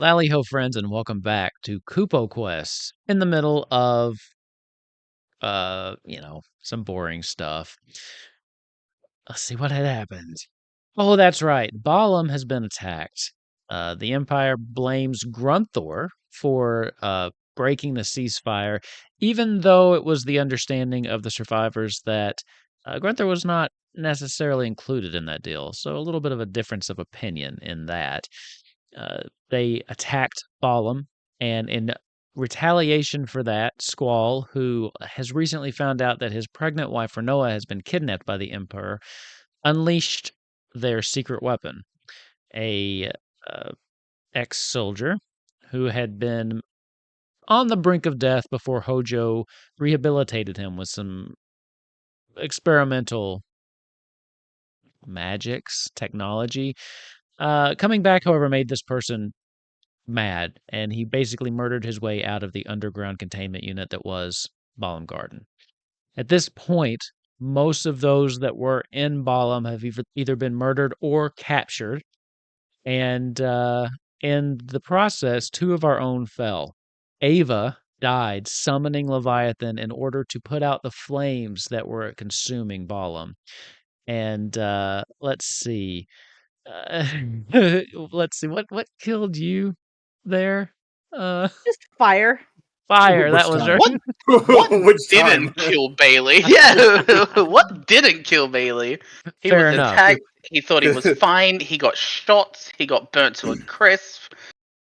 Lally ho, friends, and welcome back to Kupo Quest. In the middle of, some boring stuff. Let's see what had happened. Oh, that's right. Balam has been attacked. The Empire blames Grunthor for breaking the ceasefire, even though it was the understanding of the survivors that Grunthor was not necessarily included in that deal. So a little bit of a difference of opinion in that. They attacked Balam, and in retaliation for that, Squall, who has recently found out that his pregnant wife Renoa has been kidnapped by the Emperor, unleashed their secret weapon, a ex-soldier who had been on the brink of death before Hojo rehabilitated him with some experimental magics, technology. Coming back, however, made this person mad, and he basically murdered his way out of the underground containment unit that was Balam Garden. At this point, most of those that were in Balam have either been murdered or captured, and in the process, 2 of our own fell. Ava died summoning Leviathan in order to put out the flames that were consuming Balam. And let's see. Let's see, what killed you there? Just fire. Fire, that was her. What didn't kill Bailey? Yeah, what didn't kill Bailey? He Fair was enough. attacked. He thought he was fine. He got shot. He got burnt to a crisp.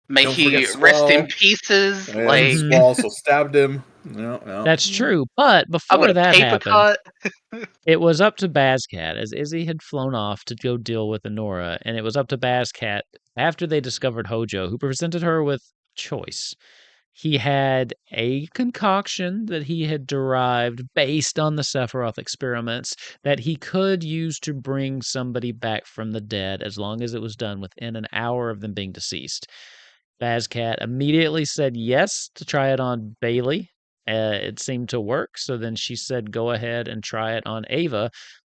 May Don't he forget rest in Squall. pieces. Yeah, Like Mhm. Squall also stabbed him. No. That's true, but I before got a that paper happened, cut. it was up to Bazcat, as Izzy had flown off to go deal with Honora, and it was up to Bazcat after they discovered Hojo, who presented her with choice. He had a concoction that he had derived based on the Sephiroth experiments that he could use to bring somebody back from the dead as long as it was done within an hour of them being deceased. Bazcat immediately said yes to try it on Bailey. It seemed to work, so then she said go ahead and try it on Ava,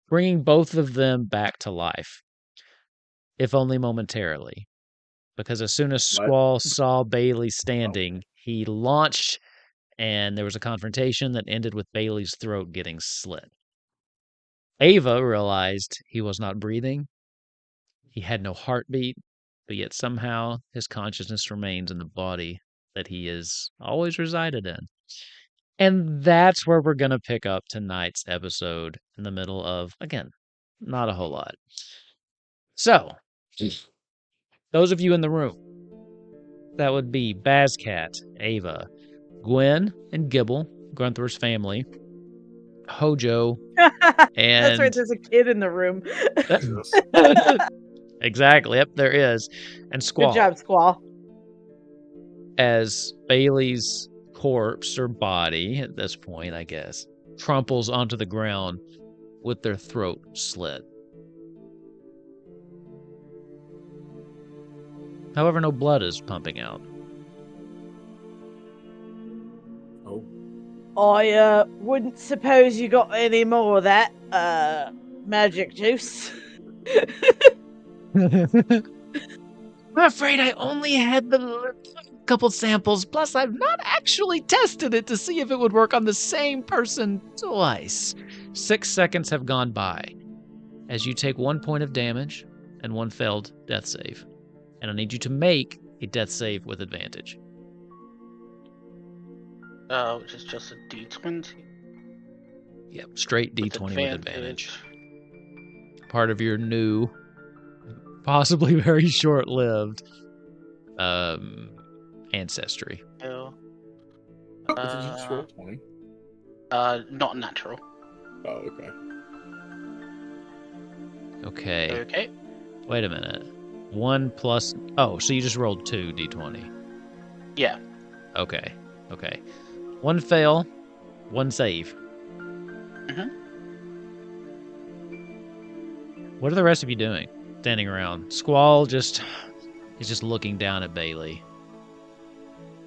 bringing both of them back to life, if only momentarily. Because as soon as Squall saw Bailey standing, he launched, and there was a confrontation that ended with Bailey's throat getting slit. Ava realized he was not breathing. He had no heartbeat, but yet somehow his consciousness remains in the body that he has always resided in. And that's where we're going to pick up tonight's episode, in the middle of, again, not a whole lot. So, those of you in the room, that would be Bazcat, Ava, Gwen and Gibble, Grunthor's family, Hojo, That's and right, there's a kid in the room. exactly, yep, there is, and Squall. Good job, Squall. As Bailey's corpse or body, at this point, I guess, trumples onto the ground with their throat slit. However, no blood is pumping out. Oh. I wouldn't suppose you got any more of that magic juice. I'm afraid I only had the couple samples, plus I've not actually tested it to see if it would work on the same person twice. 6 seconds have gone by as you take 1 point of damage and 1 failed death save. And I need you to make a death save with advantage. Which is just a D20. Yep, straight D20 with advantage. Part of your new, possibly very short-lived ancestry. Oh. Did you just roll 20? Not natural. Oh, okay. Okay. Wait a minute. 1 plus... Oh, so you just rolled 2 D20. Yeah. Okay. 1 fail, 1 save. Mm-hmm. What are the rest of you doing? Standing around. Squall is just looking down at Bailey.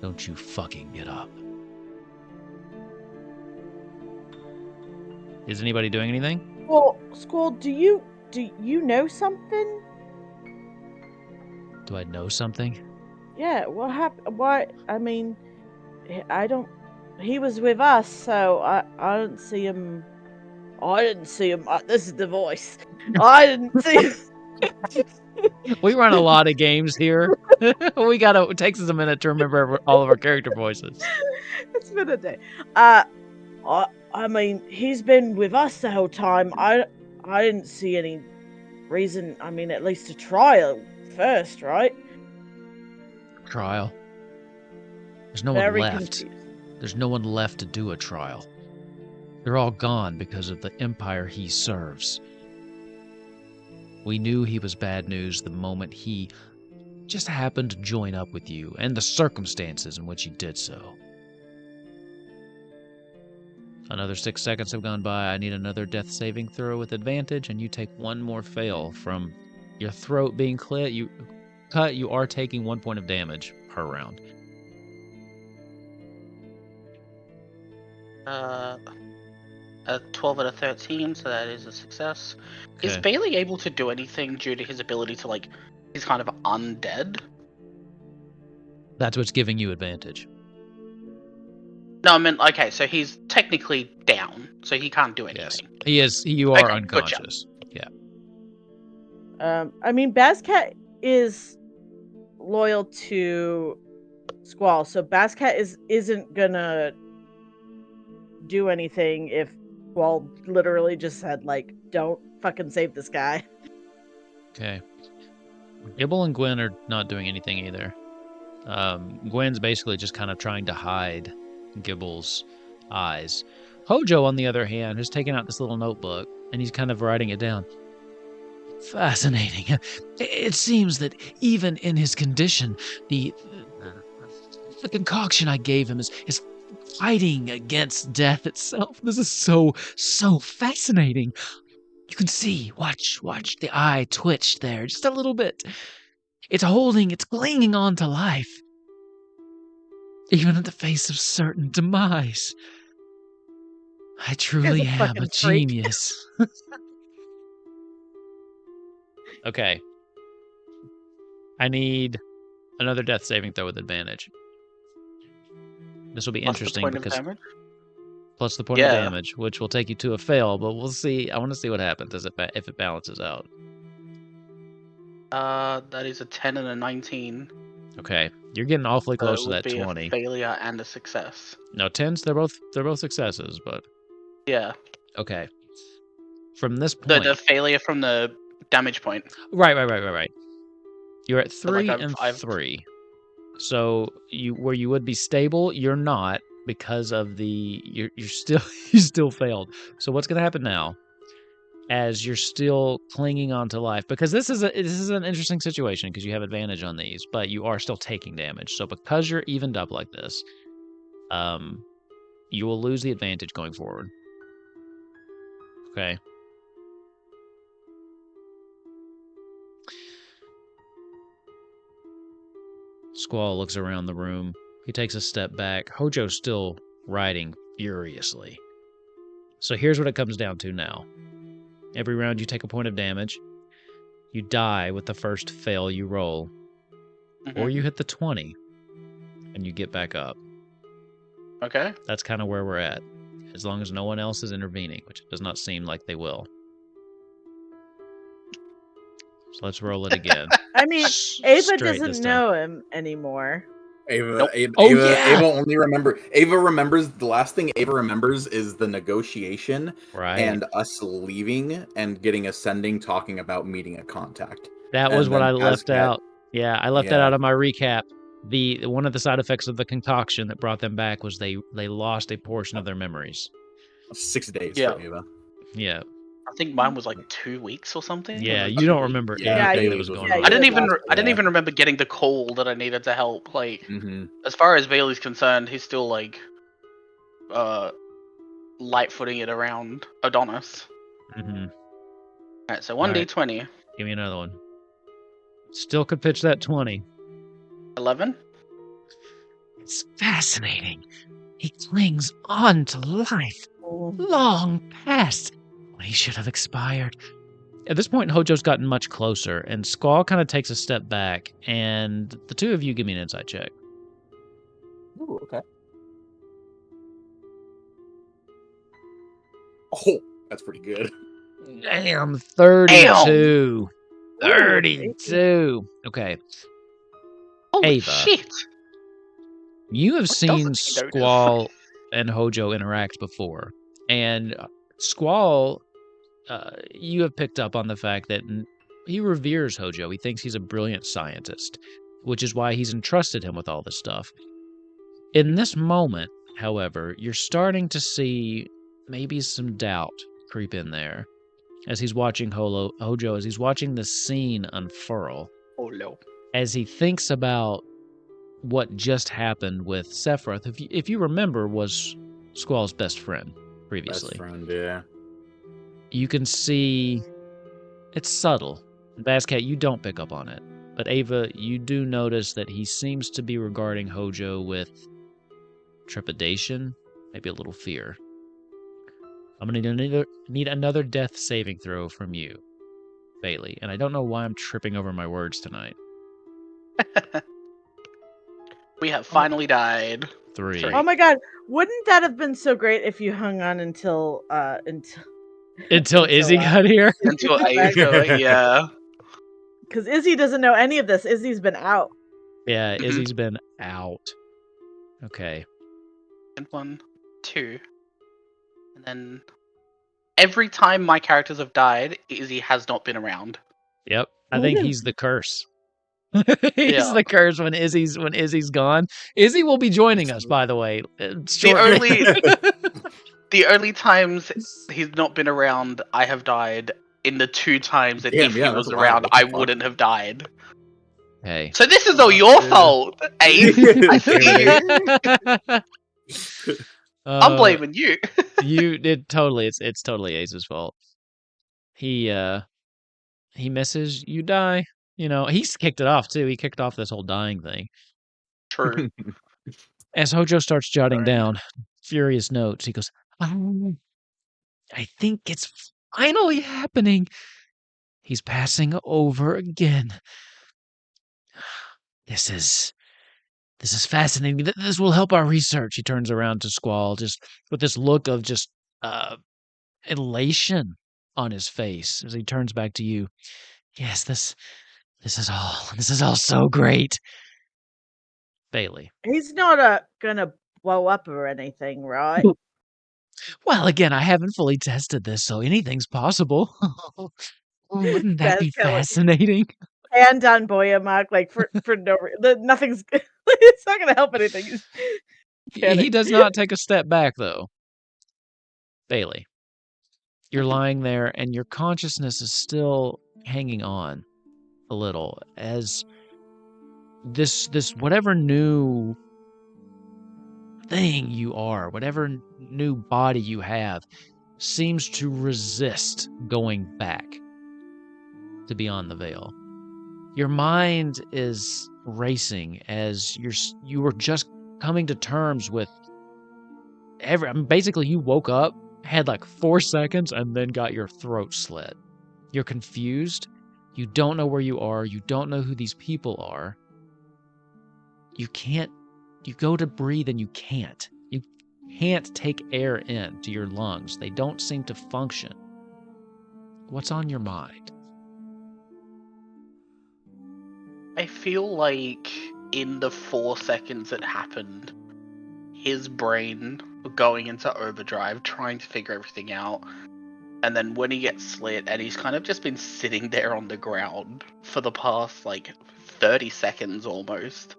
Don't you fucking get up. Is anybody doing anything? Well, Squall, do you know something? Do I know something? Yeah, what happened? Why? I mean, I don't. He was with us, so I didn't see him. I didn't see him. This is the voice. I didn't see him. We run a lot of games here. It takes us a minute to remember all of our character voices. It's been a day. I mean, he's been with us the whole time. I didn't see any reason. I mean, at least to try it first, right? Trial. There's no one Very left. confused. There's no one left to do a trial. They're all gone because of the empire he serves. We knew he was bad news the moment he just happened to join up with you and the circumstances in which he did so. Another 6 seconds have gone by. I need another death saving throw with advantage, and you take one more fail from your throat being cut. You are taking 1 point of damage per round. A 12 out of 13, so that is a success. Okay. Is Bailey able to do anything due to his ability to, like, he's kind of undead? That's what's giving you advantage. No, I mean, okay, so he's technically down, so he can't do Yes. anything. He is. You are Okay, unconscious. Yeah. I mean, Bazcat is loyal to Squall, so Bazcat isn't gonna do anything if Squall literally just said, like, don't fucking save this guy. Okay. Gibble and Gwen are not doing anything either. Gwen's basically just kind of trying to hide Gibble's eyes. Hojo, on the other hand, has taken out this little notebook and he's kind of writing it down. Fascinating. It seems that even in his condition, the concoction I gave him is fighting against death itself. This is so fascinating. You can see, watch, the eye twitched there just a little bit. It's clinging on to life. Even in the face of certain demise. I truly a am fucking a freak. genius. Okay. I need another death saving throw with advantage. This will be Plus the interesting point of because damage? plus the point of Yeah. damage, which will take you to a fail, but we'll see. I want to see what happens if it balances out. That is a 10 and a 19. Okay, you're getting awfully So close it to would that be 20. a failure and a success. No, 10s, they're both successes, but Yeah. okay. From this The point, failure from the damage point. right. You're at So, like, 3 and I've 3. So where you would be stable, you're not because of you're still you still failed. So what's going to happen now? As you're still clinging on to life, because this is an interesting situation because you have advantage on these, but you are still taking damage. So because you're evened up like this, you will lose the advantage going forward. Okay. Squall looks around the room. He takes a step back. Hojo's still writing furiously. So here's what it comes down to now. Every round you take a point of damage. You die with the first fail you roll. Or you hit the 20 and you get back up. Okay. That's kind of where we're at. As long as no one else is intervening, which it does not seem like they will. So let's roll it again. I mean, Ava Straight this doesn't time. know him anymore. Ava, Nope. Ava, Oh, Ava, yeah! Ava remembers the last thing Ava remembers is the negotiation Right. and us leaving and getting ascending, talking about meeting a contact. That was And what then I left Azcat- out. Yeah, I left that Yeah. out of my recap. One of the side effects of the concoction that brought them back was they lost a portion of their memories. 6 days Yeah. for Ava. Yeah. I think mine was like 2 weeks or something. Yeah, Or you don't remember anything you- that was going yeah, on. you I didn't had even lost I didn't Yeah. even remember getting the call that I needed to help. Like, Mm-hmm. as far as Bailey's concerned, he's still like light-footing it around Adonis. Mm-hmm. Alright, so Alright. 1d20. Give me another one. Still could pitch that 20. 11. It's fascinating. He clings on to life long past when he should have expired. At this point, Hojo's gotten much closer, and Squall kind of takes a step back, and the two of you give me an insight check. Ooh, okay. Oh, that's pretty good. Damn, 32. Ooh, 32. Okay. Holy Ava, shit! you have What seen doesn't he notice? Squall and Hojo interact before, and Squall, you have picked up on the fact that he reveres Hojo. He thinks he's a brilliant scientist, which is why he's entrusted him with all this stuff. In this moment, however, you're starting to see maybe some doubt creep in there as he's watching Hojo, as he's watching the scene unfurl, Oh no. as he thinks about what just happened with Sephiroth, if you remember, was Squall's best friend previously. Best friend, yeah. You can see it's subtle. Bascat, you don't pick up on it. But Ava, you do notice that he seems to be regarding Hojo with trepidation, maybe a little fear. I'm going to need another death saving throw from you, Bailey. And I don't know why I'm tripping over my words tonight. We have finally died. 3. Oh my god, wouldn't that have been so great if you hung on until Until Izzy got here? Until Ava, yeah. Because Izzy doesn't know any of this. Izzy's been out. Yeah, Mhm. Izzy's been out. Okay. And 1, 2. And then every time my characters have died, Izzy has not been around. Yep. I think he's the curse. He's Yeah. the curse when Izzy's gone. Izzy will be joining us, by the way. Shortly. The only times he's not been around, I have died. In the 2 times that Damn, if yeah, he that's was wild. around, What the I fuck? wouldn't have died. Hey. So this is all your Yeah. fault, Abe. I see you. I'm blaming you. It's totally Ace's fault. He misses, you die. You know, he's kicked it off too. He kicked off this whole dying thing. True. As Hojo starts jotting Right. down furious notes, he goes, "Oh, I think it's finally happening. He's passing over again. This is fascinating. This will help our research." He turns around to Squall, just with this look of just elation on his face as he turns back to you. Yes, this is all so great. Bailey. He's not gonna blow up or anything, right? Well, again, I haven't fully tested this, so anything's possible. Wouldn't that be Basket, like, fascinating? hand on Boyamak, like for no reason. Nothing's. It's not gonna help anything. He's He does not take a step back, though. Bailey, you're lying there, and your consciousness is still hanging on a little as this whatever new thing you are, whatever new body you have, seems to resist going back to beyond the veil. Your mind is racing as you were just coming to terms with basically you woke up, had like 4 seconds, and then got your throat slit. You're confused. You don't know where you are. You don't know who these people are. You go to breathe and you can't. You can't take air in to your lungs. They don't seem to function. What's on your mind? I feel like in the 4 seconds that happened, his brain going into overdrive, trying to figure everything out. And then when he gets slit, and he's kind of just been sitting there on the ground for the past, 30 seconds almost.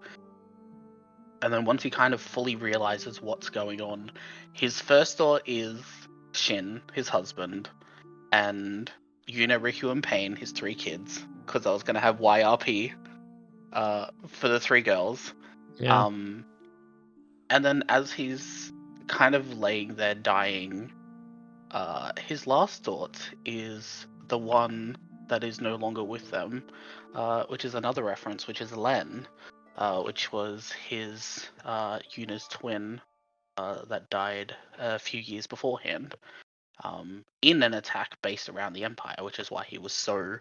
And then once he kind of fully realizes what's going on, his first thought is Shin, his husband, and Riku and Pain, his 3 kids, because I was going to have YRP for the 3 girls. Yeah. And then as he's kind of laying there dying, his last thought is the one that is no longer with them, which is another reference, which is Len, which was his Yuna's twin that died a few years beforehand. in an attack based around the Empire, which is why he was so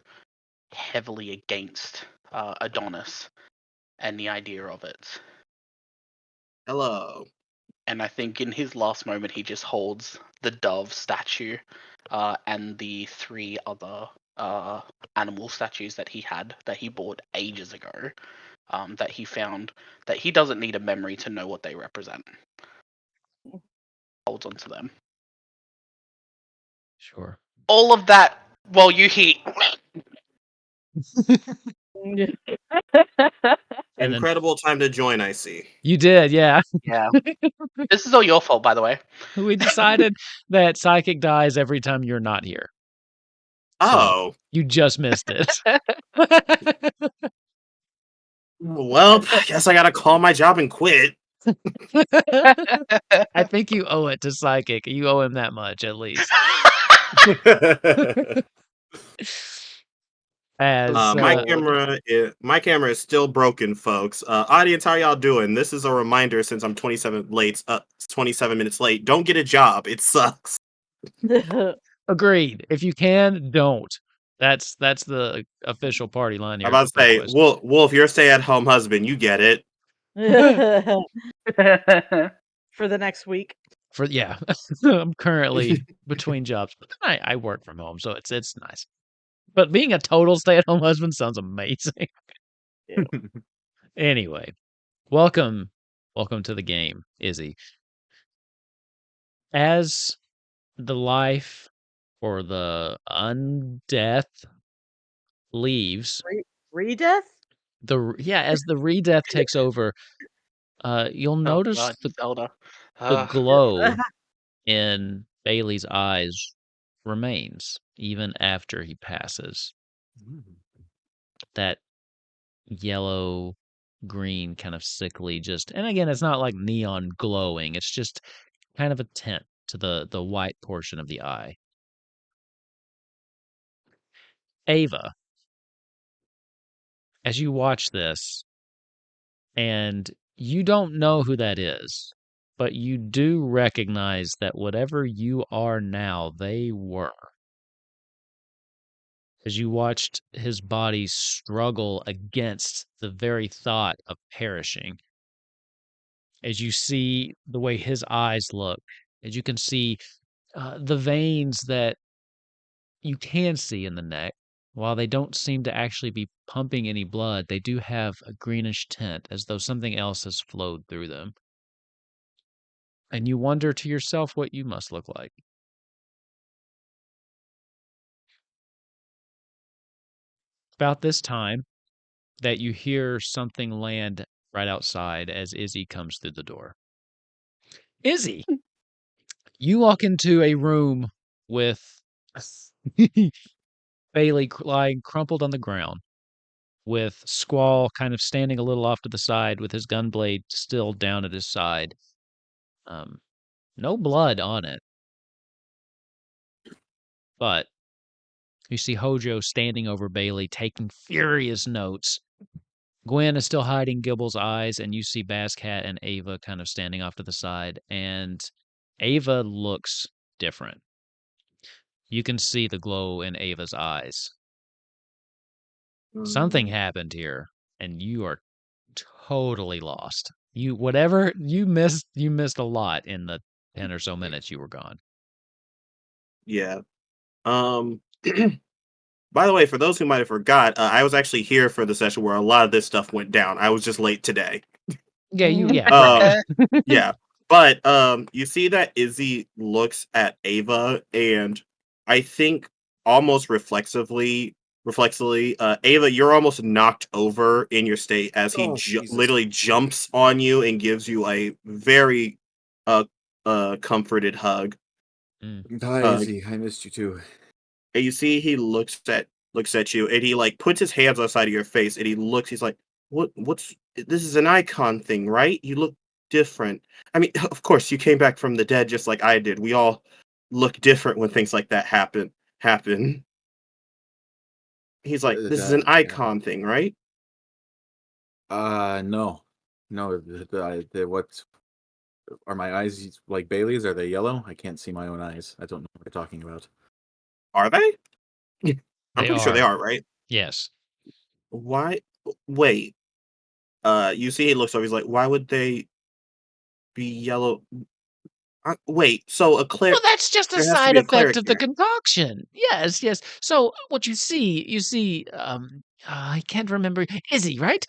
heavily against Adonis and the idea of it. Hello. And I think in his last moment, he just holds the dove statue and the 3 other animal statues that he bought ages ago, that he found that he doesn't need a memory to know what they represent. Holds onto them. Sure. All of that while you hear. And then- Incredible time to join, I see. You did, yeah. Yeah. This is all your fault, by the way. We decided that Psychic dies every time you're not here. So Oh. you just missed it. Well, I guess I gotta call my job and quit. I think you owe it to Psychic. You owe him that much, at least. As my camera is still broken, folks. Audience, how y'all doing? This is a reminder, since I'm 27 minutes late. Don't get a job. It sucks. agreed. If you can, don't. That's the official party line here. I'm about to say, Wolf, you're a stay-at-home husband. You get it. For the next week. Yeah, I'm currently between jobs, but then I work from home, so it's nice. But being a total stay-at-home husband sounds amazing. Ew. Anyway, welcome to the game, Izzy. As the life or the undeath leaves, Redeath? as the redeath takes over, you'll notice God, the Zelda. glow in Bailey's eyes remains even after he passes. That yellow green kind of sickly, and again, it's not like neon glowing, it's just kind of a tint to the white portion of the eye. Ava, as you watch this, and you don't know who that is, but you do recognize that whatever you are now, they were. As you watched his body struggle against the very thought of perishing. As you see the way his eyes look, as you can see the veins that you can see in the neck, while they don't seem to actually be pumping any blood, they do have a greenish tint, as though something else has flowed through them. And you wonder to yourself what you must look like. About this time that you hear something land right outside as Izzy comes through the door. Izzy! You walk into a room with Bailey lying crumpled on the ground, with Squall kind of standing a little off to the side with his gun blade still down at his side. No blood on it. But you see Hojo standing over Bailey, taking furious notes. Gwen is still hiding Gibble's eyes, and you see Bascat and Ava kind of standing off to the side, and Ava looks different. You can see the glow in Ava's eyes. Something happened here, and you are totally lost. You missed a lot in the 10 or so minutes you were gone. Yeah. By the way, for those who might have forgot, I was actually here for the session where a lot of this stuff went down. I was just late today. Yeah, right. right. Yeah. But you see that Izzy looks at Ava, and I think almost reflexively, Ava, you're almost knocked over in your state as he literally jumps on you and gives you a very comforted hug. Hi, Izzy. I missed you too. And you see he looks at you, and he like puts his hands on the side of your face, and he's like, what's this? Is an icon thing, right? You look different. I mean, of course you came back from the dead just like I did. We all look different when things like that happen. He's like, this is an icon thing, right? No. What Are my eyes like Bailey's? Are they yellow? I can't see my own eyes. I don't know what you're talking about. Are they? I'm They pretty sure they are. are, right? Yes. Why? Wait. You see, he looks over. He's like, "Why would they be yellow?" Wait. So Well, that's just a there has to side be a effect cleric of the here. concoction. Yes, yes. So what you see, I can't remember. Izzy, right?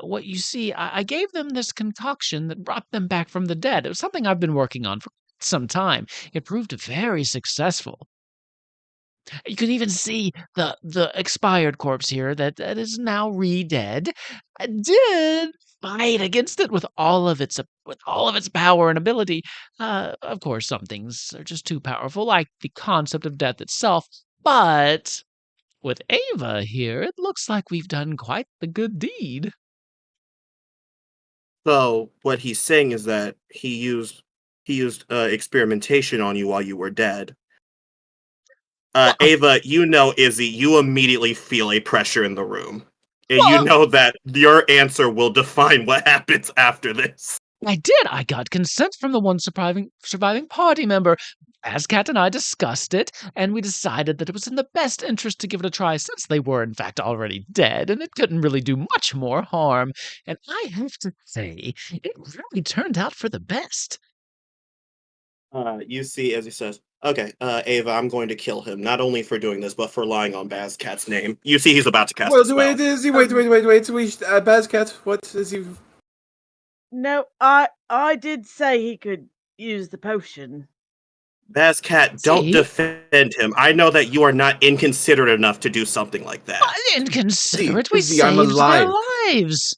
What you see, I gave them this concoction that brought them back from the dead. It was something I've been working on for some time. It proved very successful. You can even see the expired corpse here that is now re-dead. Did fight against it with all of its power and ability. Of course, some things are just too powerful, like the concept of death itself. But with Ava here, it looks like we've done quite the good deed. So what he's saying is that he used experimentation on you while you were dead. Well, Ava, you know Izzy, you immediately feel a pressure in the room. And you well, know that your answer will define what happens after this. I did. I got consent from the one surviving party member. Ascat and I discussed it, and we decided that it was in the best interest to give it a try since they were, in fact, already dead, and it couldn't really do much more harm. And I have to say, it really turned out for the best. You see, as he says, "Okay, Ava, I'm going to kill him, not only for doing this, but for lying on Bazcat's name." You see, he's about to cast a spell. Wait, Izzy, wait. Bazcat, what is he? No, I did say he could use the potion. Bazcat, don't See? defend him. I know that you are not inconsiderate enough to do something like that. Inconsiderate, we Izzy, I'm saved their alive. lives.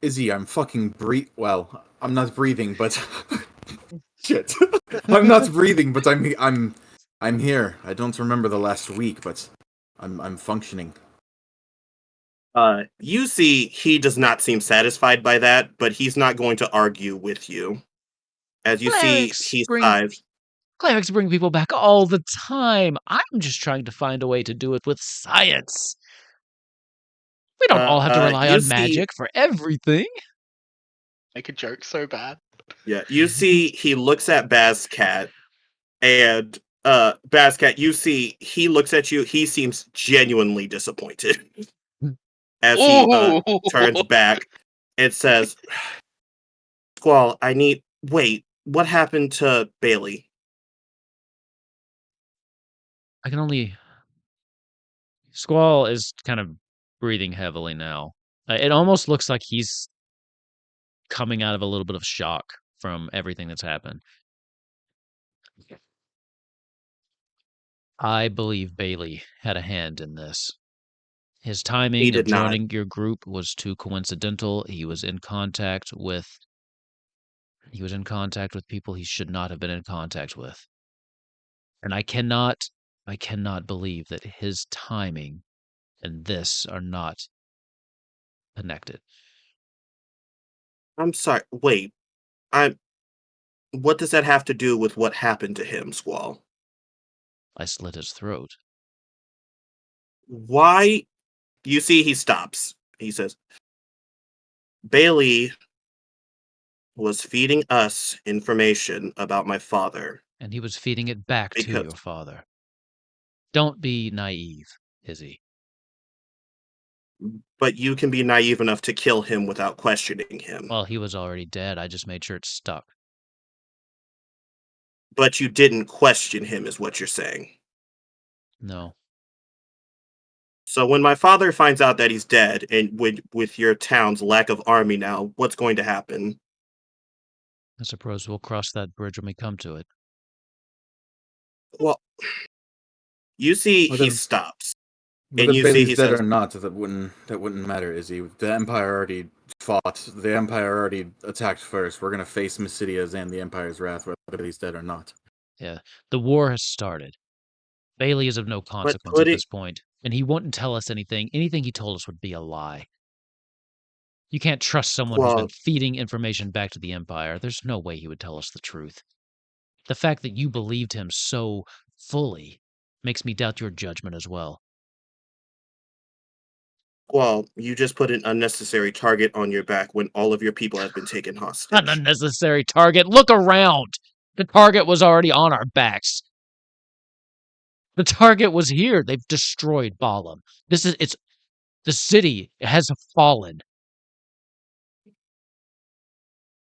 Izzy, I'm fucking Well, I'm not breathing, but shit. I'm not breathing, but I'm here. I don't remember the last week, but I'm functioning. You see, he does not seem satisfied by that, but he's not going to argue with you. As you see, Clerics he bring sighs. Clerics bring people back all the time. I'm just trying to find a way to do it with science. We don't all have to rely You on see, magic for everything. Make a joke so bad. yeah, you see, he looks at Bazcat, and Bazcat, you see, he looks at you. He seems genuinely disappointed as he Ooh. turns back and says, "Squall, wait. What happened to Bailey?" I can only. Squall is kind of breathing heavily now. It almost looks like he's coming out of a little bit of shock from everything that's happened. I believe Bailey had a hand in this. His He timing of did not. joining your group was too coincidental. He was in contact with people he should not have been in contact with. And I cannot believe that his timing and this are not connected. I'm sorry. Wait. I'm. What does that have to do with what happened to him, Squall? I slit his throat. Why? You see, he stops. He says, "Bailey was feeding us information about my father And he was feeding it back to because, your father. Don't be naive, Izzy. but you can be naive enough to kill him without questioning him. Well, he was already dead. I just made sure it stuck. But you didn't question him, is what you're saying. No. So when my father finds out that he's dead, and with your town's lack of army now, what's going to happen?" I suppose we'll cross that bridge when we come to it. Well, you see, Well, he then- stops, and Whether you see, Bailey's he dead says, or not, that wouldn't matter, Izzy. The Empire already fought. The Empire already attacked first. We're gonna face Mysidia's and the Empire's wrath, whether he's dead or not. Yeah. The war has started. Bailey is of no "But consequence put at it." this point, and he wouldn't tell us anything. Anything he told us would be a lie. You can't trust someone who's been Well, feeding information back to the Empire. There's no way he would tell us the truth. The fact that you believed him so fully makes me doubt your judgment as well. Squall, you just put an unnecessary target on your back when all of your people have been taken An hostage. unnecessary target. Look around. The target was already on our backs. The target was here. They've destroyed Balam. It's the city has fallen.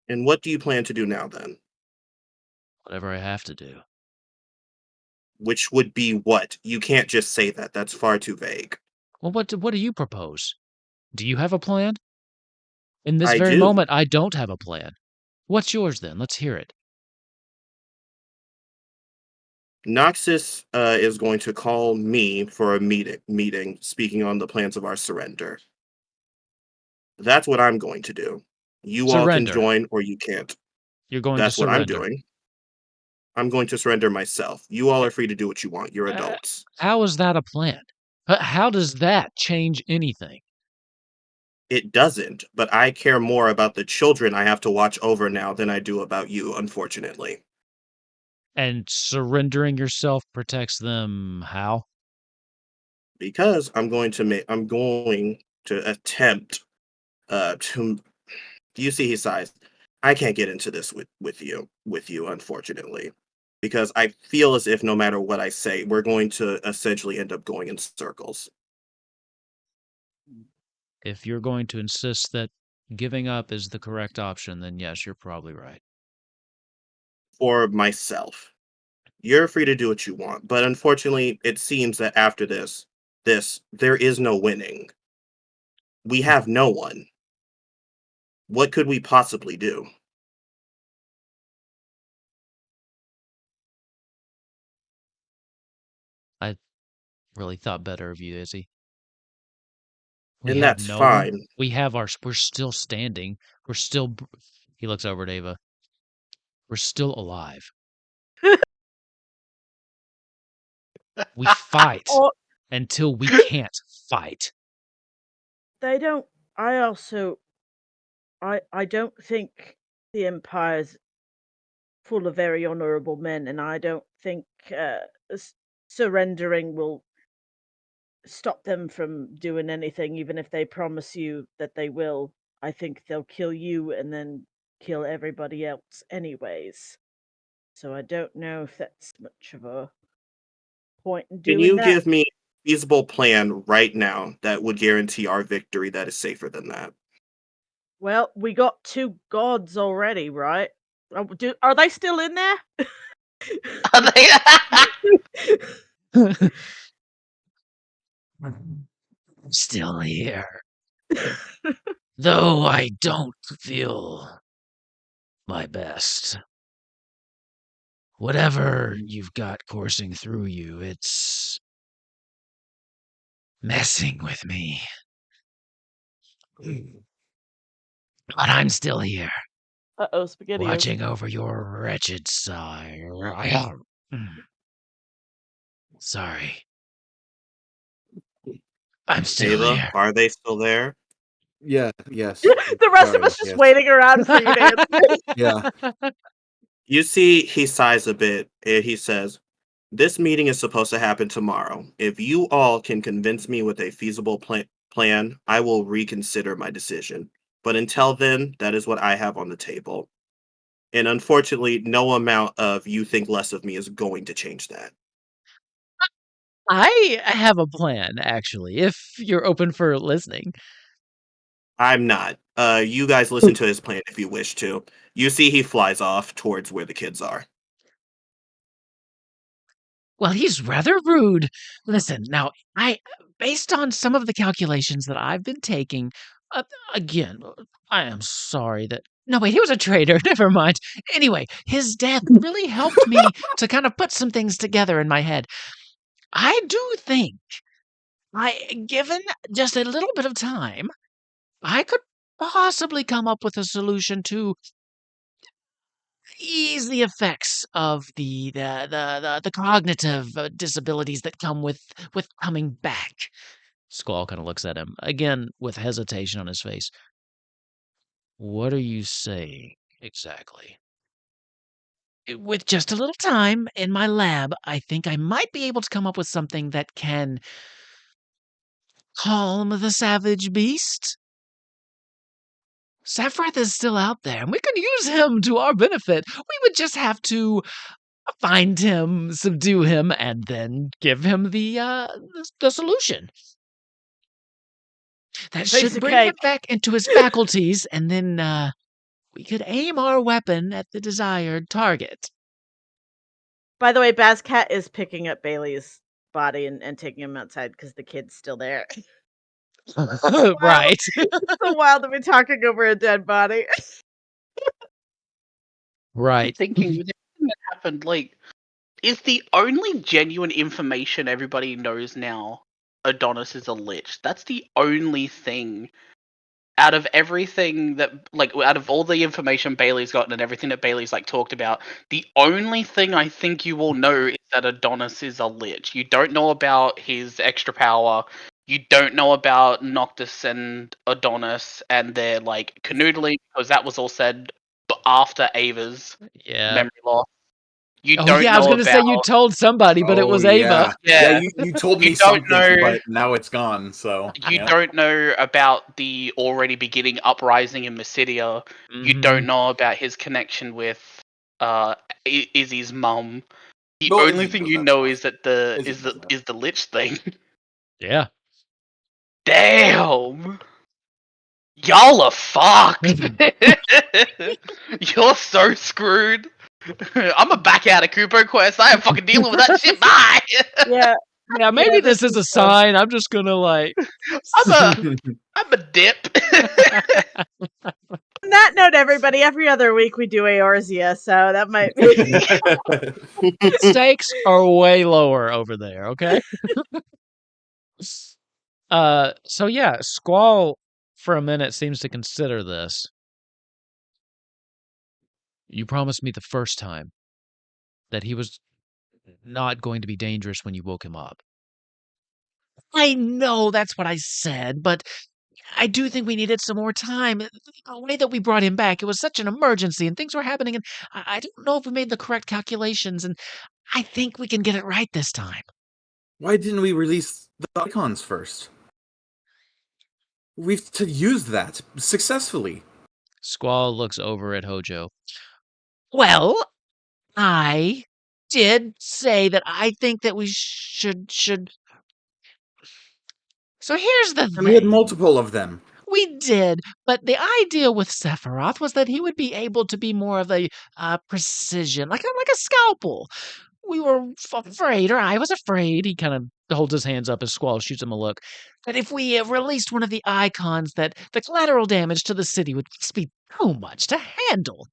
And what do you plan to do now then? Whatever I have to do. Which would be what? You can't just say that. That's far too vague. Well, what do you propose? Do you have a plan? In this I very do. moment, I don't have a plan. What's yours then? Let's hear it. Noxus is going to call me for a meeting speaking on the plans of our surrender. That's what I'm going to do. You all can Surrender. join or you can't. You're going to That's what I'm surrender. doing. I'm going to surrender myself. You all are free to do what you want. You're Uh, adults. How is that a plan? How does that change anything? It doesn't, but I care more about the children I have to watch over now than I do about you, unfortunately. And surrendering yourself protects them how? Because I'm going to attempt to you see he sighs. I can't get into this with you, unfortunately. Because I feel as if no matter what I say, we're going to essentially end up going in circles. If you're going to insist that giving up is the correct option, then yes, you're probably right. For myself. You're free to do what you want, but unfortunately, it seems that after this, there is no winning. We have no one. What could we possibly do? I really thought better of you, Izzy. We And have that's no one. fine. We're still standing. He looks over at Ava. We're still alive. We fight Or until we can't fight. they don't. I also. I don't think the Empire's full of very honourable men, and I don't think surrendering will stop them from doing anything, even if they promise you that they will. I think they'll kill you and then kill everybody else, anyways. So I don't know if that's much of a point in Can doing you that. give me a feasible plan right now that would guarantee our victory that is safer than that? Well, we got 2 gods already, right? Are they still in there? Are they- I'm still here. Though I don't feel my best. Whatever you've got coursing through you, it's messing with me. But I'm still here, Uh-oh, SpaghettiOs. watching over your wretched sire. Sorry. I'm still Ava, here. are they still there? Yeah, yes. The rest of Sorry, us just yes. waiting around for you to answer. Yeah. You see, he sighs a bit and he says, "This meeting is supposed to happen tomorrow. If you all can convince me with a feasible plan, I will reconsider my decision. But until then, that is what I have on the table. And unfortunately, no amount of you think less of me is going to change that." I have a plan, actually, if you're open for listening. I'm not. You guys listen to his plan if you wish to. You see, he flies off towards where the kids are. Well, he's rather rude. Listen, now, based on some of the calculations that I've been taking, uh, again, I am sorry that. No, wait, he was a traitor. Never mind. Anyway, his death really helped me to kind of put some things together in my head. I do think, given just a little bit of time, I could possibly come up with a solution to ease the effects of the cognitive disabilities that come with coming back. Squall kind of looks at him again with hesitation on his face. What are you saying exactly? With just a little time in my lab, I think I might be able to come up with something that can calm the savage beast. Sephiroth is still out there, and we can use him to our benefit. We would just have to find him, subdue him, and then give him the solution. That should Piece of bring him cake. back into his faculties, and then we could aim our weapon at the desired target. By the way, Bazcat is picking up Bailey's body and taking him outside because the kid's still there. Right. It's so wild to be talking over a dead body. I'm Right. thinking with everything that happened, like, is the only genuine information everybody knows now Adonis is a lich? That's the only thing out of everything that, like, out of all the information Bailey's gotten and everything that Bailey's like talked about, the only thing I think you will know is that Adonis is a lich. You don't know about his extra power. You don't know about Noctis and Adonis and their like canoodling, because that was all said after Ava's Yeah. memory loss. You Oh don't yeah, I was know gonna say you about told somebody, but it was Ava. Yeah. You told me You don't something, know- but now it's gone. So you don't know about the already beginning uprising in Mysidia. You Mhm. don't know about his connection with Izzy's mum. The Well, only thing you know is that Izzy does that. is the lich thing. Yeah. Damn. Y'all are fucked. You're so screwed. I'm a back out of Kupo Quest. I am fucking dealing with that shit. Bye. Yeah. Yeah, maybe Yeah, this this is a is sign. I'm just gonna like I'm a dip. On that note, everybody, every other week we do Eorzea, so that might be. stakes are way lower over there, okay? So yeah, Squall for a minute seems to consider this. You promised me the first time that he was not going to be dangerous when you woke him up. I know that's what I said, but I do think we needed some more time. The way that we brought him back, it was such an emergency and things were happening, and I don't know if we made the correct calculations, and I think we can get it right this time. Why didn't we release the icons first? We've used that successfully. Squall looks over at Hojo. Well, I did say that I think that we should. So here's the And we had thing. multiple of them. We did, but the idea with Sephiroth was that he would be able to be more of a precision, like a scalpel. We were afraid, or I was afraid. He kind of holds his hands up as Squall shoots him a look. That if we released one of the icons, that the collateral damage to the city would just be too much to handle.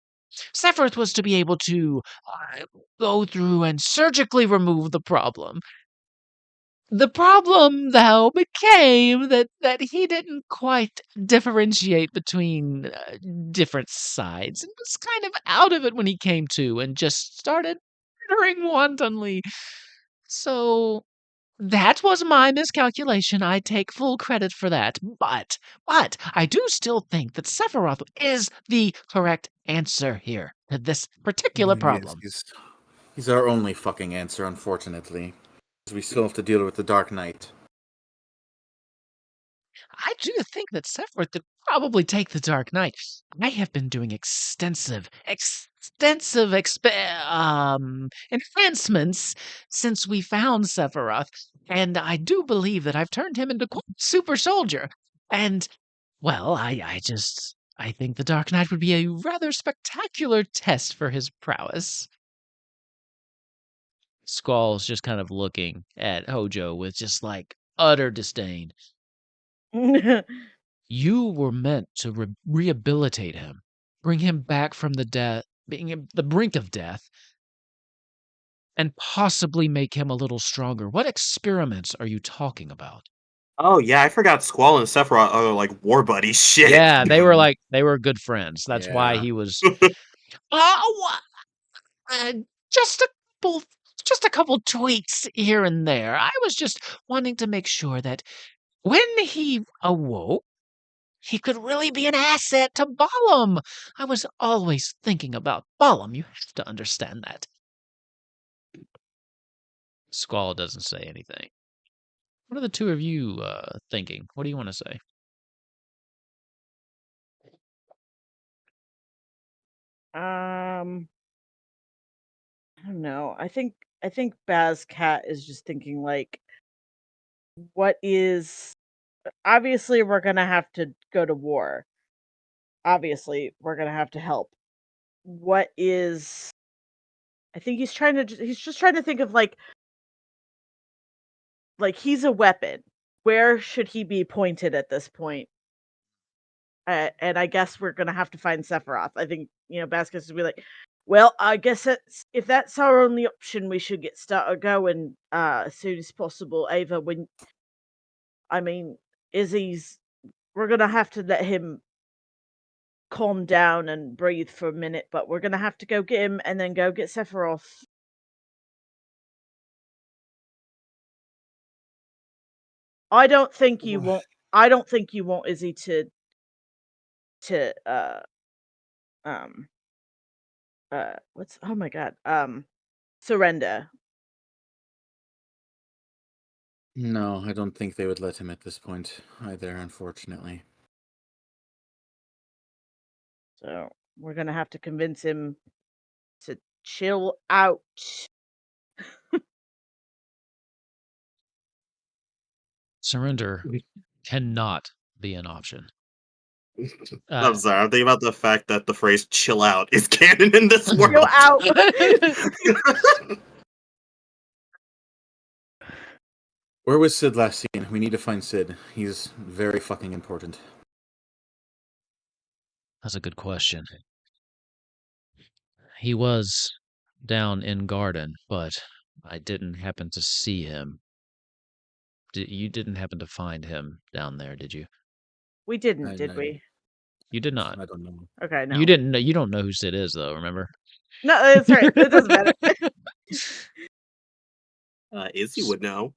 Sephiroth was to be able to go through and surgically remove the problem. The problem, though, became that he didn't quite differentiate between different sides and was kind of out of it when he came to and just started murdering wantonly. So that was my miscalculation. I take full credit for that. But I do still think that Sephiroth is the correct answer here to this particular problem. Yes, he's our only fucking answer, unfortunately. We still have to deal with the Dark Knight. I do think that Sephiroth could probably take the Dark Knight. I have been doing extensive enhancements since we found Sephiroth, and I do believe that I've turned him into quite a super soldier. And, well, I think the Dark Knight would be a rather spectacular test for his prowess. Squall's just kind of looking at Hojo with just like utter disdain. You were meant to rehabilitate him, bring him back from being the brink of death, and possibly make him a little stronger. What experiments are you talking about? Oh yeah, I forgot Squall and Sephiroth are like war buddies. Shit. Yeah, they were good friends. That's why Yeah. he was. Oh, uh, just a couple, just a couple tweaks here and there. I was just wanting to make sure that when he awoke, he could really be an asset to Balam. I was always thinking about Balam. You have to understand that. Squall doesn't say anything. What are the two of you thinking? What do you want to say? I don't know. I think Baz Cat is just thinking like, what is? Obviously, we're gonna have to go to war. Obviously, we're gonna have to help. What is? I think he's just trying to think of like he's a weapon. Where should he be pointed at this point? And I guess we're gonna have to find Sephiroth. I think Baskus would be like, well, I guess if that's our only option, we should get started going as soon as possible. Ava, Izzy's, we're gonna have to let him calm down and breathe for a minute, but we're gonna have to go get him and then go get Sephiroth. I don't think you want. I don't think you want Izzy to what's oh my god surrender. No, I don't think they would let him at this point either, unfortunately. So we're gonna have to convince him to chill out. Surrender cannot be an option. I'm sorry. I'm thinking about the fact that the phrase "chill out" is canon in this world. Chill out. Where was Sid last seen? We need to find Sid. He's very fucking important. That's a good question. He was down in Garden, but I didn't happen to see him. You didn't happen to find him down there, did you? We didn't, did we? You did not. I don't know. Okay, no. You didn't know. You don't know who Sid is, though. Remember? No, that's right. It doesn't matter. Izzy would know.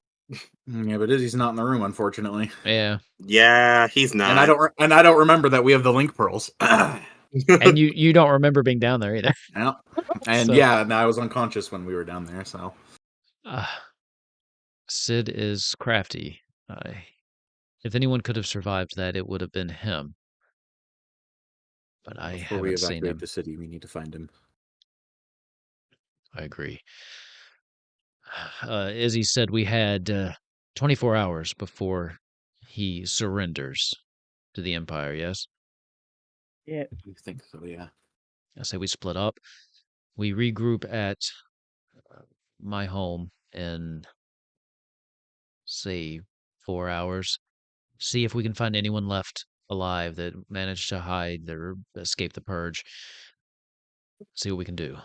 Yeah, but Izzy's not in the room, unfortunately. Yeah. Yeah, he's not. And I don't remember that we have the link pearls. And you don't remember being down there either. Yeah. And So- yeah, and I was unconscious when we were down there, so. Sid is crafty. If anyone could have survived that, it would have been him. But I Before we haven't seen evacuate him. the city, we need to find him. I agree. Izzy said we had 24 hours before he surrenders to the Empire, yes? Yeah. I think so, yeah. I say we split up. We regroup at my home in, say, 4 hours. See if we can find anyone left alive that managed to hide or escape the purge. See what we can do.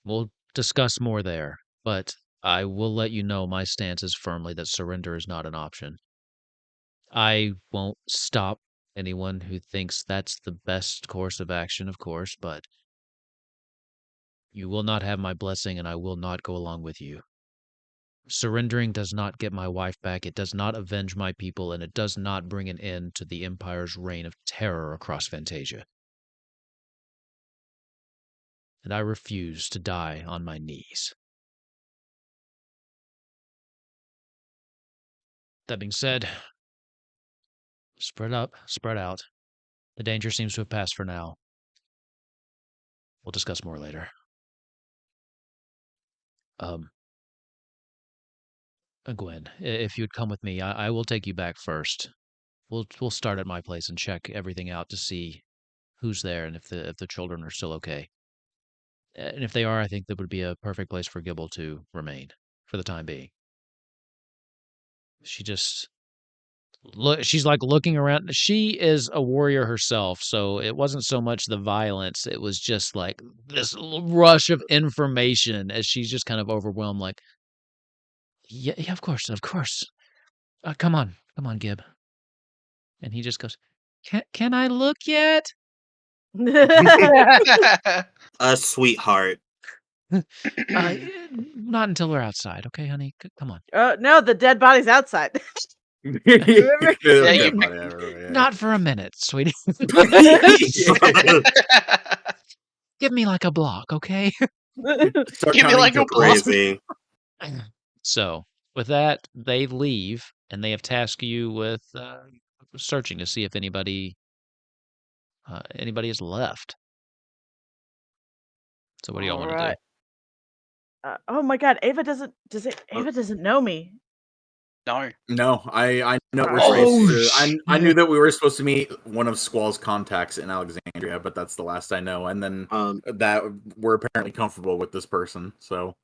We'll discuss more there, but I will let you know my stance is firmly that surrender is not an option. I won't stop anyone who thinks that's the best course of action, of course, but you will not have my blessing and I will not go along with you. Surrendering does not get my wife back, it does not avenge my people, and it does not bring an end to the Empire's reign of terror across Fantasia. And I refuse to die on my knees. That being said, spread up, spread out. The danger seems to have passed for now. We'll discuss more later. Gwen, if you'd come with me, I will take you back first. We'll start at my place and check everything out to see who's there and if the children are still okay. And if they are, I think that would be a perfect place for Gibble to remain for the time being. She's like looking around. She is a warrior herself, so it wasn't so much the violence, it was just like this rush of information as she's just kind of overwhelmed, like, yeah, of course. Come on, Gib. And he just goes, can I look yet? A sweetheart. Not until we're outside, okay, honey? Come on. No, the dead body's outside. Not for a minute, sweetie. Give me like a block, okay? Start Give me counting like to a block. crazy. So with that, they leave, and they have tasked you with searching to see if anybody is left. So what do y'all want to do? Alright. Oh my god, Ava doesn't Ava doesn't know me. No. No, I know we're Oh, supposed to. I knew that we were supposed to meet one of Squall's contacts in Alexandria, but that's the last I know. And then that we're apparently comfortable with this person. So,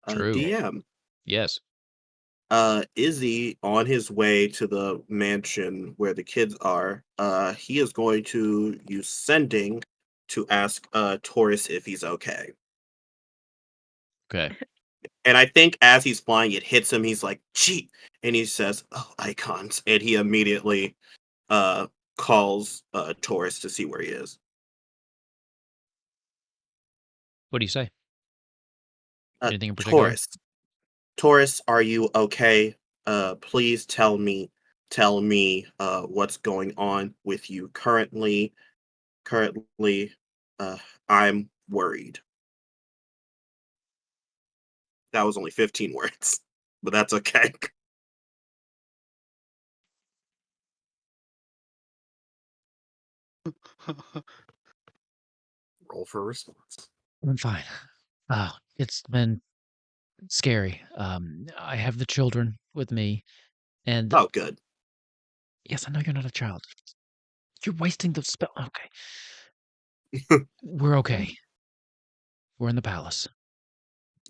True. DM. Yes. Izzy on his way to the mansion where the kids are. He is going to use sending to ask Taurus if he's okay. Okay. And I think as he's flying, it hits him. He's like, "Cheat," and he says, "Oh, icons," and he immediately calls Taurus to see where he is. What do you say? Anything in particular? Taurus, are you okay? Please tell me what's going on with you currently. I'm worried. That was only 15 words, but that's okay. roll for a response. I'm fine. It's been scary. I have the children with me, and Oh, good. yes, I know you're not a child. You're wasting the spell. Okay. We're okay. We're in the palace.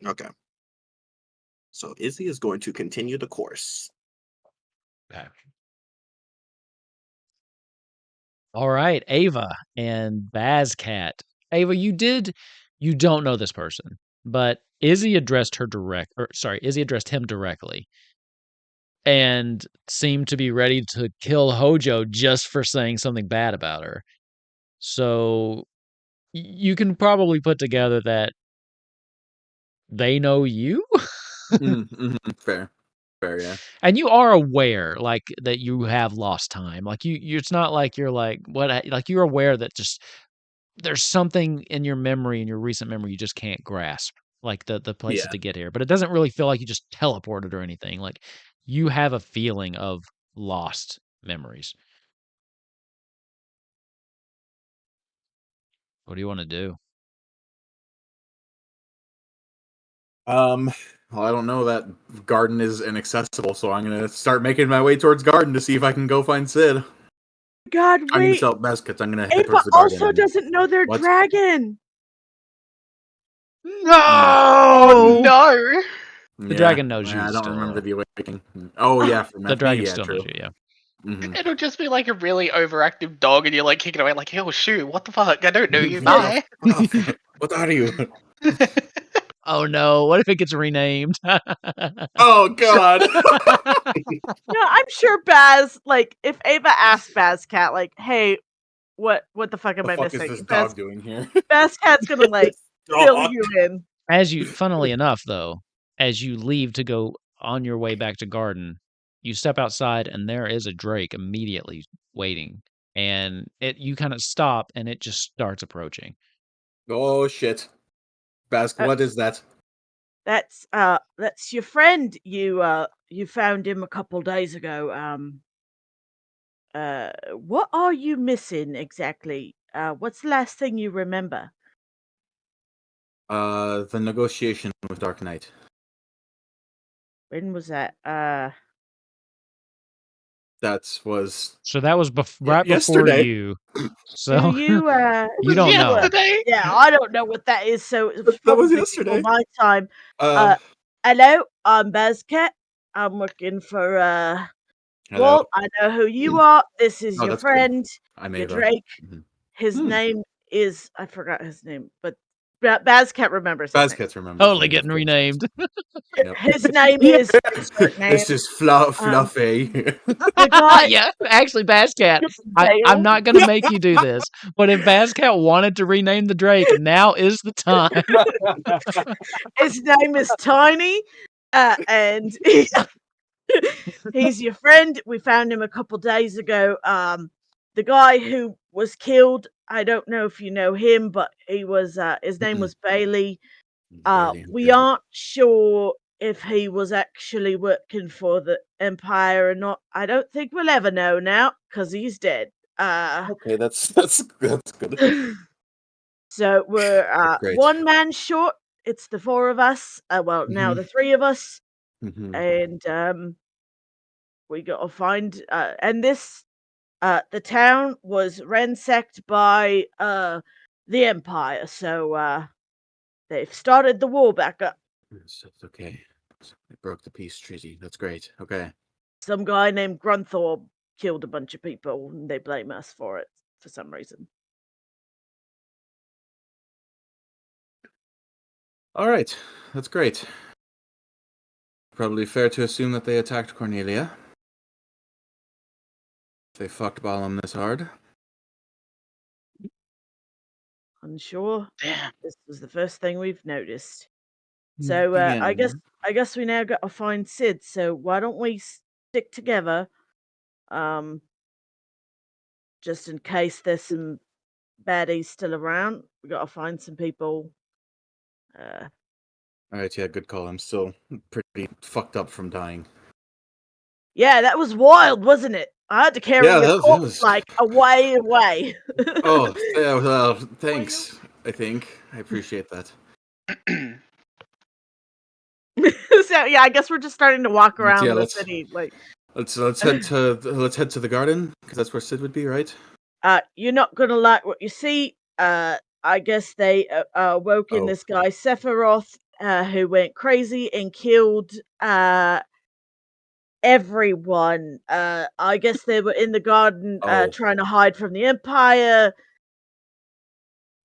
Okay. So Izzy is going to continue the course. Okay. All right, Ava and Bazcat. Ava, you don't know this person, but Izzy addressed him directly and seemed to be ready to kill Hojo just for saying something bad about her. So you can probably put together that they know you. Fair, yeah. And you are aware, like, that you have lost time. Like, it's not like you're like, like, you're aware that just there's something in your memory, in your recent memory, you just can't grasp, like the places Yeah. to get here. But it doesn't really feel like you just teleported or anything. Like, you have a feeling of lost memories. What do you want to do? Well, I don't know. That garden is inaccessible, so I'm gonna start making my way towards garden to see if I can go find Sid. God, I'm gonna wait. tell Basket I'm gonna head Ava towards the garden. also doesn't know their What? dragon. No! Oh no! The dragon knows you I don't still, remember though. the awakening. Oh yeah, from The FP, dragon yeah, still true. knows you, yeah. Mhm. It'll just be like a really overactive dog, and you're like kicking away, like, "Oh shoot, what the fuck? I don't know you. What Bye." the fuck? What are you? Oh no, what if it gets renamed? Oh god. No, I'm sure Baz, like, if Ava asked Bazcat, like, hey, what the fuck am The I fuck is missing? this dog doing here? Bazcat's gonna, like, fill you in. Funnily enough, though, as you leave to go on your way back to garden, you step outside and there is a drake immediately waiting. And you kind of stop and it just starts approaching. Oh shit. Bask, Uh, what is that? That's your friend. You found him a couple days ago. What are you missing exactly? What's the last thing you remember? The negotiation with Dark Knight. When was that? That was So that was right before yesterday. you. Do So you you don't know. Yesterday. Yeah, I don't know what that is, so it was That was probably yesterday. before my time. Uh, Hello, I'm Bazcat. I'm looking for hello. Walt. I know who you are. This is Oh, your that's good. friend, I'm your Ava. Drake. Mhm. His name is I forgot his name, but Bazcat remembers his name. Bazket remembers. Totally the name, getting of course. renamed. Yep. His name Yeah. is insert name. This is Fluffy. The guy. Yeah, actually, Bazcat. I'm Dale. not going to make you do this, but if Bazcat wanted to rename the Drake, now is the time. His name is Tiny, and he's your friend. We found him a couple days ago. The guy who was killed. I don't know if you know him, but he was. His name Mm-mm. was Bailey. Barely, We okay. aren't sure if he was actually working for the Empire or not. I don't think we'll ever know now, because he's dead. Okay, that's good. So we're Great. one man short. It's the four of us. Well, now Mhm. the three of us, Mm-hmm. and we gotta find. And this, the town was ransacked by the Empire, so they've started the war back up. It's okay. They broke the peace treaty. That's great. Okay. Some guy named Grunthor killed a bunch of people, and they blame us for it for some reason. All right. That's great. Probably fair to assume that they attacked Cornelia. They fucked Balam this hard. Unsure. Damn. This was the first thing we've noticed. Mm, So yeah. I guess we now got to find Sid. So why don't we stick together, um, just in case there's some baddies still around. We got to find some people. All right. Yeah. Good call. I'm still pretty fucked up from dying. Yeah, that was wild, wasn't it? I had to carry Yeah. your That corpse was. like away. Oh. Yeah. Well. Thanks. I think I appreciate that. So yeah, I guess we're just starting to walk around Yeah. the city. Like, Let's head to the garden because that's where Sid would be, right? you're not gonna like what you see. I guess they woke in Oh. this guy Sephiroth, who went crazy and killed everyone. I guess they were in the garden Oh. trying to hide from the Empire.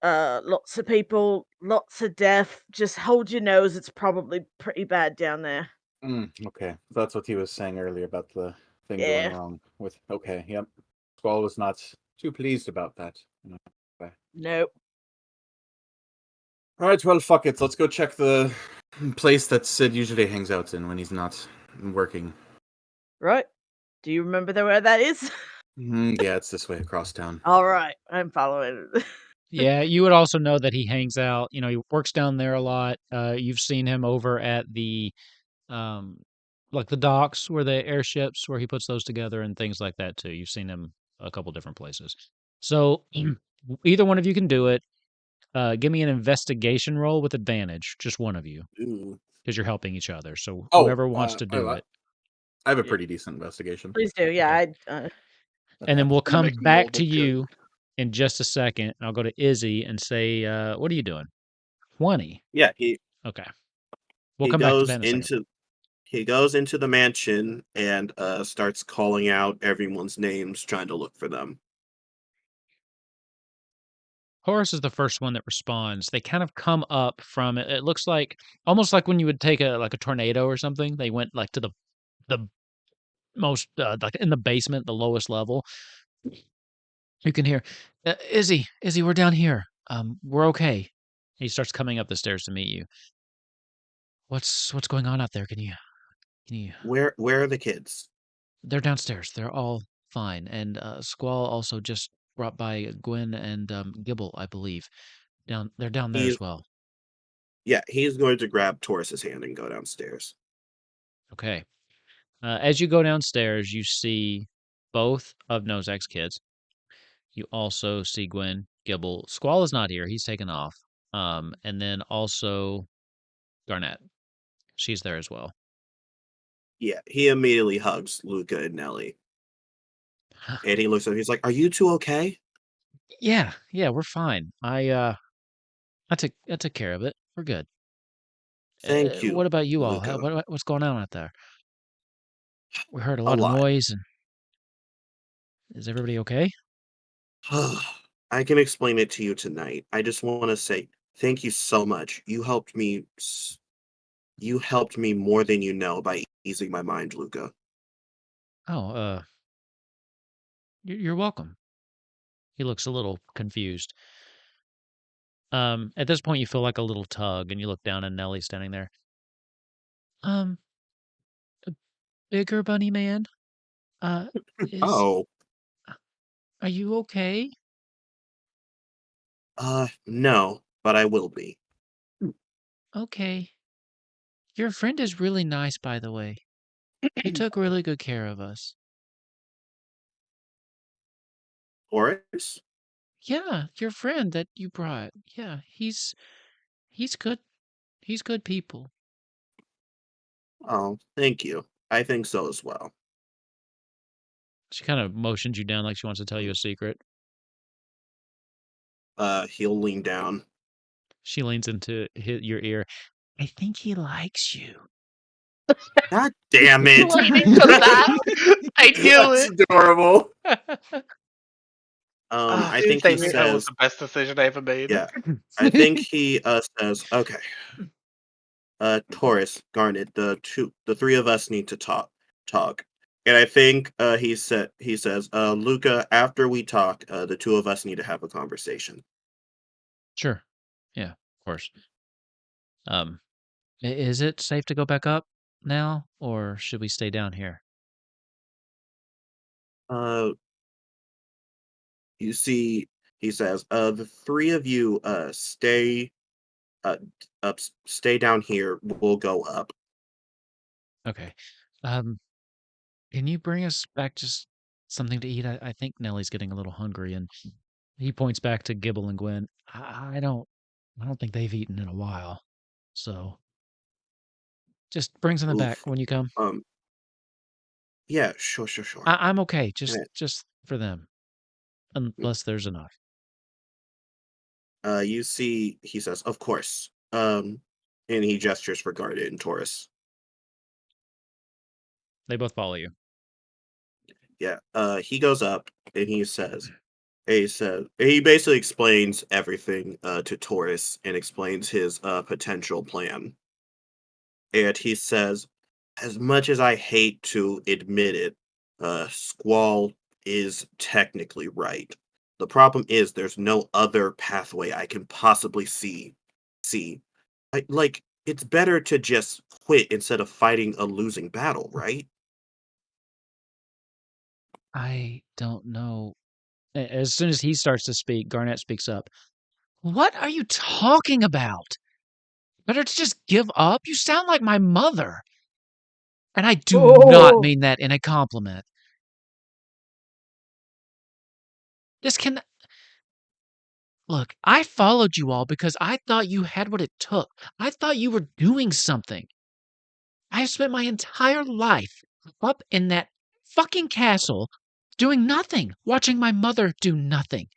Lots of people, lots of death. Just hold your nose. It's probably pretty bad down there. Okay. That's what he was saying earlier about the thing going Yeah. wrong with. Okay. Yep. Squall was not too pleased about that. Okay. Nope. All right. Well, fuck it. Let's go check the place that Sid usually hangs out in when he's not working. Right. Do you remember where that is? Yeah, it's this way across town. All right. I'm following. Yeah, you would also know that he hangs out. You know, he works down there a lot. You've seen him over at the um like the docks where the airships where he puts those together and things like that too. You've seen him a couple different places. So either one of you can do it. Give me an investigation roll with advantage, just one of you, Ooh. because you're helping each other. So Oh, whoever wants to do it. I have a Yeah. pretty decent investigation. Please do. Yeah. Okay. And then we'll Gonna come make 'em roll back the to two. you in just a second. And I'll go to Izzy and say, what are you doing? 20. Yeah, Okay. We'll he come back to goes that in a second. into the mansion and starts calling out everyone's names, trying to look for them. Horace is the first one that responds. They kind of come up from it. It looks like almost like when you would take a tornado or something. They went like to the most like in the basement, the lowest level. You can hear, Izzy, we're down here. We're okay. He starts coming up the stairs to meet you. What's going on out there? Can you? Where are the kids? They're downstairs. They're all fine. And Squall also just brought by Gwen and Gibble, I believe. They're down there He's as well. he's going to grab Taurus's hand and go downstairs. Okay. As you go downstairs, you see both of Nozak's kids. You also see Gwen, Gibble. Squall is not here. He's taken off. And then also Garnett. She's there as well. Yeah, he immediately hugs Luca and Nelly. And he looks at him, he's like, "Are you two okay?" Yeah, we're fine. I took care of it. We're good. Thank What you, about you all? Luca. What's going on out there? We heard a A lot of lot. noise. And is everybody okay? I can explain it to you tonight. I just want to say thank you so much. You helped me more than you know by easing my mind, Luca. Oh, you're welcome. He looks a little confused. At this point, you feel like a little tug, and you look down, and Nellie's standing there. A bigger bunny man. Is Oh, are you okay? no, but I will be. Okay. Your friend is really nice, by the way. He took really good care of us. Taurus? Yeah, your friend that you brought. Yeah, he's good. He's good people. Oh, thank you. I think so as well. She kind of motions you down like she wants to tell you a secret. He'll lean down. She leans into your ear. I think he likes you. God damn it! Leaning to that. I knew That's it. adorable. I Dude, think he that was says, the best decision I ever made. yeah. I think he says, okay. Taurus, Garnet, the three of us need to talk. And I think he says, Luca, after we talk, the two of us need to have a conversation. Sure. Yeah, of course. Is it safe to go back up now, or should we stay down here? You see, he says, the three of you stay stay down here. We'll go up. Okay. Can you bring us back just something to eat? I think Nellie's getting a little hungry, and he points back to Gibble and Gwen. I don't think they've eaten in a while. So just bring something back Oof. when you come. Yeah, sure. I'm okay, And just for them. Unless there's enough. you see, he says, of course. And he gestures for Garnet and Taurus. They both follow you. Yeah. He goes up and he basically explains everything to Taurus and explains his potential plan. And he says, as much as I hate to admit it, Squall is technically right. The problem is there's no other pathway I can possibly see. It's better to just quit instead of fighting a losing battle, right? I don't know. As soon as he starts to speak, Garnett speaks up. What are you talking about? Better to just give up? You sound like my mother. And I do not Oh. mean that in a compliment. This can... Look, I followed you all because I thought you had what it took. I thought you were doing something. I have spent my entire life up in that fucking castle doing nothing, watching my mother do nothing.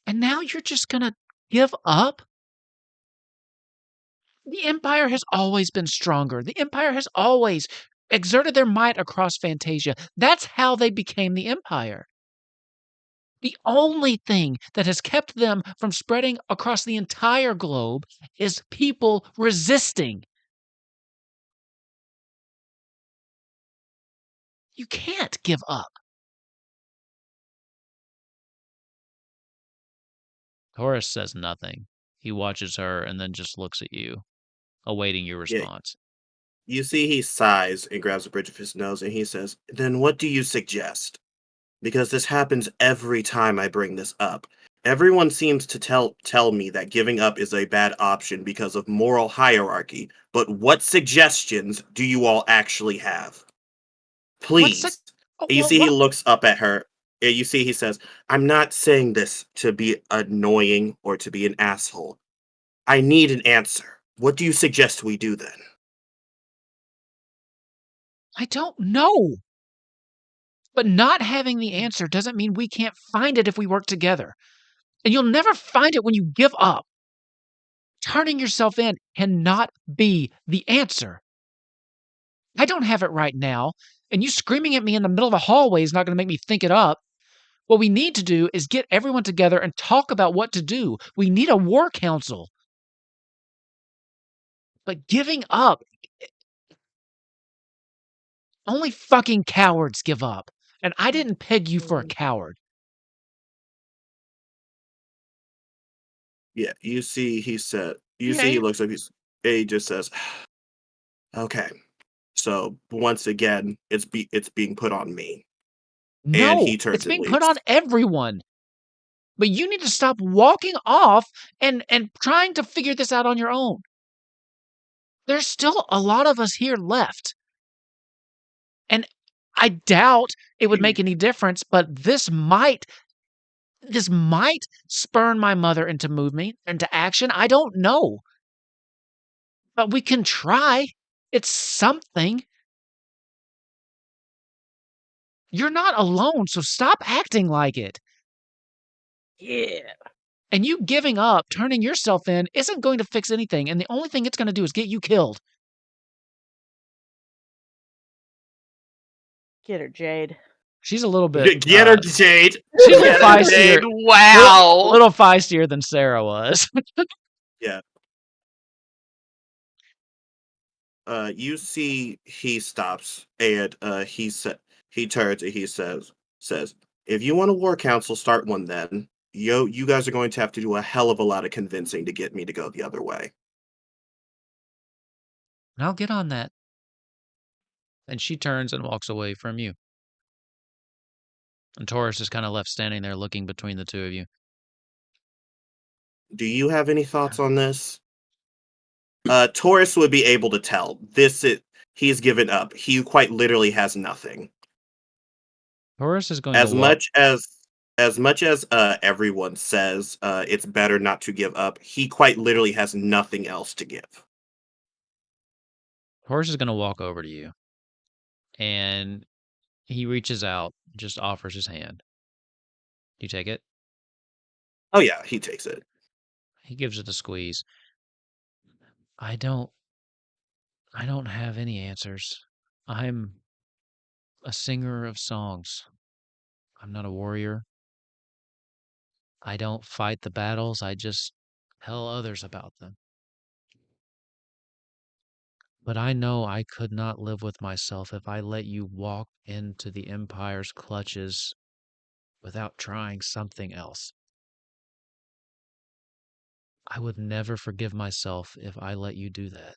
And now you're just gonna give up? The Empire has always been stronger. The Empire has always exerted their might across Fantasia. That's how they became the Empire. The only thing that has kept them from spreading across the entire globe is people resisting. You can't give up. Horace says nothing. He watches her and then just looks at you, awaiting your Yeah. response. You see, he sighs and grabs the bridge of his nose and he says, then what do you suggest? Because this happens every time I bring this up. Everyone seems to tell me that giving up is a bad option because of moral hierarchy, but what suggestions do you all actually have? Please. You see, he looks up at her. You see, he says, I'm not saying this to be annoying or to be an asshole. I need an answer. What do you suggest we do then? I don't know. But not having the answer doesn't mean we can't find it if we work together. And you'll never find it when you give up. Turning yourself in cannot be the answer. I don't have it right now, and you screaming at me in the middle of a hallway is not going to make me think it up. What we need to do is get everyone together and talk about what to do. We need a war council. But giving up, only fucking cowards give up. And I didn't peg you for a coward. Yeah, you see, he Yeah. looks up, he just says, okay. So once again, it's being put on me. And No, he turns it's and being put leaves. on everyone. But you need to stop walking off and trying to figure this out on your own. There's still a lot of us here left. And I doubt it would make any difference, but this might spurn my mother into movement, into action. I don't know. But we can try. It's something. You're not alone, so stop acting like it. Yeah. And you giving up, turning yourself in, isn't going to fix anything, and the only thing it's going to do is get you killed. Get her, Jade. She's a little bit. Get her, Jade. She's a Get little it, feistier. Jade. A Wow. little feistier than Sarah was. Yeah. You see, he stops and he turns and he says, "If you want a war council, start one then. You guys are going to have to do a hell of a lot of convincing to get me to go the other way." And I'll get on that. And she turns and walks away from you. And Taurus is kind of left standing there looking between the two of you. Do you have any thoughts on this? Taurus would be able to tell. He's given up. He quite literally has nothing. Taurus is going As to walk. much as everyone says it's better not to give up, he quite literally has nothing else to give. Taurus is going to walk over to you. And he reaches out, just offers his hand. Do you take it? Oh yeah, he takes it. He gives it a squeeze. I don't have any answers. I'm a singer of songs. I'm not a warrior. I don't fight the battles. I just tell others about them. But I know I could not live with myself if I let you walk into the Empire's clutches without trying something else. I would never forgive myself if I let you do that.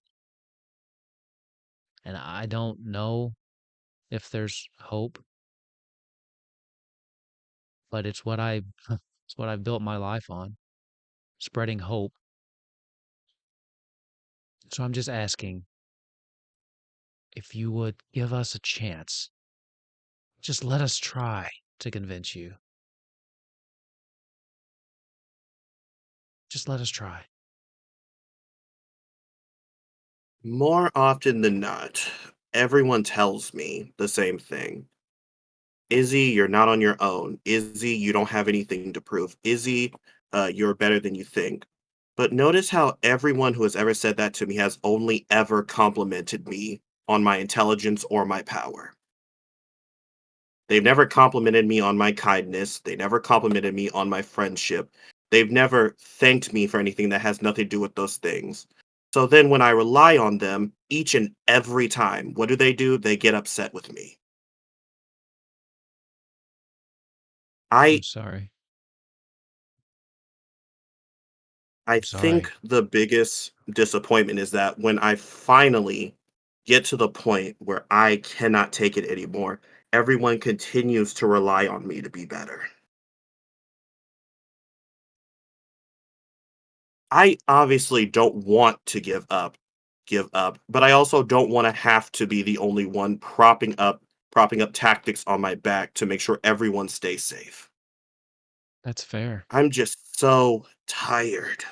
And I don't know if there's hope, but it's what I've built my life on, spreading hope. So I'm just asking if you would give us a chance. Just let us try to convince you. Just let us try. More often than not, everyone tells me the same thing. Izzy, you're not on your own. Izzy, you don't have anything to prove. Izzy, you're better than you think. But notice how everyone who has ever said that to me has only ever complimented me on my intelligence or my power. They've never complimented me on my kindness. They never complimented me on my friendship. They've never thanked me for anything that has nothing to do with those things. So then when I rely on them each and every time, what do? They get upset with me. I'm I sorry. I Sorry. think the biggest disappointment is that when I finally get to the point where I cannot take it anymore, everyone continues to rely on me to be better. I obviously don't want to give up, but I also don't want to have to be the only one propping up tactics on my back to make sure everyone stays safe. That's fair. I'm just so tired.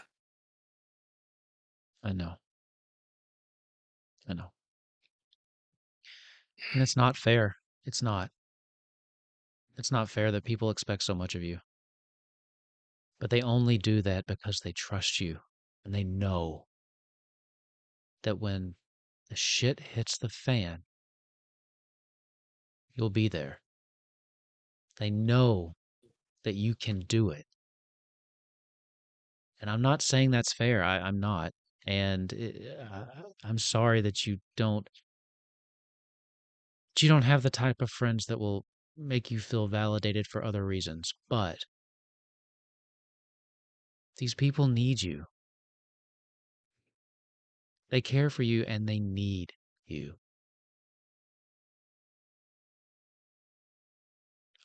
I know. I know. And it's not fair. It's not. It's not fair that people expect so much of you. But they only do that because they trust you. And they know that when the shit hits the fan, you'll be there. They know that you can do it. And I'm not saying that's fair. I'm not. And I'm sorry that you don't have the type of friends that will make you feel validated for other reasons. But these people need you. They care for you and they need you.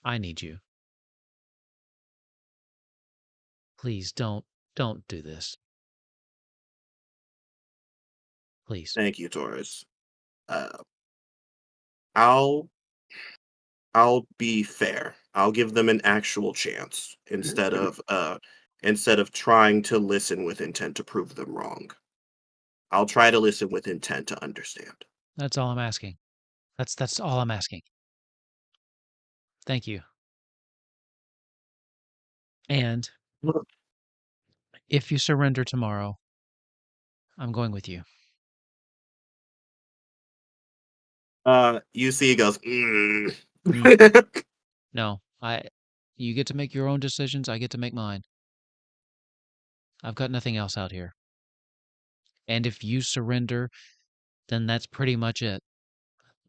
I need you. Please don't do this. Please. Thank you, Taurus. I'll be fair. I'll give them an actual chance instead of trying to listen with intent to prove them wrong. I'll try to listen with intent to understand. That's all I'm asking. That's all I'm asking. Thank you. And if you surrender tomorrow, I'm going with you. You see, he goes. No, you get to make your own decisions. I get to make mine. I've got nothing else out here. And if you surrender, then that's pretty much it.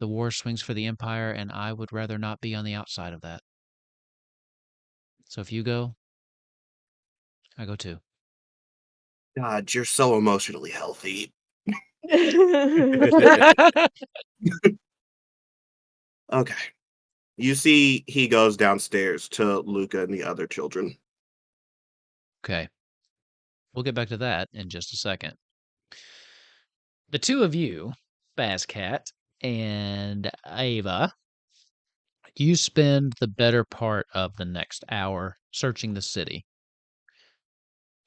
The war swings for the Empire, and I would rather not be on the outside of that. So if you go, I go too. God, you're so emotionally healthy. Okay. You see, he goes downstairs to Luca and the other children. Okay. We'll get back to that in just a second. The two of you, Bazcat and Ava, you spend the better part of the next hour searching the city.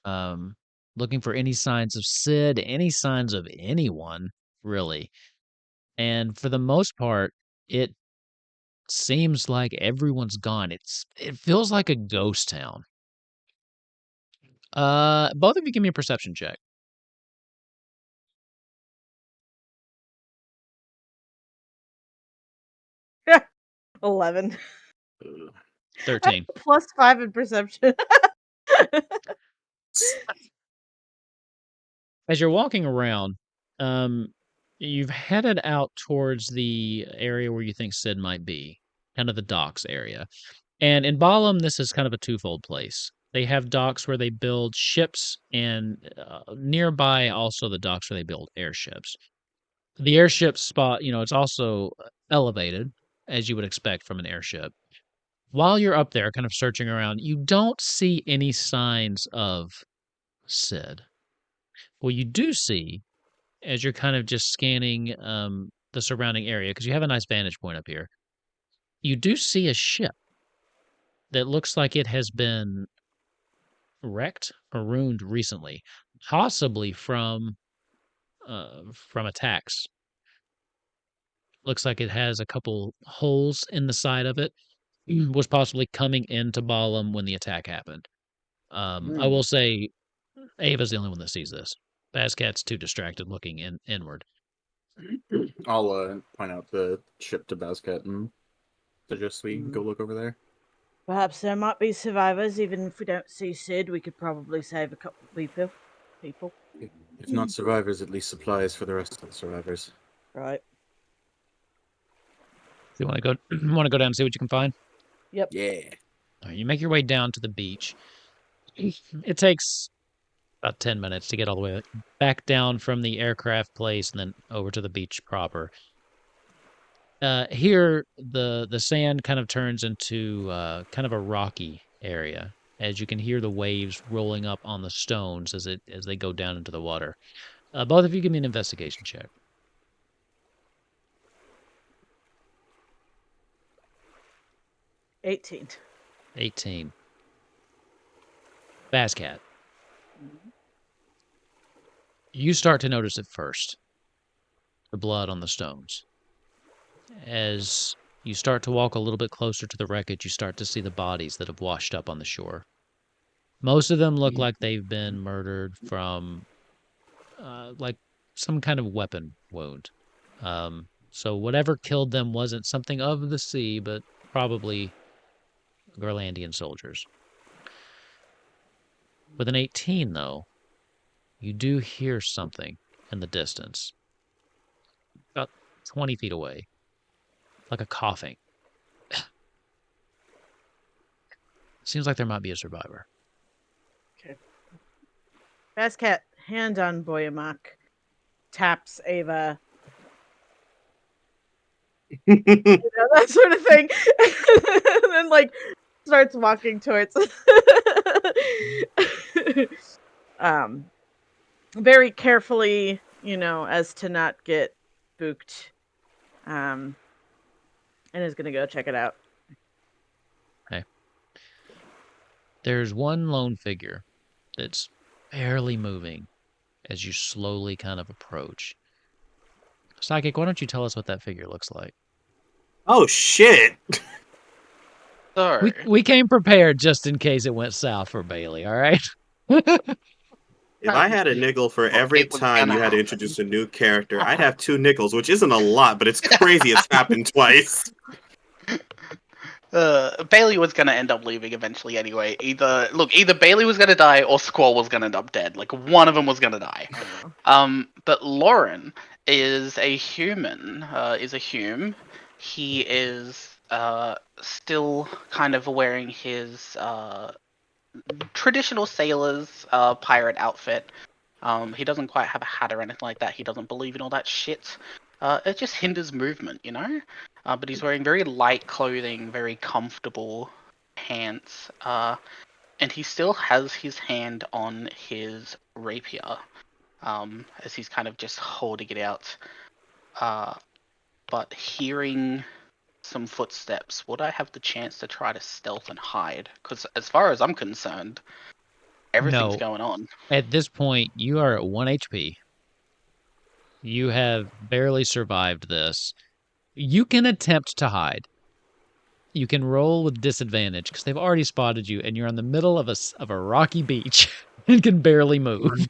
Looking for any signs of Sid, any signs of anyone, really. And for the most part, it seems like everyone's gone. It feels like a ghost town. Both of you give me a perception check. 11. 13. +5 in perception. As you're walking around, you've headed out towards the area where you think Sid might be, kind of the docks area. And in Balam, this is kind of a twofold place. They have docks where they build ships, and nearby also the docks where they build airships. The airship spot, it's also elevated, as you would expect from an airship. While you're up there, kind of searching around, you don't see any signs of Sid. What you do see, as you're kind of just scanning the surrounding area, because you have a nice vantage point up here, you do see a ship that looks like it has been wrecked or ruined recently, possibly from attacks. Looks like it has a couple holes in the side of it. Was possibly coming into Balam when the attack happened. I will say, Ava's the only one that sees this. Bazcat's too distracted looking inward. I'll point out the ship to Bazcat and suggest we go look over there. Perhaps there might be survivors. Even if we don't see Sid, we could probably save a couple of people. If not survivors, at least supplies for the rest of the survivors. Right. So you want to go down and see what you can find? Yep. Yeah. All right, you make your way down to the beach. It takes about 10 minutes to get all the way back down from the aircraft place and then over to the beach proper. Here, the sand kind of turns into kind of a rocky area, as you can hear the waves rolling up on the stones as they go down into the water. Both of you give me an investigation check. 18. 18. Bazcat. You start to notice it first. The blood on the stones. As you start to walk a little bit closer to the wreckage, you start to see the bodies that have washed up on the shore. Most of them look like they've been murdered from, like, some kind of weapon wound. So whatever killed them wasn't something of the sea, but probably Greenlandian soldiers. With an 18, though, you do hear something in the distance. About 20 feet away. Like a coughing. Seems like there might be a survivor. Okay. Bazcat, hand on Boyamak, taps Ava. That sort of thing. And then, like, starts walking towards. Very carefully, as to not get spooked. And is gonna go check it out. There's one lone figure that's barely moving as you slowly kind of approach. Psychic, why don't you tell us what that figure looks like? Oh shit! So, We came prepared just in case it went south for Bailey, all right? If I had a nickel for Well, every it was time gonna you had to happen. introduce a new character, I'd have 2 nickels, which isn't a lot, but it's crazy it's happened twice. Bailey was gonna end up leaving eventually anyway. Either Bailey was gonna die or Squall was gonna end up dead. Like one of them was gonna die. But Lauren is a human. Is a hume. He is still kind of wearing his traditional sailor's pirate outfit. He doesn't quite have a hat or anything like that. He doesn't believe in all that shit. It just hinders movement, but he's wearing very light clothing, very comfortable pants, and he still has his hand on his rapier, as he's kind of just holding it out. But hearing some footsteps, would I have the chance to try to stealth and hide? Because as far as I'm concerned, everything's No. going on. At this point, you are at 1 HP. You have barely survived this. You can attempt to hide. You can roll with disadvantage because they've already spotted you, and you're in the middle of a rocky beach and can barely move.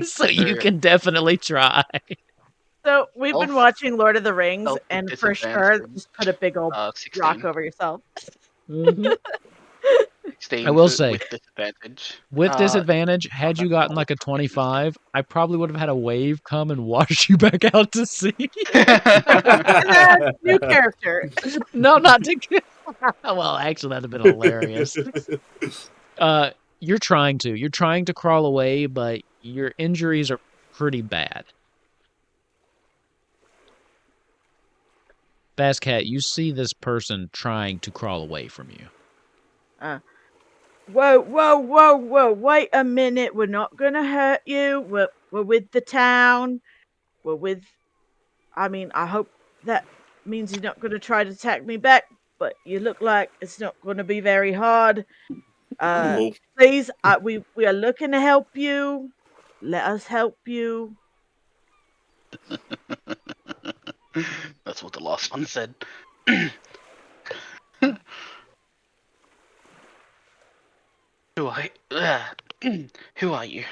So you can definitely try. So we've been watching Lord of the Rings, Stealth with and for sure, disadvantage. just put a big old 16. rock over yourself. Mhm. 16 I will say, with disadvantage. with disadvantage, had you gotten like a 25, I probably would have had a wave come and wash you back out to sea. New character. No, not to get. Well, actually, that'd have been hilarious. You're trying to crawl away, but your injuries are pretty bad. Basscat, you see this person trying to crawl away from you. Whoa! Wait a minute. We're not gonna hurt you. We're with the town. We're with. I mean, I hope that means you're not gonna try to attack me back. But you look like it's not gonna be very hard. Oh. Please, we are looking to help you. Let us help you. That's what the last one said. Who are you?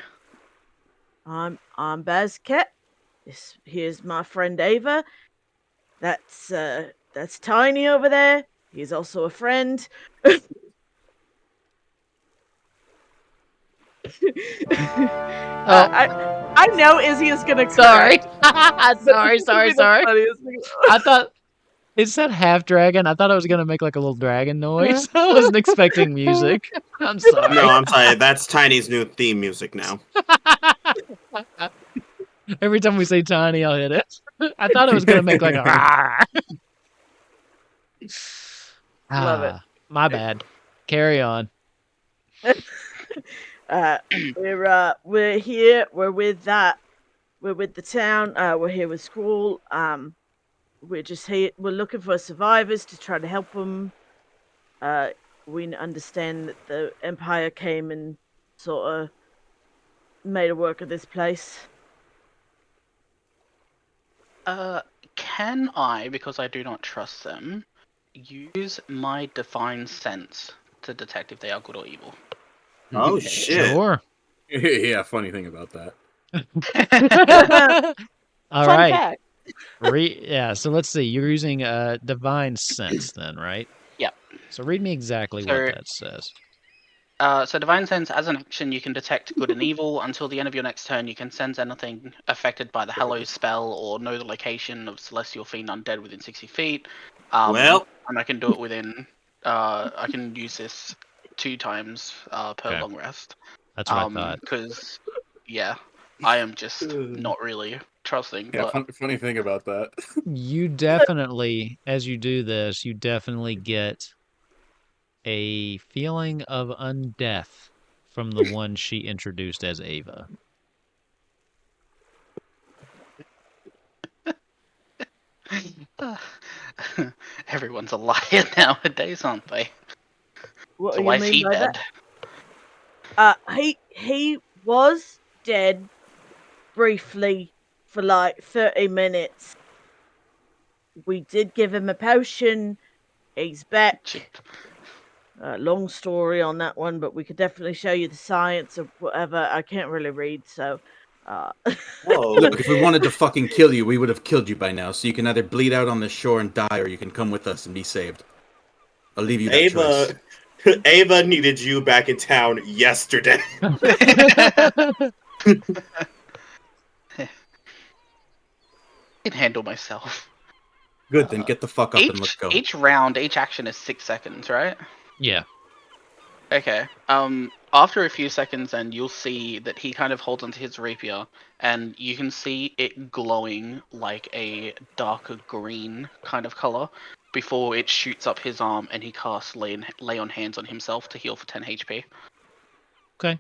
I'm Bazcat. Here's my friend Ava. That's Tiny over there. He's also a friend. I know Izzy is gonna. Sorry. Correct. sorry. I thought it said half dragon. I thought I was gonna make like a little dragon noise. I wasn't expecting music. I'm sorry. No, I'm sorry. That's Tiny's new theme music now. Every time we say tiny, I'll hit it. I thought it was gonna make like a. Love it. My bad. Carry on. We're here. We're with the town. We're here with Squall. We're just here. We're looking for survivors to try to help them. We understand that the Empire came and sort of made a work of this place. Can I, because I do not trust them, use my divine sense to detect if they are good or evil? Oh shit! Sure. Yeah, funny thing about that. All Fun right. fact. So let's see. You're using divine sense then, right? Yep. So read me exactly what that says. So divine sense, as an action, you can detect good and evil. Until the end of your next turn, you can sense anything affected by the Hallow spell or know the location of celestial fiend undead within 60 feet. Well, and I can do it within. I can use this 2 times per long rest. That's what I thought. Because, yeah, I am just not really trusting. Yeah, but funny thing about that. You definitely, as you do this, you definitely get a feeling of undeath from the one she introduced as Ava. Everyone's a liar nowadays, aren't they? What So do you why is mean he by dead? that? He was dead briefly for like 30 minutes. We did give him a potion. He's back. Shit. Long story on that one, but we could definitely show you the science of whatever. I can't really read, so. Whoa. Look, if we wanted to fucking kill you, we would have killed you by now. So you can either bleed out on the shore and die, or you can come with us and be saved. I'll leave you that choice. Ava needed you back in town yesterday. Can handle myself. Good, then get the fuck up and let's go. Each round, each action is 6 seconds, right? Yeah. Okay. After a few seconds, and you'll see that he kind of holds onto his rapier, and you can see it glowing like a darker green kind of color before it shoots up his arm, and he casts lay on hands on himself to heal for 10 HP. Okay.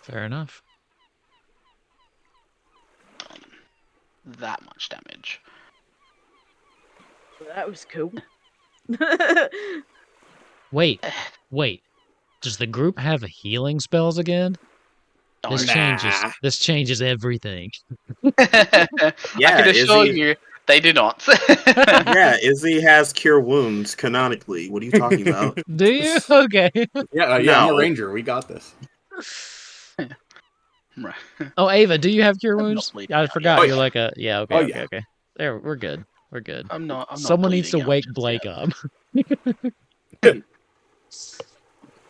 Fair enough. That much damage. That was cool. Wait. Does the group have healing spells again? This changes everything. I can assure Izzy, you, they do not. yeah, Izzy has cure wounds canonically. What are you talking about? Do you? Okay. Yeah, I'm No. a ranger. We got this. Right. Oh, Ava, do you have cure I'm not wounds? bleeding I out forgot. yet. You're like a Okay. Oh, okay. yeah. Okay. There, we're good. We're good. I'm not. Someone needs to bleeding out wake just Blake yet. up.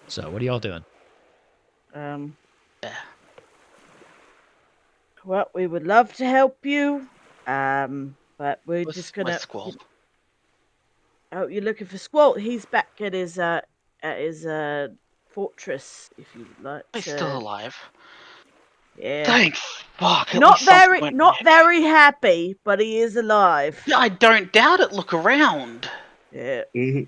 So, what are y'all doing? Yeah. Well, we would love to help you. But we're just gonna. Where's Squall? Oh, you're looking for Squall? He's back at his fortress. If you like. He's still alive. Yeah. Thank fuck. At Not least something very, went not right. very happy, but he is alive. Yeah, I don't doubt it. Look around. Yeah. Mhm.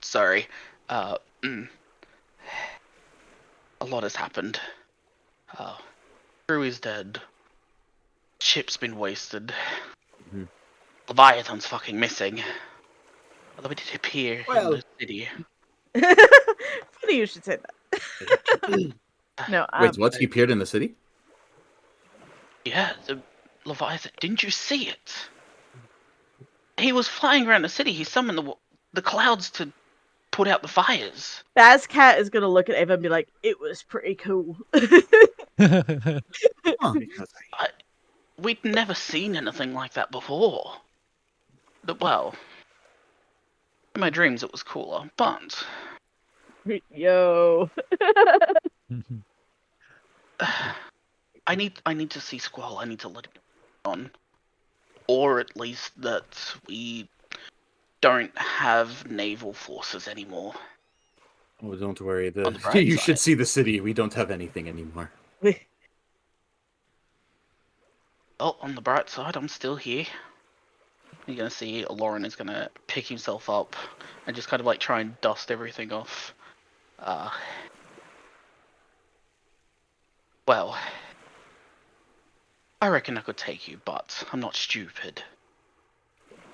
Sorry. A lot has happened. Crew is dead. Ship's been wasted. Mhm. Leviathan's fucking missing. Although it did appear in the city. Funny you should say that. No. Wait, what? He appeared in the city? Yeah, the Leviathan. Didn't you see it? He was flying around the city. He summoned the clouds to put out the fires. Bazcat is gonna look at Ava and be like, "It was pretty cool." Huh. We'd never seen anything like that before. Well, in my dreams it was cooler, but Yo. I need to see Squall. I need to let him on, or at least that we don't have naval forces anymore. Oh, don't worry. On the bright You side. should see the city. We don't have anything anymore. Oh, on the bright side, I'm still here. You're gonna see Lauren is gonna pick himself up and just kind of like try and dust everything off. Well, I reckon I could take you, but I'm not stupid.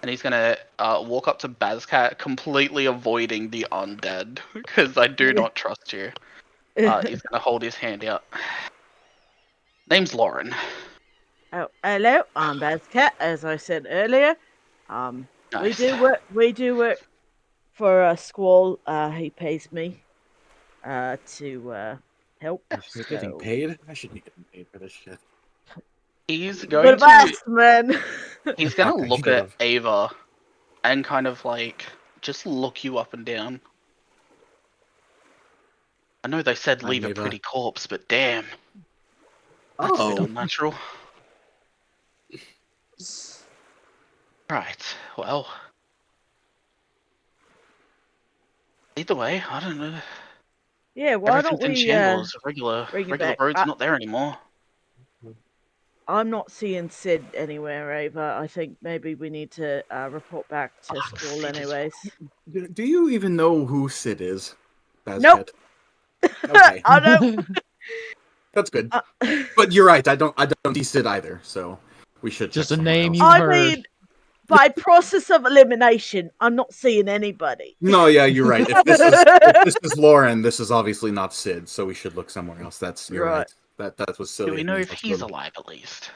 And he's gonna walk up to Bazcat, completely avoiding the undead, because I do not trust you. He's gonna hold his hand out. Name's Lauren. Oh, hello, I'm Bazcat, as I said earlier. Nice. We do work for Squall. He pays me to help. You're getting paid? I shouldn't be getting paid for this shit. He's Good going to. advice, man. He's gonna Fuck, I look should've. at Ava, and kind of like just look you up and down. I know they said leave a Ava. pretty corpse, but damn, that's a bit unnatural. Right. Well, either way, I don't know. Yeah, why don't Everything's in we shambles. Regular bring it back? road's not there anymore. I'm not seeing Sid anywhere, Ava. I think maybe we need to report back to Squall Sid is anyways. Do you even know who Sid is? Nope. Okay. I don't. That's good. Uh, But you're right. I don't see Sid either. So we should Just check a somewhere name else. you I heard. mean, by process of elimination, I'm not seeing anybody. No, yeah, you're right. If this is Lauren, this is obviously not Sid. So we should look somewhere else. You're right. That was silly. Do we of know me. if Let's he's go. alive at least?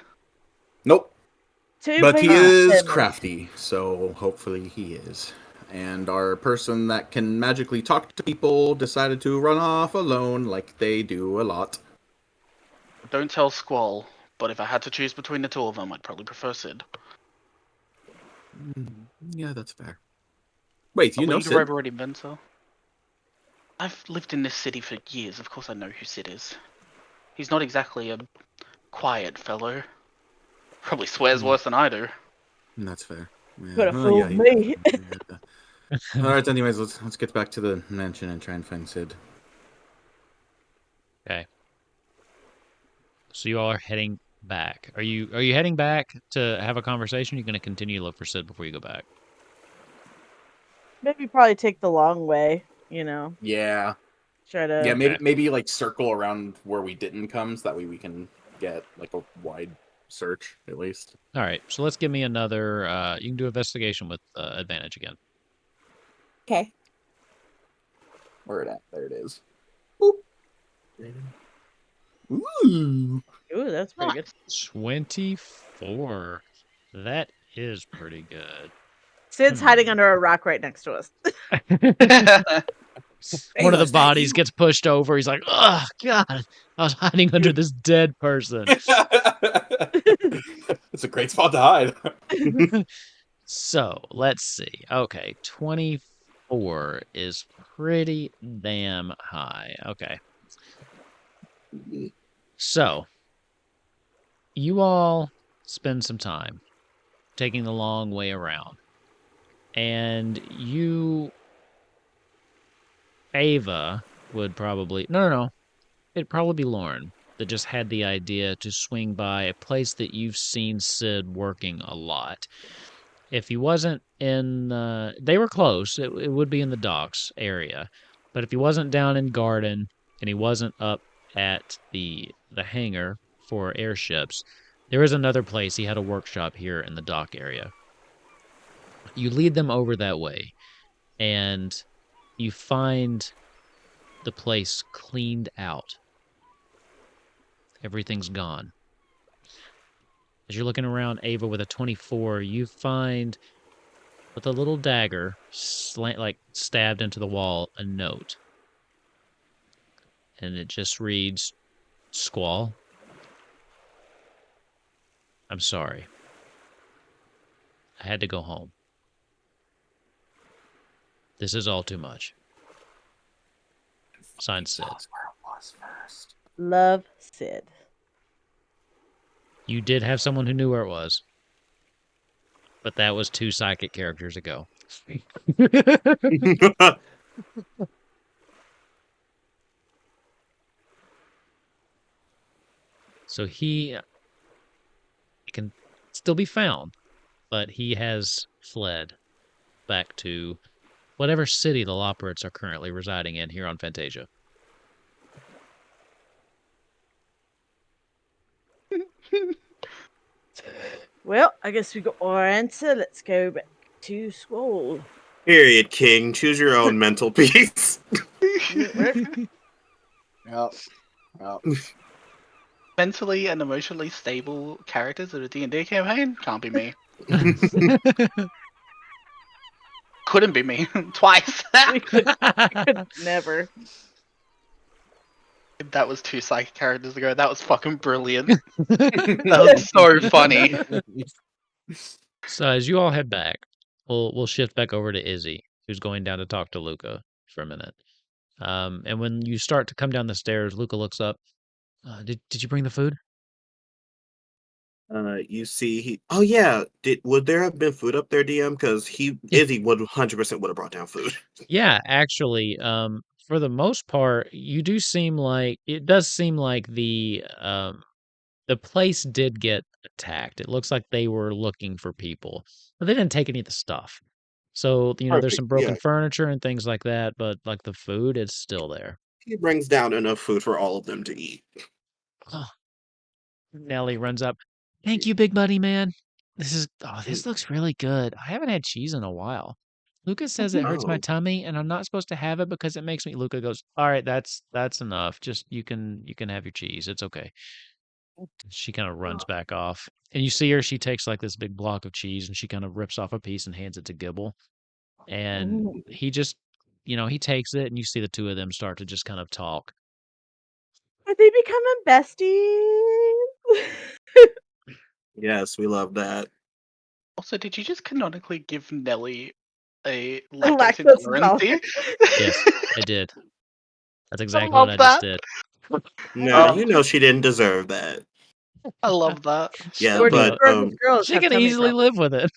Nope. Two But he people is sent me. crafty, so hopefully he is. And our person that can magically talk to people decided to run off alone, like they do a lot. Don't tell Squall, but if I had to choose between the two of them, I'd probably prefer Sid. Yeah, that's fair. Wait, you know Leader Sid? over an inventor? I've lived in this city for years. Of course I know who Sid is. He's not exactly a quiet fellow. Probably swears worse than I do. That's fair. Yeah. Could have Oh, fooled yeah, me. All right. Anyways, let's get back to the mansion and try and find Sid. Okay. So you all are heading back. Are you heading back to have a conversation? Or are you going to continue to look for Sid before you go back? Maybe probably take the long way, you know. Yeah. Try to. Yeah, Okay. maybe like circle around where we didn't come, so that way we can get like a wide search at least. All right. So let's give me another. You can do investigation with advantage again. Okay. Where it at? There it is. Boop. Ooh. Ooh, that's pretty good. 24. That is pretty good. Sid's hiding under a rock right next to us. One of the is that bodies you? gets pushed over. He's like, "Oh God, I was hiding under this dead person." It's a great spot to hide. So let's see. Okay, 24 is pretty damn high. Okay. So you all spend some time taking the long way around. And Ava would probably, no. It'd probably be Lauren that just had the idea to swing by a place that you've seen Sid working a lot. If he wasn't in, they were close. It would be in the docks area. But if he wasn't down in Garden and he wasn't up at the hangar for airships, there is another place. He had a workshop here in the dock area. You lead them over that way, and you find the place cleaned out. Everything's gone. As you're looking around Ava with a 24, you find with a little dagger stabbed into the wall a note. And it just reads, Squall, I'm sorry. I had to go home. This is all too much. Signed, Sid. Love Sid. You did have someone who knew where it was. But that was 2 psychic characters ago. So he can still be found, but he has fled back to whatever city the Loperates are currently residing in here on Fantasia. Well, I guess we got our answer. Let's go back to Squall. Period, King. Choose your own mental peace. Yep. Mentally and emotionally stable characters in a D&D campaign? Can't be me. Couldn't be me. Twice. We could never. That was 2 psychic characters ago. That was fucking brilliant. That was so funny. So as you all head back, we'll shift back over to Izzy, who's going down to talk to Luca for a minute. And when you start to come down the stairs, Luca looks up. Did you bring the food? You see, oh yeah, would there have been food up there, DM? Because Izzy would 100% would have brought down food. Yeah, actually, for the most part, it does seem like the place did get attacked. It looks like they were looking for people, but they didn't take any of the stuff. So, there's Perfect, some broken yeah. furniture and things like that, but like the food is still there. He brings down enough food for all of them to eat. Oh, Nelly runs up. Thank you, big buddy man. This looks really good. I haven't had cheese in a while. Luca says it hurts my Oh, tummy and I'm not supposed to have it because it makes me. Luca goes, all right, that's enough. Just you can have your cheese. It's okay. She kind of runs back off. And you see her, she takes like this big block of cheese and she kind of rips off a piece and hands it to Gibble. And he just, he takes it and you see the two of them start to just kind of talk. Are they becoming besties? yes, we love that. Also, did you just canonically give Nelly a Lactose lactose intolerance? intolerant. Yes, I did. That's I exactly what love I just that. did. No, Oh. you know she didn't deserve that. I love that. Yeah, Where but this girls She have can tummy easily problems. live with it.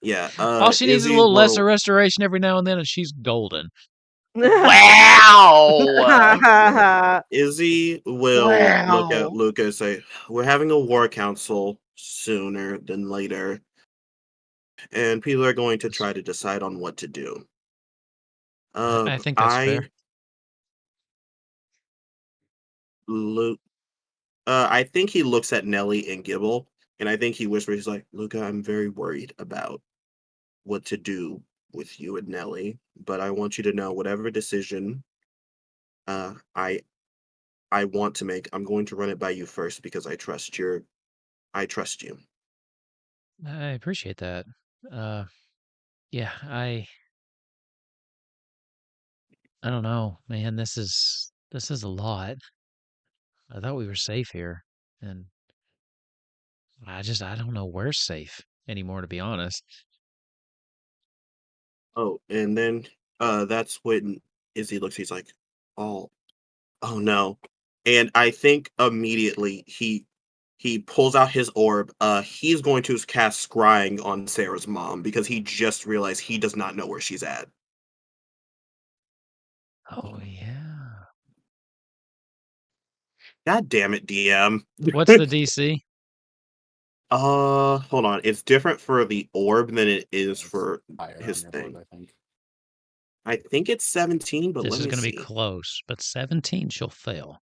yeah, All she needs is a Izzy little lesser will. restoration every now and then, and she's golden. Wow. Yeah. Izzy will look at Wow. Luca and say, "We're having a war council sooner than later, and people are going to try to decide on what to do." I think that's fair. Luke, I think he looks at Nelly and Gibble, and I think he whispers, "He's like, Luca, I'm very worried about what to do with you and Nelly, but I want you to know whatever decision uh, I I want to make, I'm going to run it by you first because I trust you." I appreciate that. Yeah, I don't know, man. This is a lot. I thought we were safe here, and I don't know where's safe anymore, to be honest. Oh, and then that's when Izzy looks, he's like, "Oh, oh no." And I think immediately he pulls out his orb. He's going to cast scrying on Sarah's mom because he just realized he does not know where she's at. Oh yeah. God damn it, DM. What's the DC? Hold on. It's different for the orb than it is for Higher on his your thing. board, I think. I think it's 17, but This let is me going to be see. close, but 17 she'll fail.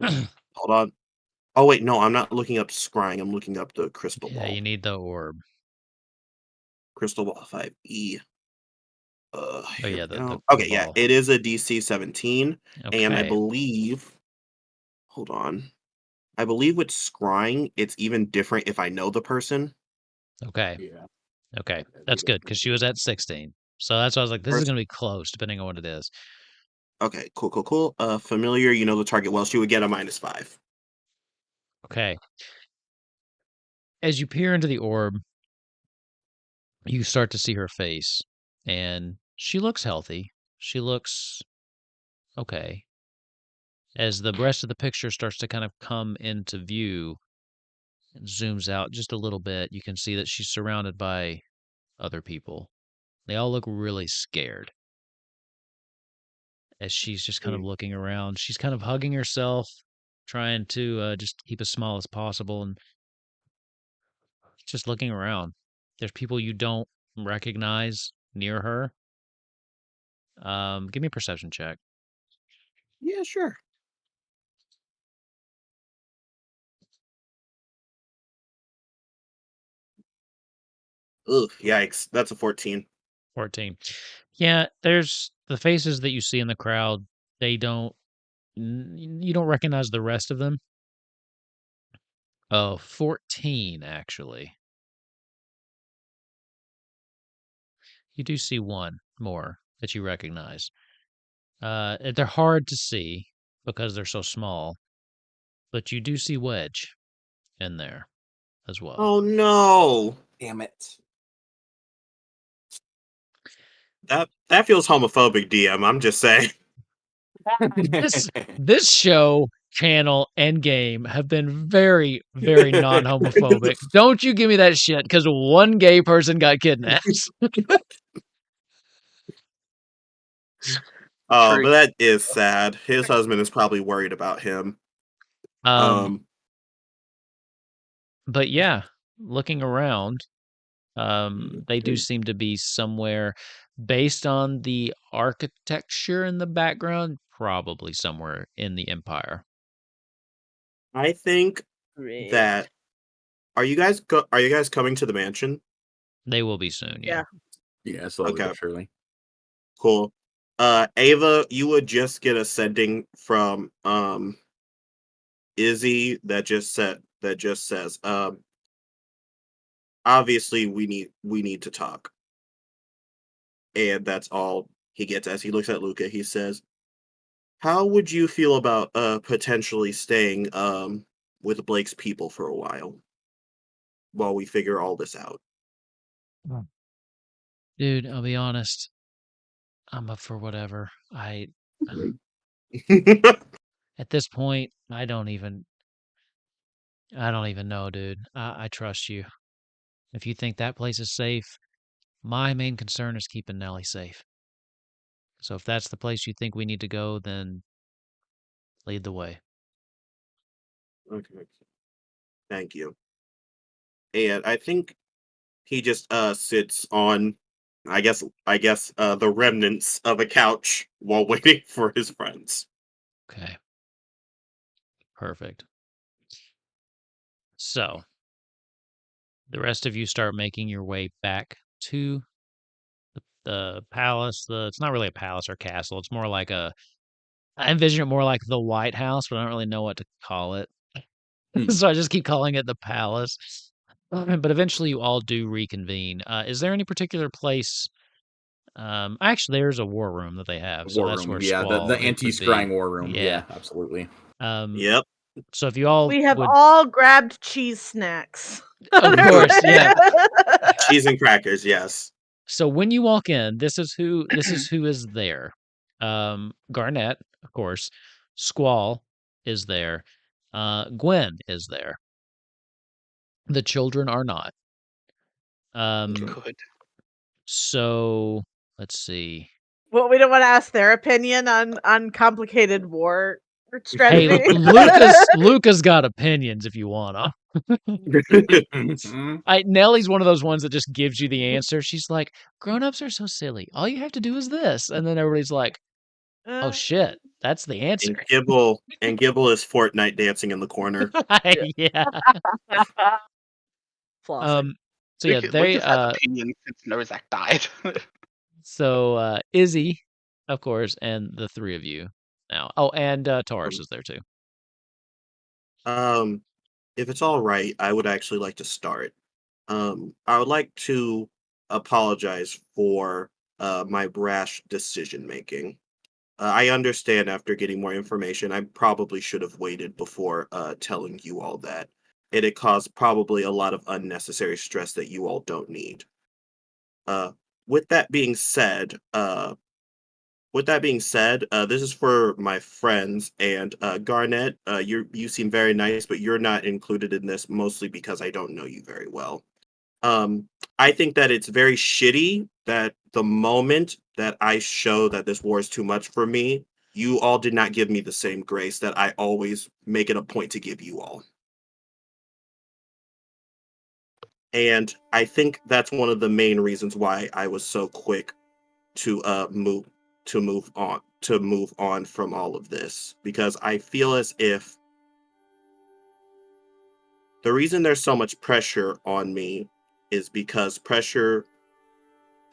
Hold on. Oh wait, no, I'm not looking up scrying. I'm looking up the crystal Yeah, ball. you need the orb. Crystal ball 5e. Oh Here yeah, we the go. the Okay, yeah, ball. it is a DC 17, and I Okay. believe. Hold on. I believe with scrying, it's even different if I know the person. Okay. Yeah. Okay. That's good because she was at 16. So that's why I was like, this is First, going to be close depending on what it is. okay, cool, cool, cool. Familiar, you know the target well. She would get a -5. Okay. As you peer into the orb, you start to see her face, and she looks healthy. She looks okay. As the rest of the picture starts to kind of come into view and zooms out just a little bit, you can see that she's surrounded by other people. They all look really scared as she's just kind of Mm. looking around. She's kind of hugging herself, trying to just keep as small as possible and just looking around. There's people you don't recognize near her. Give me a perception check. Yeah, sure. Ugh, yikes. That's a 14. 14. Yeah, there's the faces that you see in the crowd. They don't, you don't recognize the rest of them. Oh, 14, actually. You do see one more that you recognize. They're hard to see because they're so small, but you do see Wedge in there as well. Oh no. Damn it. That feels homophobic, DM. I'm just saying. This show, channel, and game have been very, very non-homophobic. Don't you give me that shit because one gay person got kidnapped. Oh, True. but that is sad. His husband is probably worried about him. Um, Um, but yeah, looking around, they do mm, seem to be somewhere based on the architecture in the background, probably somewhere in the Empire. I think Great. that are you guys coming to the mansion? They will be soon. Yeah. Yeah, slowly Okay. but surely. Cool. Ava, you would just get a sending from Izzy that just says obviously we need to talk. And that's all he gets. As he looks at Luca, he says, how would you feel about potentially staying with Blake's people for a while we figure all this out? Dude, I'll be honest. I'm up for whatever. At this point, I don't even know, dude. I trust you. If you think that place is safe, my main concern is keeping Nellie safe. So if that's the place you think we need to go, then lead the way. Okay. Thank you. And I think he just sits on I guess the remnants of a couch while waiting for his friends. Okay. Perfect. So, the rest of you start making your way back to the palace. It's not really a palace or castle. It's more like I envision it more like the White House, but I don't really know what to call it. So I just keep calling it the palace. But eventually you all do reconvene. Is there any particular place? Actually, there's a war room that they have, so War that's room, where yeah, the Squall it would be. anti-scrying war room. Yeah. Yeah, absolutely. Yep. So if you all We have would, all grabbed cheese snacks. of course, yeah. Cheese and crackers, yes. So when you walk in, this is who is there. Garnett, of course. Squall is there. Gwen is there. The children are not. Good. So let's see. Well, we don't want to ask their opinion on complicated war Hey, strategy. Luca's got opinions if you wanna. Nellie's one of those ones that just gives you the answer. She's like, grown-ups are so silly. All you have to do is this. And then everybody's like, oh shit, that's the answer. And Gibble is Fortnite dancing in the corner. Yeah. Flossing. So yeah, they Lucas has opinions since Nozak died. so Izzy, of course, and the three of you now. Oh, and Taurus is there too. If it's all right, I would actually like to start. I would like to apologize for my brash decision making. I understand after getting more information, I probably should have waited before telling you all that. It caused probably a lot of unnecessary stress that you all don't need. Uh, with that being said, this is for my friends and Garnet. You seem very nice, but you're not included in this mostly because I don't know you very well. I think that it's very shitty that the moment that I show that this war is too much for me, you all did not give me the same grace that I always make it a point to give you all. And I think that's one of the main reasons why I was so quick to move on from all of this, because I feel as if the reason there's so much pressure on me is because pressure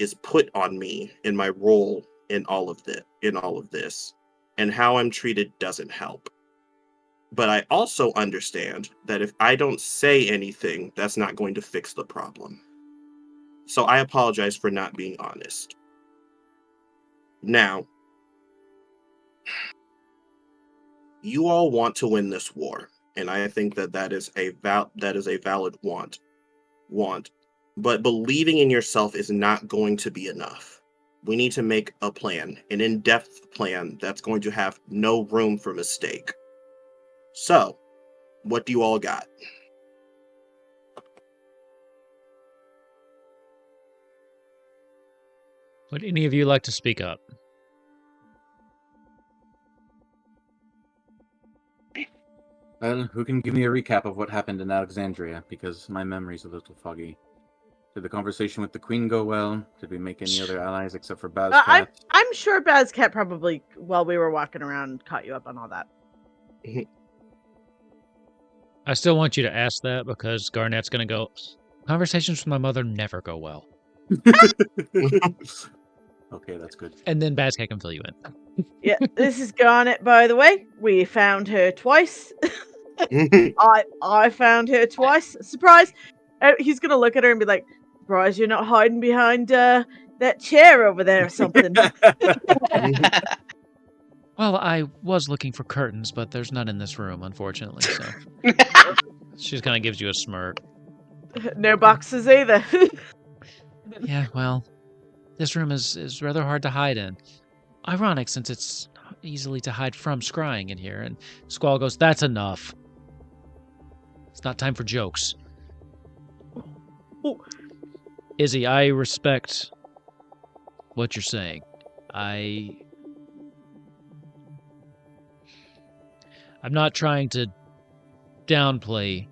is put on me in my role in all of this, and how I'm treated doesn't help. But I also understand that if I don't say anything, that's not going to fix the problem. So I apologize for not being honest. Now, you all want to win this war, and I think that is a valid want. But believing in yourself is not going to be enough. We need to make a plan, an in-depth plan that's going to have no room for mistake. So, what do you all got? Would any of you like to speak up? Well, who can give me a recap of what happened in Alexandria? Because my memory's a little foggy. Did the conversation with the Queen go well? Did we make any other allies except for Bazcat? I'm sure Bazcat probably, while we were walking around, caught you up on all that. I still want you to ask that because Garnett's going to go, conversations with my mother never go well. Okay, that's good. And then Basket can fill you in. Yeah, this is Garnet, by the way. We found her twice. I found her twice. Surprise! He's gonna look at her and be like, "Surprise, you're not hiding behind that chair over there or something." Well, I was looking for curtains, but there's none in this room, unfortunately, so. She just kind of gives you a smirk. No boxes either. Yeah, well, this room is rather hard to hide in. Ironic, since it's easily to hide from scrying in here. And Squall goes, that's enough. It's not time for jokes. Oh. Izzy, I respect what you're saying. I'm not trying to downplay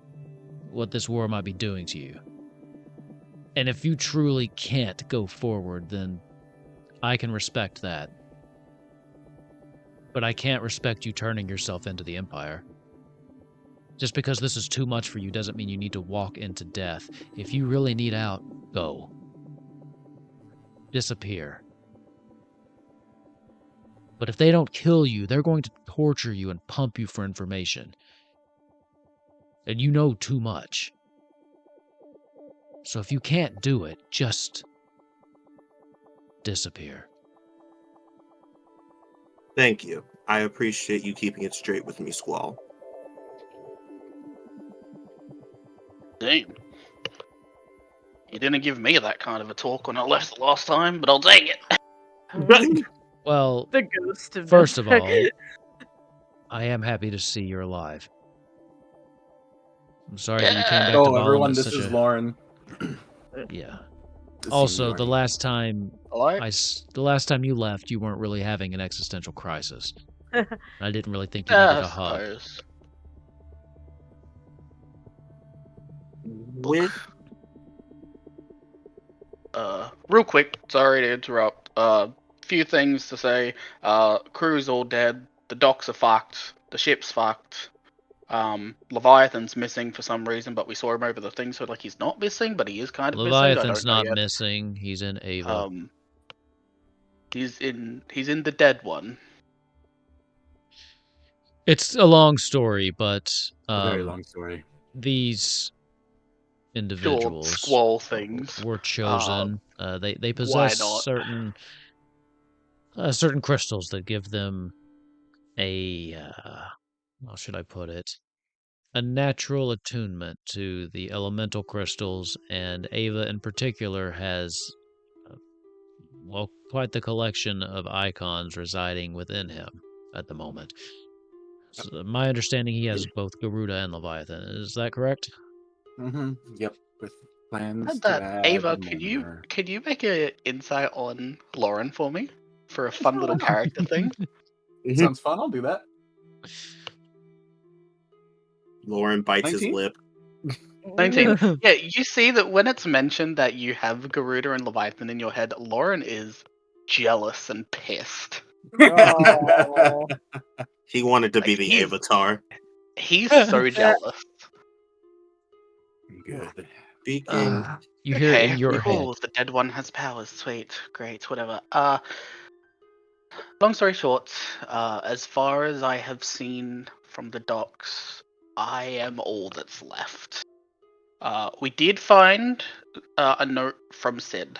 what this war might be doing to you. And if you truly can't go forward, then I can respect that. But I can't respect you turning yourself into the Empire. Just because this is too much for you doesn't mean you need to walk into death. If you really need out, go. Disappear. But if they don't kill you, they're going to torture you and pump you for information. And you know too much. So if you can't do it, just disappear. Thank you. I appreciate you keeping it straight with me, Squall. Damn. You didn't give me that kind of a talk when I left the last time, but I'll take it. Well, The ghost of first of Notebook. all, I am happy to see you're alive. I'm sorry that you came back to Oh, Bodan everyone, at this such is a... Lauren. Yeah. This is Also, the Lauren. last time Hello? the last time you left, you weren't really having an existential crisis. I didn't really think you needed I a hug. suppose. With Real quick, sorry to interrupt. Few things to say. Crew's all dead. The docks are fucked. The ship's fucked. Leviathan's missing for some reason, but we saw him over the thing, so like he's not missing, but he is kind of Leviathan's missing. I don't not know yet. missing. He's in Ava. He's in the dead one. It's a long story, but A very long story. these Sure, individuals Squall things. were chosen. They Why possess not? certain crystals that give them a how should I put it? A natural attunement to the elemental crystals, and Ava in particular has well, quite the collection of icons residing within him at the moment. So my understanding, he has both Garuda and Leviathan. Is that correct? Mm-hmm. Yep. With plans And to that add Ava, more. could you make an insight on Lauren for me for a fun little character thing? Sounds fun. I'll do that. Lauren bites 19? his lip. 19. Yeah, you see that when it's mentioned that you have Garuda and Leviathan in your head, Lauren is jealous and pissed. Oh. He wanted to be Like, the avatar. He's so jealous. Good. Speaking. You hear it in your head. Cool, the dead one has powers. Sweet, great, whatever. Long story short, as far as I have seen from the docks, I am all that's left. We did find a note from Sid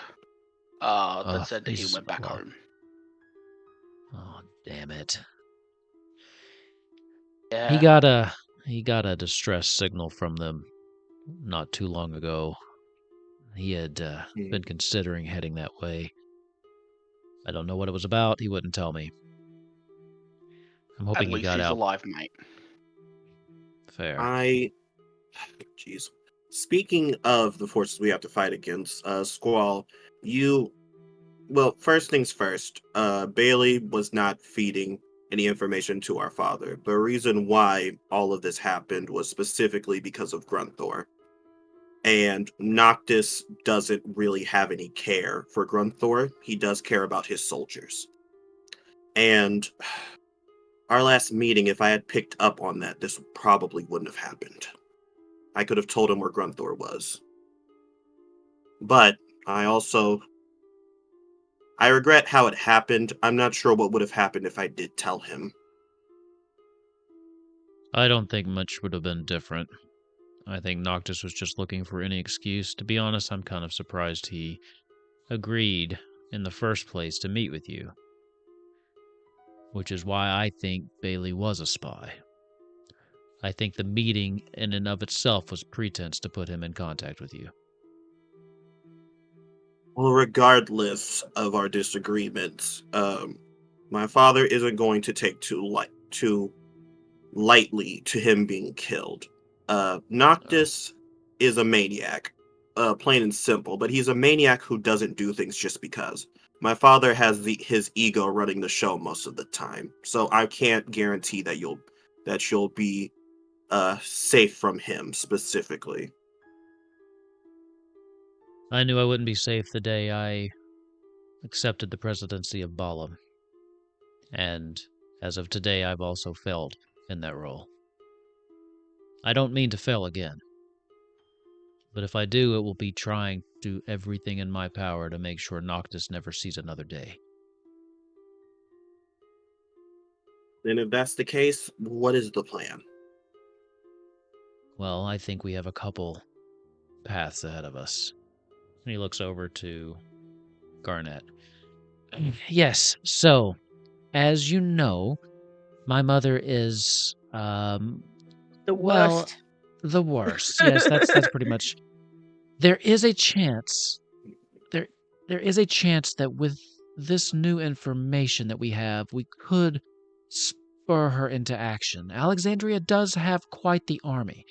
that said that he went back home. Oh, damn it. Yeah. He got a distress signal from them not too long ago. He had been considering heading that way. I don't know what it was about. He wouldn't tell me. I'm hoping At he least got he's out. alive, mate. Fair. Jeez. Speaking of the forces we have to fight against, Squall, well, first things first, Bailey was not feeding any information to our father. The reason why all of this happened was specifically because of Grunthor. And Noctis doesn't really have any care for Grunthor. He does care about his soldiers. And our last meeting, if I had picked up on that, this probably wouldn't have happened. I could have told him where Grunthor was. But I regret how it happened. I'm not sure what would have happened if I did tell him. I don't think much would have been different. I think Noctis was just looking for any excuse. To be honest, I'm kind of surprised he agreed in the first place to meet with you. Which is why I think Bailey was a spy. I think the meeting in and of itself was pretense to put him in contact with you. Well, regardless of our disagreements, my father isn't going to take too lightly to him being killed. Noctis is a maniac, plain and simple, but he's a maniac who doesn't do things just because. My father has his ego running the show most of the time, so I can't guarantee that you'll be safe from him specifically. I knew I wouldn't be safe the day I accepted the presidency of Balam. And as of today, I've also failed in that role. I don't mean to fail again. But if I do, it will be trying to do everything in my power to make sure Noctis never sees another day. Then if that's the case, what is the plan? Well, I think we have a couple paths ahead of us. And he looks over to Garnet. Yes, so, as you know, my mother is, The well, worst. the worst. Yes, that's pretty much. There is a chance. There is a chance that with this new information that we have, we could spur her into action. Alexandria does have quite the army.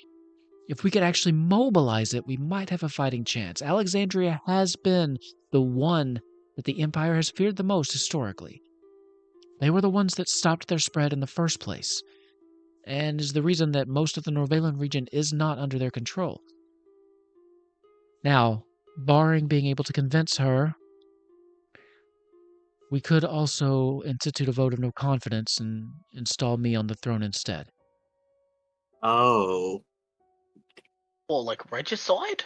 If we could actually mobilize it, we might have a fighting chance. Alexandria has been the one that the Empire has feared the most historically. They were the ones that stopped their spread in the first place, and is the reason that most of the Norvalen region is not under their control. Now, barring being able to convince her, we could also institute a vote of no confidence and install me on the throne instead. Oh. Or like regicide?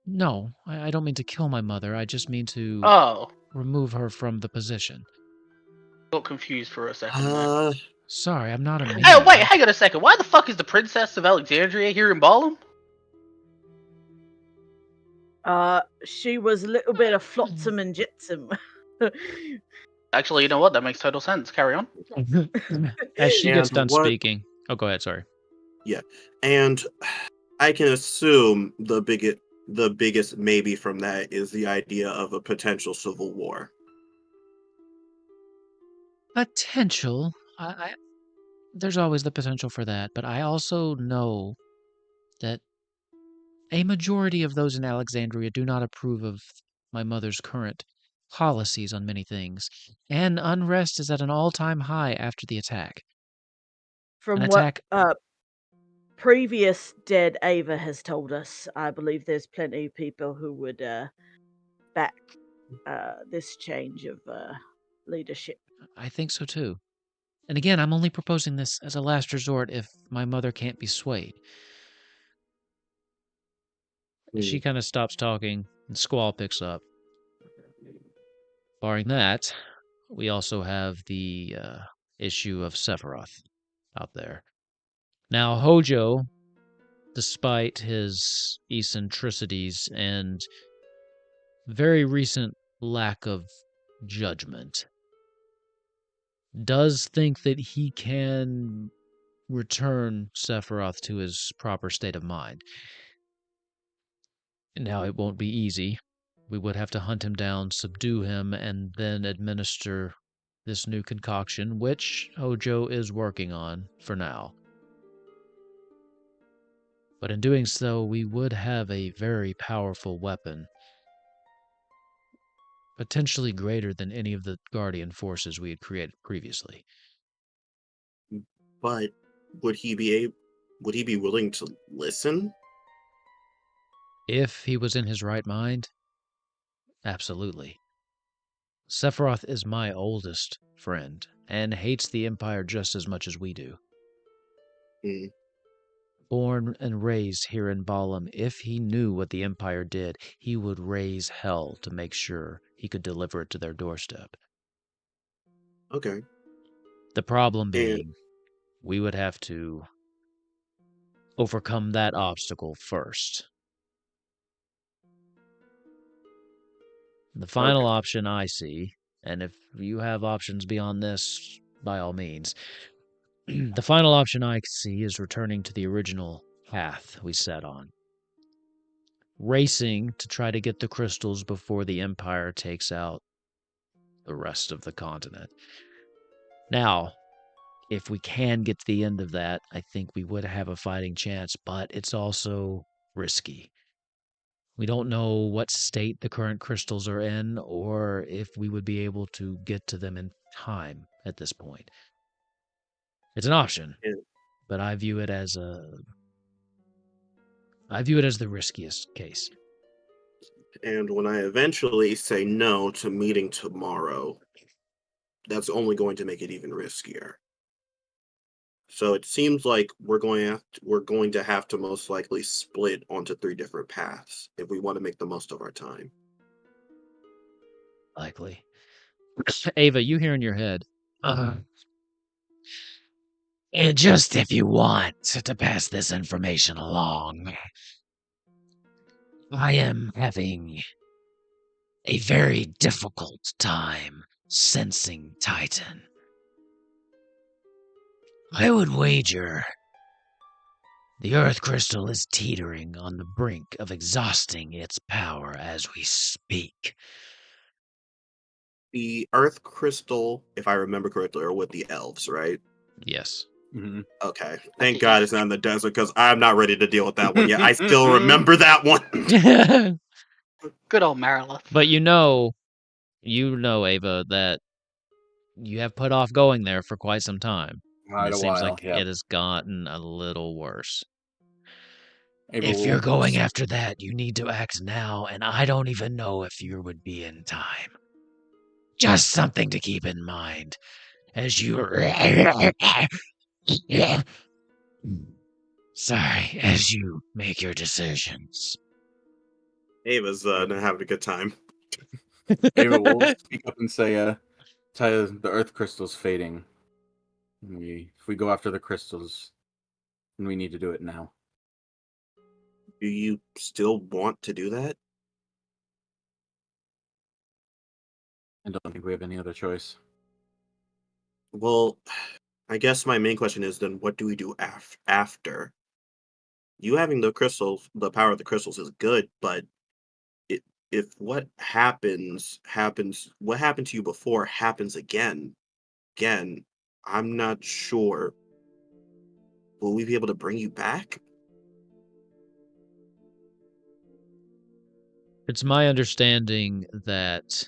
No, I don't mean to kill my mother. I just mean to Oh, remove her from the position. got confused for a second there. Sorry, I'm not a Hey, maniac. wait, hang on a second. Why the fuck is the Princess of Alexandria here in Balam? She was a little bit of flotsam and jetsam. Actually, you know what? That makes total sense. Carry on. As she gets And done what- speaking. Oh, go ahead, sorry. And I can assume the biggest maybe from that is the idea of a potential civil war. Potential. There's always the potential for that, but I also know that a majority of those in Alexandria do not approve of my mother's current policies on many things, and unrest is at an all-time high after the attack. From An what attack. previous dead Ava has told us, I believe there's plenty of people who would back this change of leadership. I think so too. And again, I'm only proposing this as a last resort if my mother can't be swayed. She kind of stops talking, and Squall picks up. Barring that, we also have the issue of Sephiroth out there. Now, Hojo, despite his eccentricities and very recent lack of judgment, does think that he can return Sephiroth to his proper state of mind. Now, it won't be easy. We would have to hunt him down, subdue him, and then administer this new concoction, which Hojo is working on for now. But in doing so, we would have a very powerful weapon, potentially greater than any of the Guardian forces we had created previously. But would he be willing to listen? If he was in his right mind, absolutely. Sephiroth is my oldest friend, and hates the Empire just as much as we do. born and raised here in Balam, if he knew what the Empire did, he would raise hell to make sure he could deliver it to their doorstep. Okay. The problem And being, we would have to overcome that obstacle first. The final okay. option I see, and if you have options beyond this, by all means, the final option I see is returning to the original path we set on. Racing to try to get the crystals before the Empire takes out the rest of the continent. Now, if we can get to the end of that, I think we would have a fighting chance, but it's also risky. We don't know what state the current crystals are in, or if we would be able to get to them in time at this point. It's an option, And, but I view it as the riskiest case. and when I eventually say no to meeting tomorrow, that's only going to make it even riskier. So it seems like we're going to have to most likely split onto 3 different paths if we want to make the most of our time. Likely. Ava, you hear in your head. And just if you want to pass this information along, I am having a very difficult time sensing Titan. I would wager the Earth Crystal is teetering on the brink of exhausting its power as we speak. The Earth Crystal, if I remember correctly, are with the elves, right? Yes. Mm-hmm. Okay. Thank God it's not in the desert because I'm not ready to deal with that one yet. I still remember that one. Good old Marilyn. But you know, Ava, that you have put off going there for quite some time. Quite And it a seems while, like yeah. it has gotten a little worse. Ava If will- you're going after that, you need to act now, and I don't even know if you would be in time. Just something to keep in mind as you... Sorry, as you make your decisions. Ava's not having a good time. Ava will speak up and say, Tyler, the Earth Crystal's fading. If we go after the crystals, then we need to do it now. Do you still want to do that? I don't think we have any other choice. Well, I guess my main question is then what do we do after? You having the crystals, the power of the crystals is good, but if what happens, what happened to you before happens again, I'm not sure. Will we be able to bring you back? It's my understanding that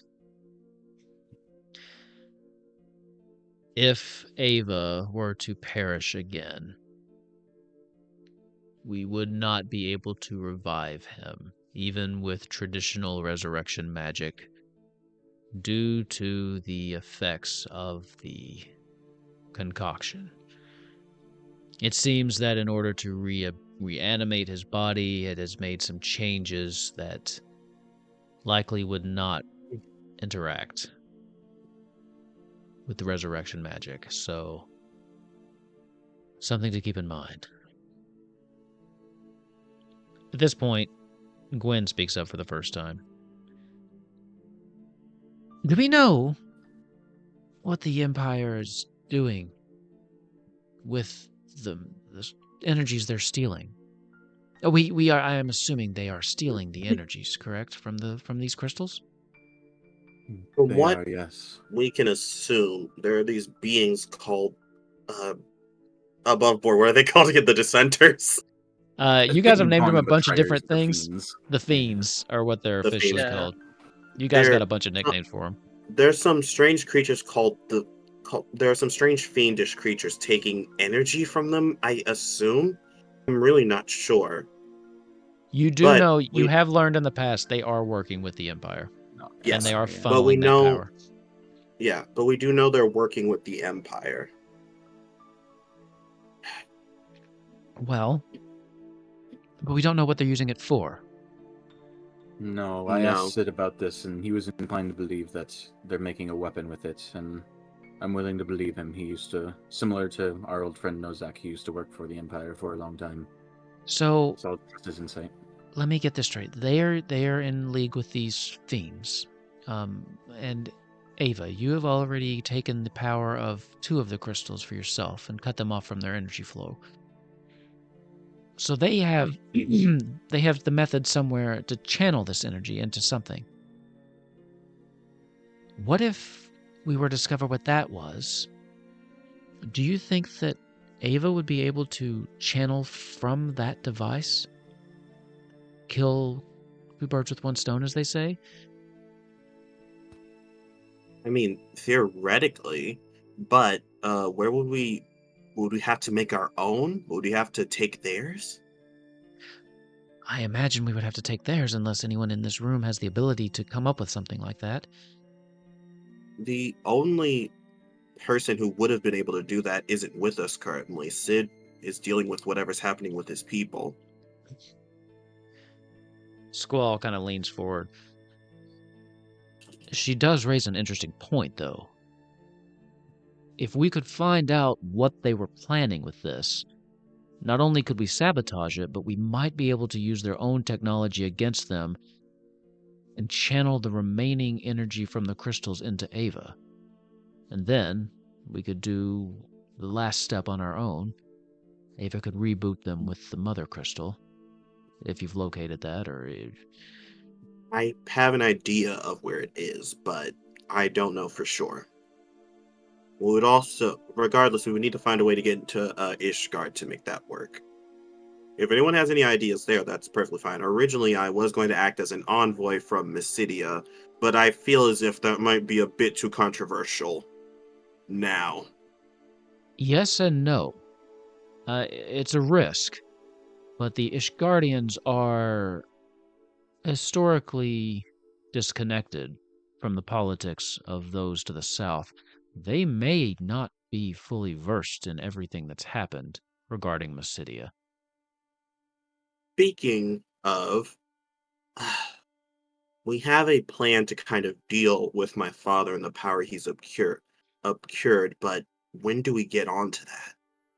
if Ava were to perish again, we would not be able to revive him, even with traditional resurrection magic, due to the effects of the concoction. It seems that in order to reanimate his body, it has made some changes that likely would not interact with the resurrection magic, so something to keep in mind. At this point, Gwen speaks up for the first time. Do we know what the Empire is doing with the energies they're stealing? Oh, we are. I am assuming they are stealing the energies, correct, from these crystals. From They what are, yes. we can assume, there are these beings called above board. What are they calling it? The dissenters. You guys have named them a bunch of Betrayers, different the things. fiends. The fiends are what they're The officially fiends. called. You guys They're- got a bunch of nicknames for them. There's some strange creatures there are some strange fiendish creatures taking energy from them, I assume. I'm really not sure. You do But know, you have learned in the past they are working with the Empire. No, Yes, and they are yeah. but we funneling that know power. Yeah, but we do know they're working with the Empire. Well, But we don't know what they're using it for. No, I No. asked Sid about this, and he was inclined to believe that they're making a weapon with it, and I'm willing to believe him. He used to, similar to our old friend Nozak, he used to work for the Empire for a long time. So So I'll trust his insight. let me get this straight. They are in league with these fiends. And Ava, you have already taken the power of 2 of the crystals for yourself and cut them off from their energy flow. So they have they have the method somewhere to channel this energy into something. What if we were to discover what that was? Do you think that Ava would be able to channel from that device? Kill 2 birds with 1 stone, as they say? I mean, theoretically, but where would we have to make our own? Would we have to take theirs? I imagine we would have to take theirs unless anyone in this room has the ability to come up with something like that. The only person who would have been able to do that isn't with us currently. Sid is dealing with whatever's happening with his people. Squall kind of leans forward. She does raise an interesting point, though. If we could find out what they were planning with this, not only could we sabotage it, but we might be able to use their own technology against them and channel the remaining energy from the crystals into Ava. And then we could do the last step on our own. Ava could reboot them with the mother crystal, if you've located that, or... I have an idea of where it is, but I don't know for sure. We would also, regardless, we would need to find a way to get into Ishgard to make that work. If anyone has any ideas there, that's perfectly fine. Originally, I was going to act as an envoy from Mysidia, but I feel as if that might be a bit too controversial now. Yes and no. It's a risk, but the Ishgardians are historically disconnected from the politics of those to the south. They may not be fully versed in everything that's happened regarding Mysidia. Speaking of, we have a plan to kind of deal with my father and the power he's obscured, but when do we get onto that?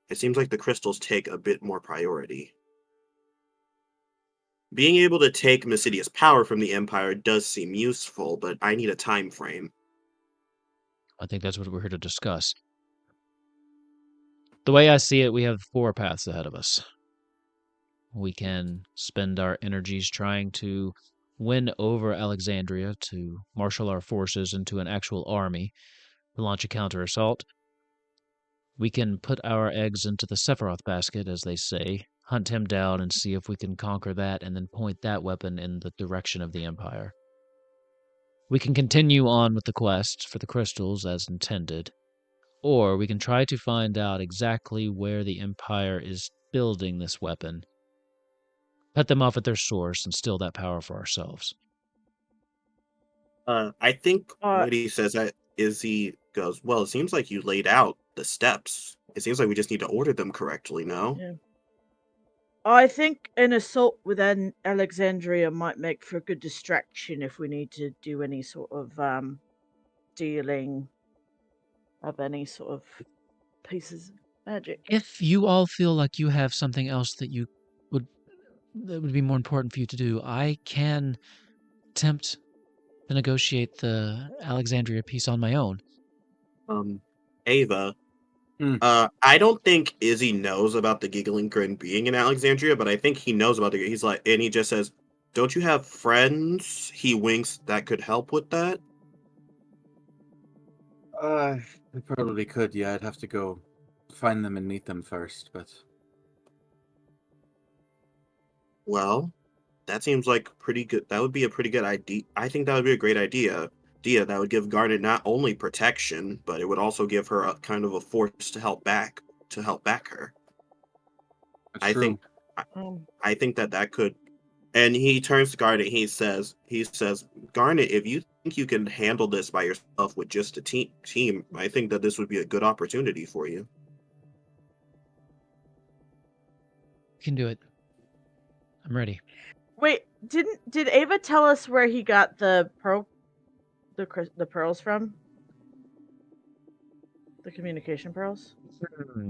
It seems like the crystals take a bit more priority. Being able to take Mysidia's power from the Empire does seem useful, but I need a time frame. I think that's what we're here to discuss. The way I see it, we have 4 paths ahead of us. We can spend our energies trying to win over Alexandria to marshal our forces into an actual army to launch a counter-assault. We can put our eggs into the Sephiroth basket, as they say, hunt him down and see if we can conquer that and then point that weapon in the direction of the Empire. We can continue on with the quest for the crystals as intended, or we can try to find out exactly where the Empire is building this weapon, cut them off at their source, and steal that power for ourselves. I think Uh, what he says that Izzy goes, well, it seems like you laid out the steps. It seems like we just need to order them correctly, no? Yeah. I think an assault within Alexandria might make for a good distraction if we need to do any sort of dealing of any sort of pieces of magic. If you all feel like you have something else that would be more important for you to do, I can attempt to negotiate the Alexandria piece on my own. Ava, Hmm. I don't think Izzy knows about the Giggling Grin being in Alexandria, but I think he knows about the. He's like, and he just says, "Don't you have friends?" He winks. That could help with that. I probably could, yeah. I'd have to go find them and meet them first, but... Well, that seems like pretty good. That would be a pretty good idea. I think that would be a great idea. That would give Garnet not only protection, but it would also give her a kind of a force to help back her. That's I true. think I think that could. And he turns to Garnet. He says, Garnet, if you think you can handle this by yourself with just a team, I think that this would be a good opportunity for you. You can do it. I'm ready. Wait, did Ava tell us where he got the pearls from? The communication pearls?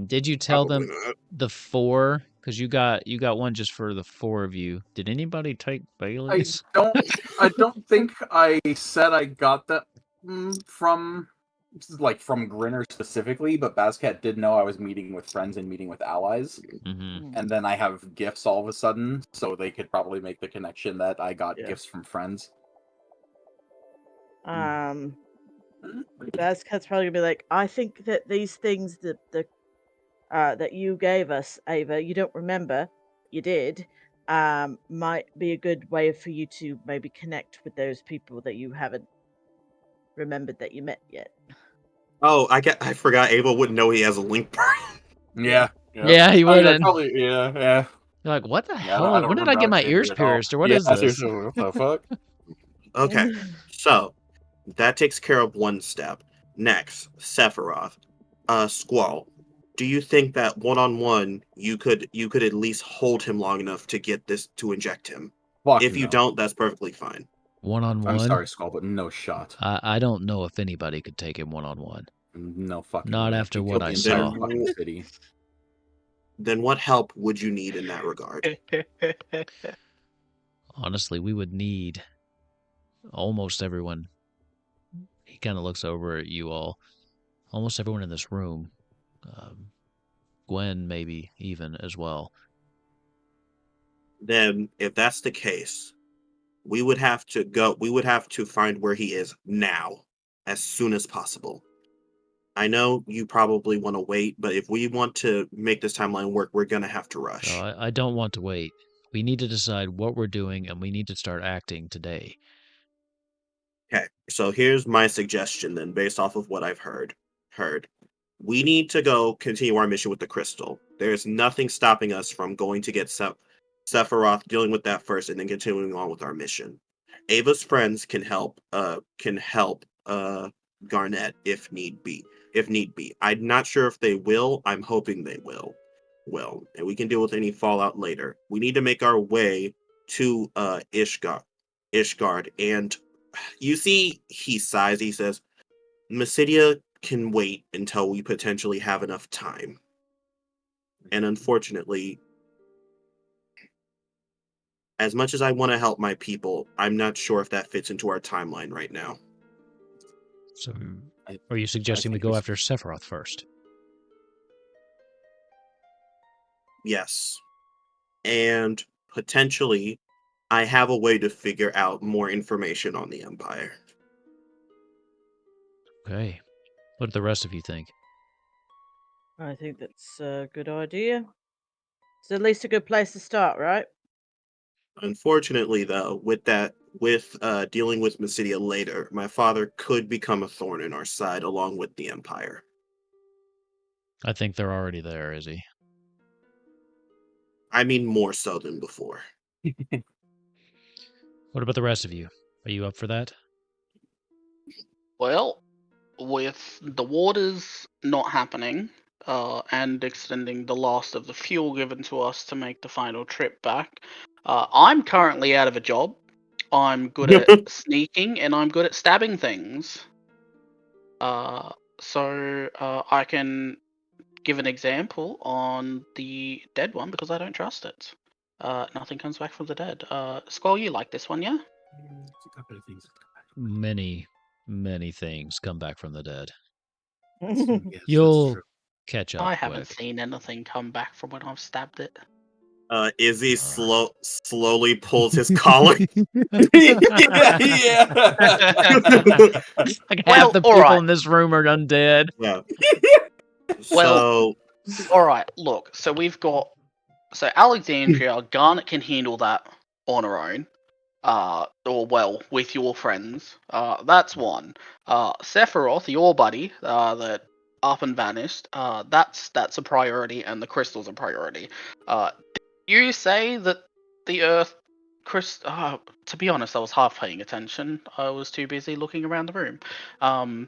Did you tell Probably them not. the 4? Because you got one just for the 4 of you. Did anybody take Bailey's? I don't think I said I got that from Grinner specifically, but Bascat did know I was meeting with friends and meeting with allies. Mm-hmm. And then I have gifts all of a sudden, so they could probably make the connection that I got gifts from friends. Bascat's probably gonna be like, I think that these things that you gave us, Ava, you don't remember, you did, might be a good way for you to maybe connect with those people that you haven't remembered that you met yet. Oh, I forgot Ava wouldn't know he has a link. Yeah. Yeah, he I mean, wouldn't. probably, yeah. You're like, what the I hell? don't When did I remember get how my to ears it at all. pierced, or what Yeah, is this? seriously, what the fuck? Okay, so that takes care of one step. Next, Sephiroth. Squall. Do you think that one-on-one you could at least hold him long enough to get this to inject him? Fuck If you no. don't, that's perfectly fine. One-on-one? I'm sorry, Skull, but no shot. I don't know if anybody could take him one-on-one. No fucking Not way. after He'd what kill I the entire saw. fucking city. Then what help would you need in that regard? Honestly, we would need almost everyone. He kind of looks over at you all. Almost everyone in this room. Gwen, maybe, even, as well. Then, if that's the case, we would have to find where he is now, as soon as possible. I know you probably want to wait, but if we want to make this timeline work, we're going to have to rush. So I don't want to wait. We need to decide what we're doing, and we need to start acting today. Okay, so here's my suggestion then, based off of what I've heard. We need to go continue our mission with the crystal. There's nothing stopping us from going to get Sephiroth, dealing with that first, and then continuing on with our mission. Ava's friends can help Garnet if need be. I'm not sure if they will. I'm hoping they will. Well, and we can deal with any fallout later. We need to make our way to Ishgard, and you see he sighs. He says, Mysidia can wait until we potentially have enough time. And unfortunately, as much as I want to help my people, I'm not sure if that fits into our timeline right now. So, are you suggesting we go after Sephiroth first? Yes. And potentially, I have a way to figure out more information on the Empire. Okay. What do the rest of you think? I think that's a good idea. It's at least a good place to start, right? Unfortunately, though, with dealing with Mysidia later, my father could become a thorn in our side along with the Empire. I think they're already there, Izzy. I mean, more so than before. What about the rest of you? Are you up for that? Well, with the waters not happening, and extending the last of the fuel given to us to make the final trip back, I'm currently out of a job. I'm good at sneaking and I'm good at stabbing things. So I can give an example on the dead one because I don't trust it. Nothing comes back from the dead. Squall, you like this one, yeah? Many, many things come back from the dead. Yes, You'll catch up I quick. haven't seen anything come back from when I've stabbed it. Izzy slowly pulls his collar. yeah. Like Well, half the all people right. in this room are undead. Yeah. Well, all right. Look, so we've got Alexandria. Garnet can handle that on her own. Or well, with your friends. That's one. Sephiroth, your buddy, that up and vanished. That's a priority, and the crystal's a priority. You say that the Earth, to be honest, I was half paying attention. I was too busy looking around the room. I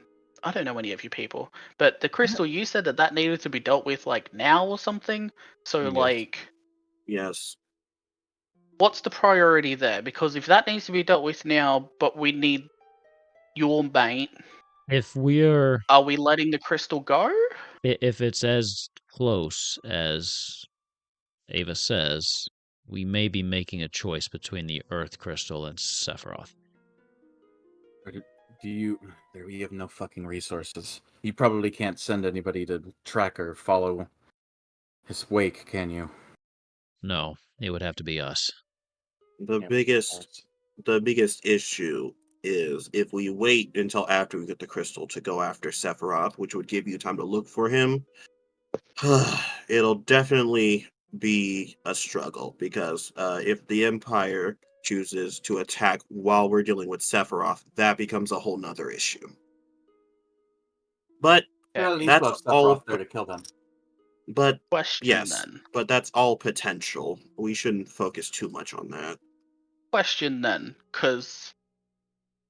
don't know any of you people, but the crystal, you said that needed to be dealt with like now or something. So Yes. like, Yes. what's the priority there? Because if that needs to be dealt with now, but we need your mate, If we're are we letting the crystal go? if it's as close as Ava says, we may be making a choice between the Earth Crystal and Sephiroth. We have no fucking resources. You probably can't send anybody to track or follow his wake, can you? No, it would have to be us. The biggest issue is if we wait until after we get the crystal to go after Sephiroth, which would give you time to look for him, it'll definitely be a struggle because if the Empire chooses to attack while we're dealing with Sephiroth, that becomes a whole nother issue. But Well, at least that's we'll have all. Sephiroth there to kill them. But Question yes, then. but that's all potential. We shouldn't focus too much on that. Question then, because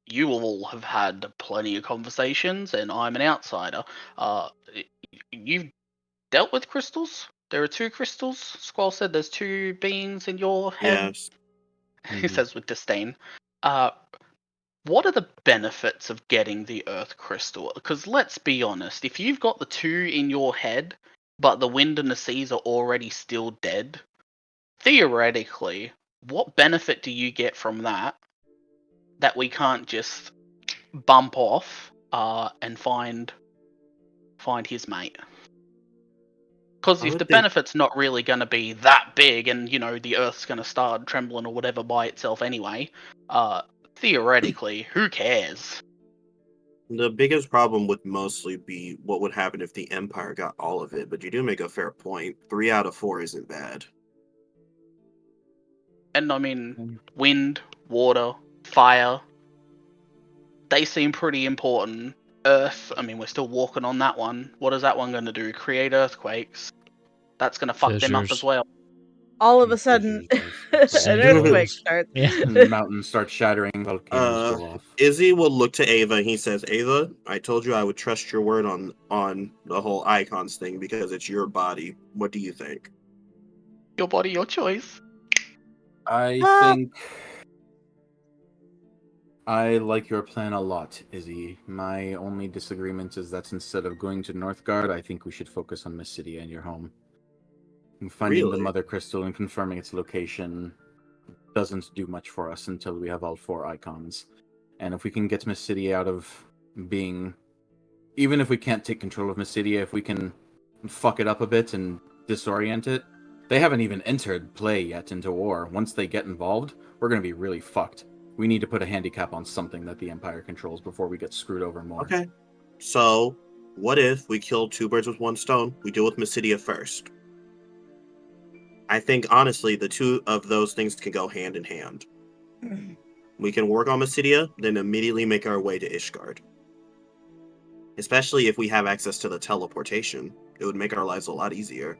you all have had plenty of conversations, and I'm an outsider. You've dealt with crystals? There are 2 crystals? Squall said there's 2 beings in your head. Yes. He says with disdain. What are the benefits of getting the Earth Crystal? Because let's be honest, if you've got the 2 in your head, but the wind and the seas are already still dead, theoretically, what benefit do you get from that we can't just bump off and find his mate? Because I if the would think benefit's not really going to be that big, and the Earth's going to start trembling or whatever by itself anyway, theoretically, who cares? the biggest problem would mostly be what would happen if the Empire got all of it, but you do make a fair point. 3 out of 4 isn't bad. And I mean, wind, water, fire, they seem pretty important. Earth, I mean, we're still walking on that one. What is that one going to do? Create earthquakes. That's going to fuck them up as Fissures. well. All of a sudden, an earthquake Sinkholes. starts. Yeah. Mountains start shattering, volcanoes go off. Izzy will look to Ava and he says, Ava, I told you I would trust your word on the whole icons thing because it's your body. What do you think? Your body, your choice. I think I like your plan a lot, Izzy. My only disagreement is that instead of going to Northgard, I think we should focus on Mysidia and your home. And finding the Really? Mother Crystal and confirming its location doesn't do much for us until we have all 4 icons. And if we can get Mysidia out of being... Even if we can't take control of Mysidia, if we can fuck it up a bit and disorient it, they haven't even entered play yet into war. Once they get involved, we're going to be really fucked. We need to put a handicap on something that the Empire controls before we get screwed over more. Okay. So, what if we kill 2 birds with 1 stone? We deal with Mysidia first. I think, honestly, the 2 of those things can go hand in hand. We can work on Mysidia, then immediately make our way to Ishgard. Especially if we have access to the teleportation. It would make our lives a lot easier.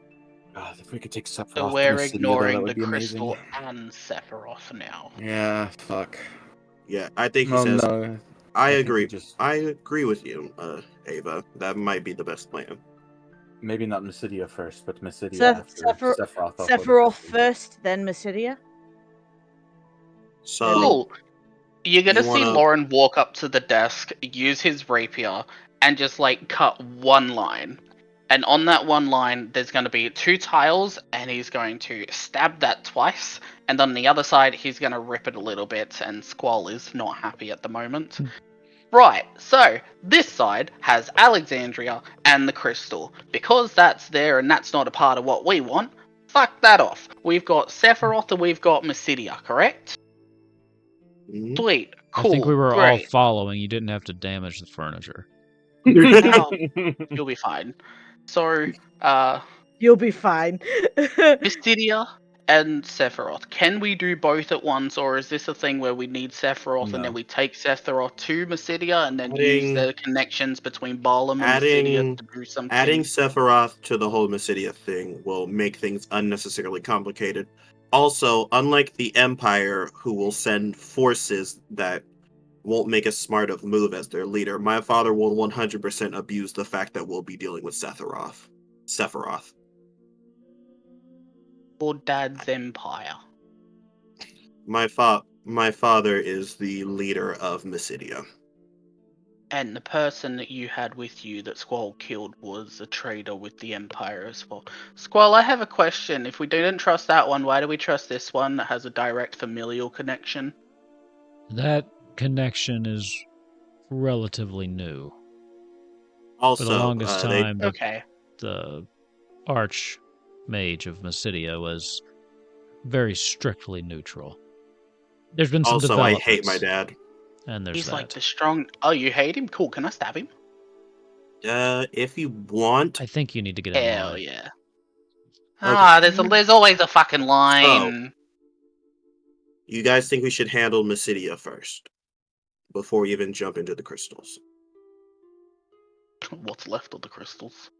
God, if we could take Sephiroth So to we're Mysidia, ignoring that the would be crystal amazing. and Sephiroth now. Yeah, fuck. Yeah, I think he Well, says, no. I think we agree. just I agree with you, Ava. That might be the best plan. maybe not Mysidia first, but Mysidia after Sephiroth. Sephiroth first, then Mysidia. So, Cool. You're gonna you see wanna- Lauren walk up to the desk, use his rapier, and just cut one line. And on that one line, there's going to be 2 tiles, and he's going to stab that twice. And on the other side, he's going to rip it a little bit, and Squall is not happy at the moment. Right, so this side has Alexandria and the crystal. Because that's there and that's not a part of what we want, fuck that off. We've got Sephiroth and we've got Mysidia, correct? Mhm. Sweet, cool, I think we were all great. following. You didn't have to damage the furniture. Now, you'll be fine. So, You'll be fine. Mysidia and Sephiroth. Can we do both at once, or is this a thing where we need Sephiroth and then we take Sephiroth to Mysidia and then use the connections between Balam and Mysidia to do something? Adding Sephiroth to the whole Mysidia thing will make things unnecessarily complicated. Also, unlike the Empire, who will send forces that won't make a smart of move as their leader, my father will 100% abuse the fact that we'll be dealing with Sephiroth. For Dad's Empire. My father is the leader of Mysidia. And the person that you had with you that Squall killed was a traitor with the Empire as well. Squall, I have a question. If we didn't trust that one, why do we trust this one that has a direct familial connection? That connection is relatively new. Also, For the longest time, Okay. the Archmage of Mysidia was very strictly neutral. There's been some also, I developments. hate my dad. And there's He's that. like the strong... Oh, you hate him? Cool, can I stab him? If you want. I think you need to get in Hell line. yeah. Okay. There's always a fucking line. You guys think we should handle Mysidia first, before we even jump into the crystals? What's left of the crystals?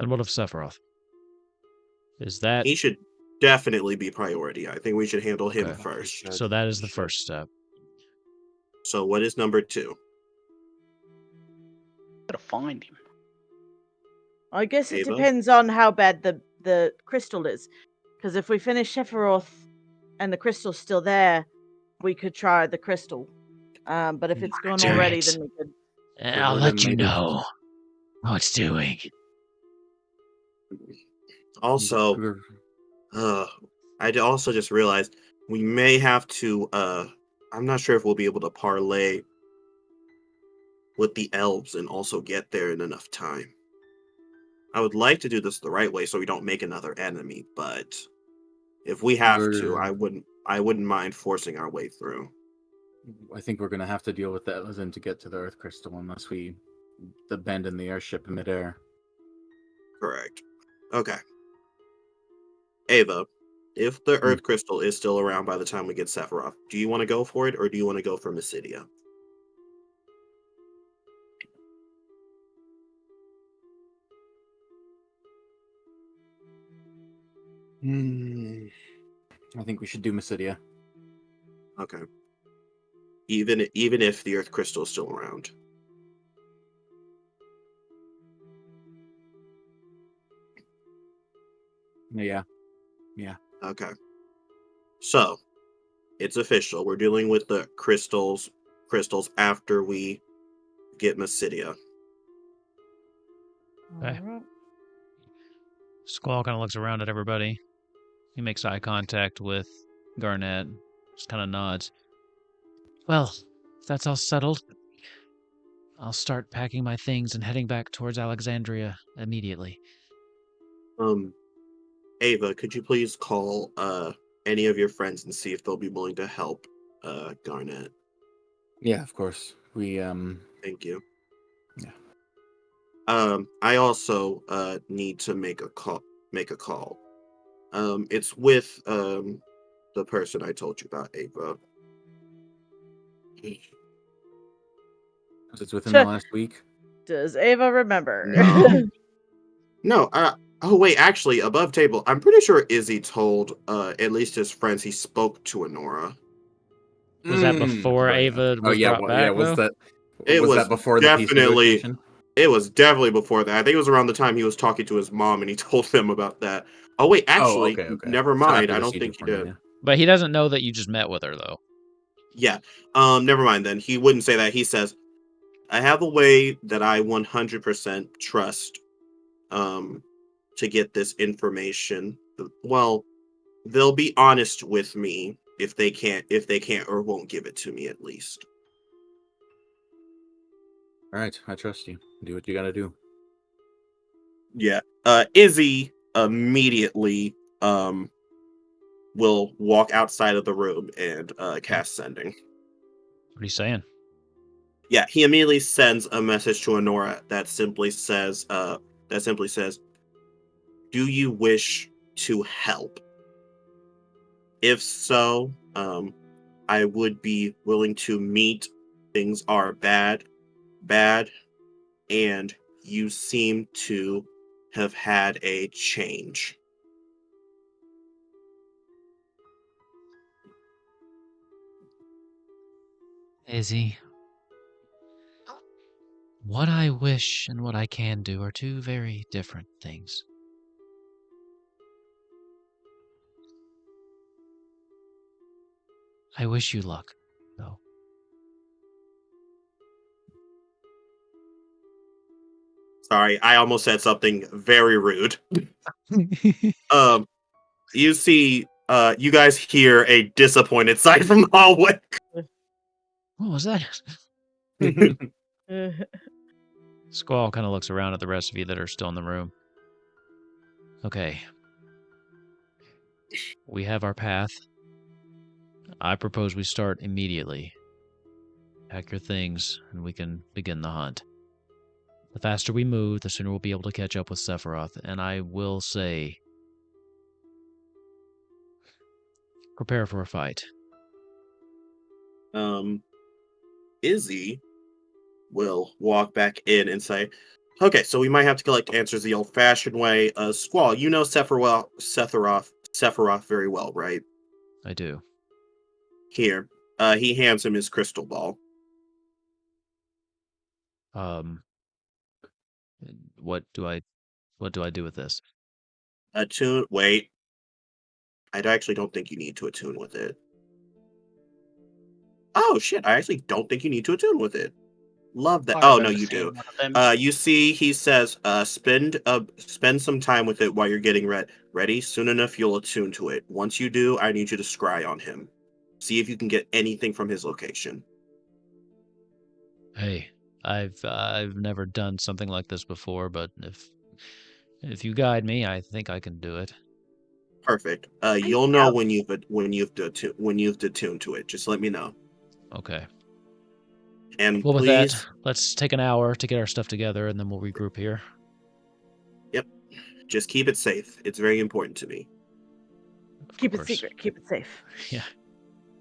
And what of Sephiroth? Is that... He should definitely be priority. I think we should handle him Okay. first. So that is the first step. So what is number 2? Gotta find him. I guess it Ava? depends on how bad the crystal is. Because if we finish Sephiroth and the crystal's still there, we could try the crystal. But if it's gone Do already, it. then we could. I'll We're let you eliminated. know how it's doing. Also, I also just realized we may have to. I'm not sure if we'll be able to parlay with the elves and also get there in enough time. I would like to do this the right way so we don't make another enemy, but if we have to, I wouldn't mind forcing our way through. I think we're gonna have to deal with that Elezen to get to the Earth Crystal unless we abandon the airship in midair. Correct. Okay. Ava, if the Earth Crystal is still around by the time we get Sephiroth, do you want to go for it or do you want to go for Mysidia? I think we should do Mysidia. Okay. Even if the Earth Crystal is still around. Yeah. Okay. So, it's official. We're dealing with the crystals after we get Mysidia. Okay. Alright. Squall kind of looks around at everybody. He makes eye contact with Garnet. Just kind of nods. Well, if that's all settled, I'll start packing my things and heading back towards Alexandria immediately. Ava, could you please call any of your friends and see if they'll be willing to help Garnet? Yeah, of course. We Thank you. Yeah. I also need to make a call. It's with the person I told you about, Ava. It's within the last week. Does Ava remember? No. Oh wait, actually, above table, I'm pretty sure Izzy told at least his friends he spoke to Honora. Was that before Right, Ava okay. was brought back, was though? that before the peace negotiation? It was definitely before that. I think it was around the time he was talking to his mom and he told them about that. Oh wait, actually, okay. never So mind. after I the don't siege think of he did. Cornelia. But he doesn't know that you just met with her, though. Yeah. Never mind then. He wouldn't say that. He says, I have a way that I 100% trust to get this information. Well, they'll be honest with me if they can't or won't give it to me at least. All right, I trust you. Do what you gotta do. Yeah. Izzy immediately will walk outside of the room and cast sending. What are you saying? Yeah, he immediately sends a message to Honora that simply says, do you wish to help? If so, I would be willing to meet. Things are bad, and you seem to have had a change. Izzy, what I wish and what I can do are two very different things. I wish you luck, though. Sorry, I almost said something very rude. You see, you guys hear a disappointed sigh from the hallway. What was that? Squall kind of looks around at the rest of you that are still in the room. Okay. We have our path. I propose we start immediately. Pack your things, and we can begin the hunt. The faster we move, the sooner we'll be able to catch up with Sephiroth, and I will say, prepare for a fight. Izzy will walk back in and say, okay, so we might have to collect answers the old-fashioned way. Squall, you know Sephiroth very well, right? I do. Here. He hands him his crystal ball. What do I do with this? Wait. I actually don't think you need to attune with it. Oh shit, I actually don't think you need to attune with it. Love that. I Oh no, remember you seeing do. one of them. You see, he says, spend some time with it while you're getting ready. Soon enough, you'll attune to it. Once you do, I need you to scry on him. See if you can get anything from his location. Hey, I've never done something like this before, but if you guide me, I think I can do it. Perfect. You'll know when you've attuned to it. Just let me know. Okay. And Well, with please, that, let's take an hour to get our stuff together, and then we'll regroup here. yep, just keep it safe. It's very important to me. Keep it course. secret. Keep it safe. Yeah.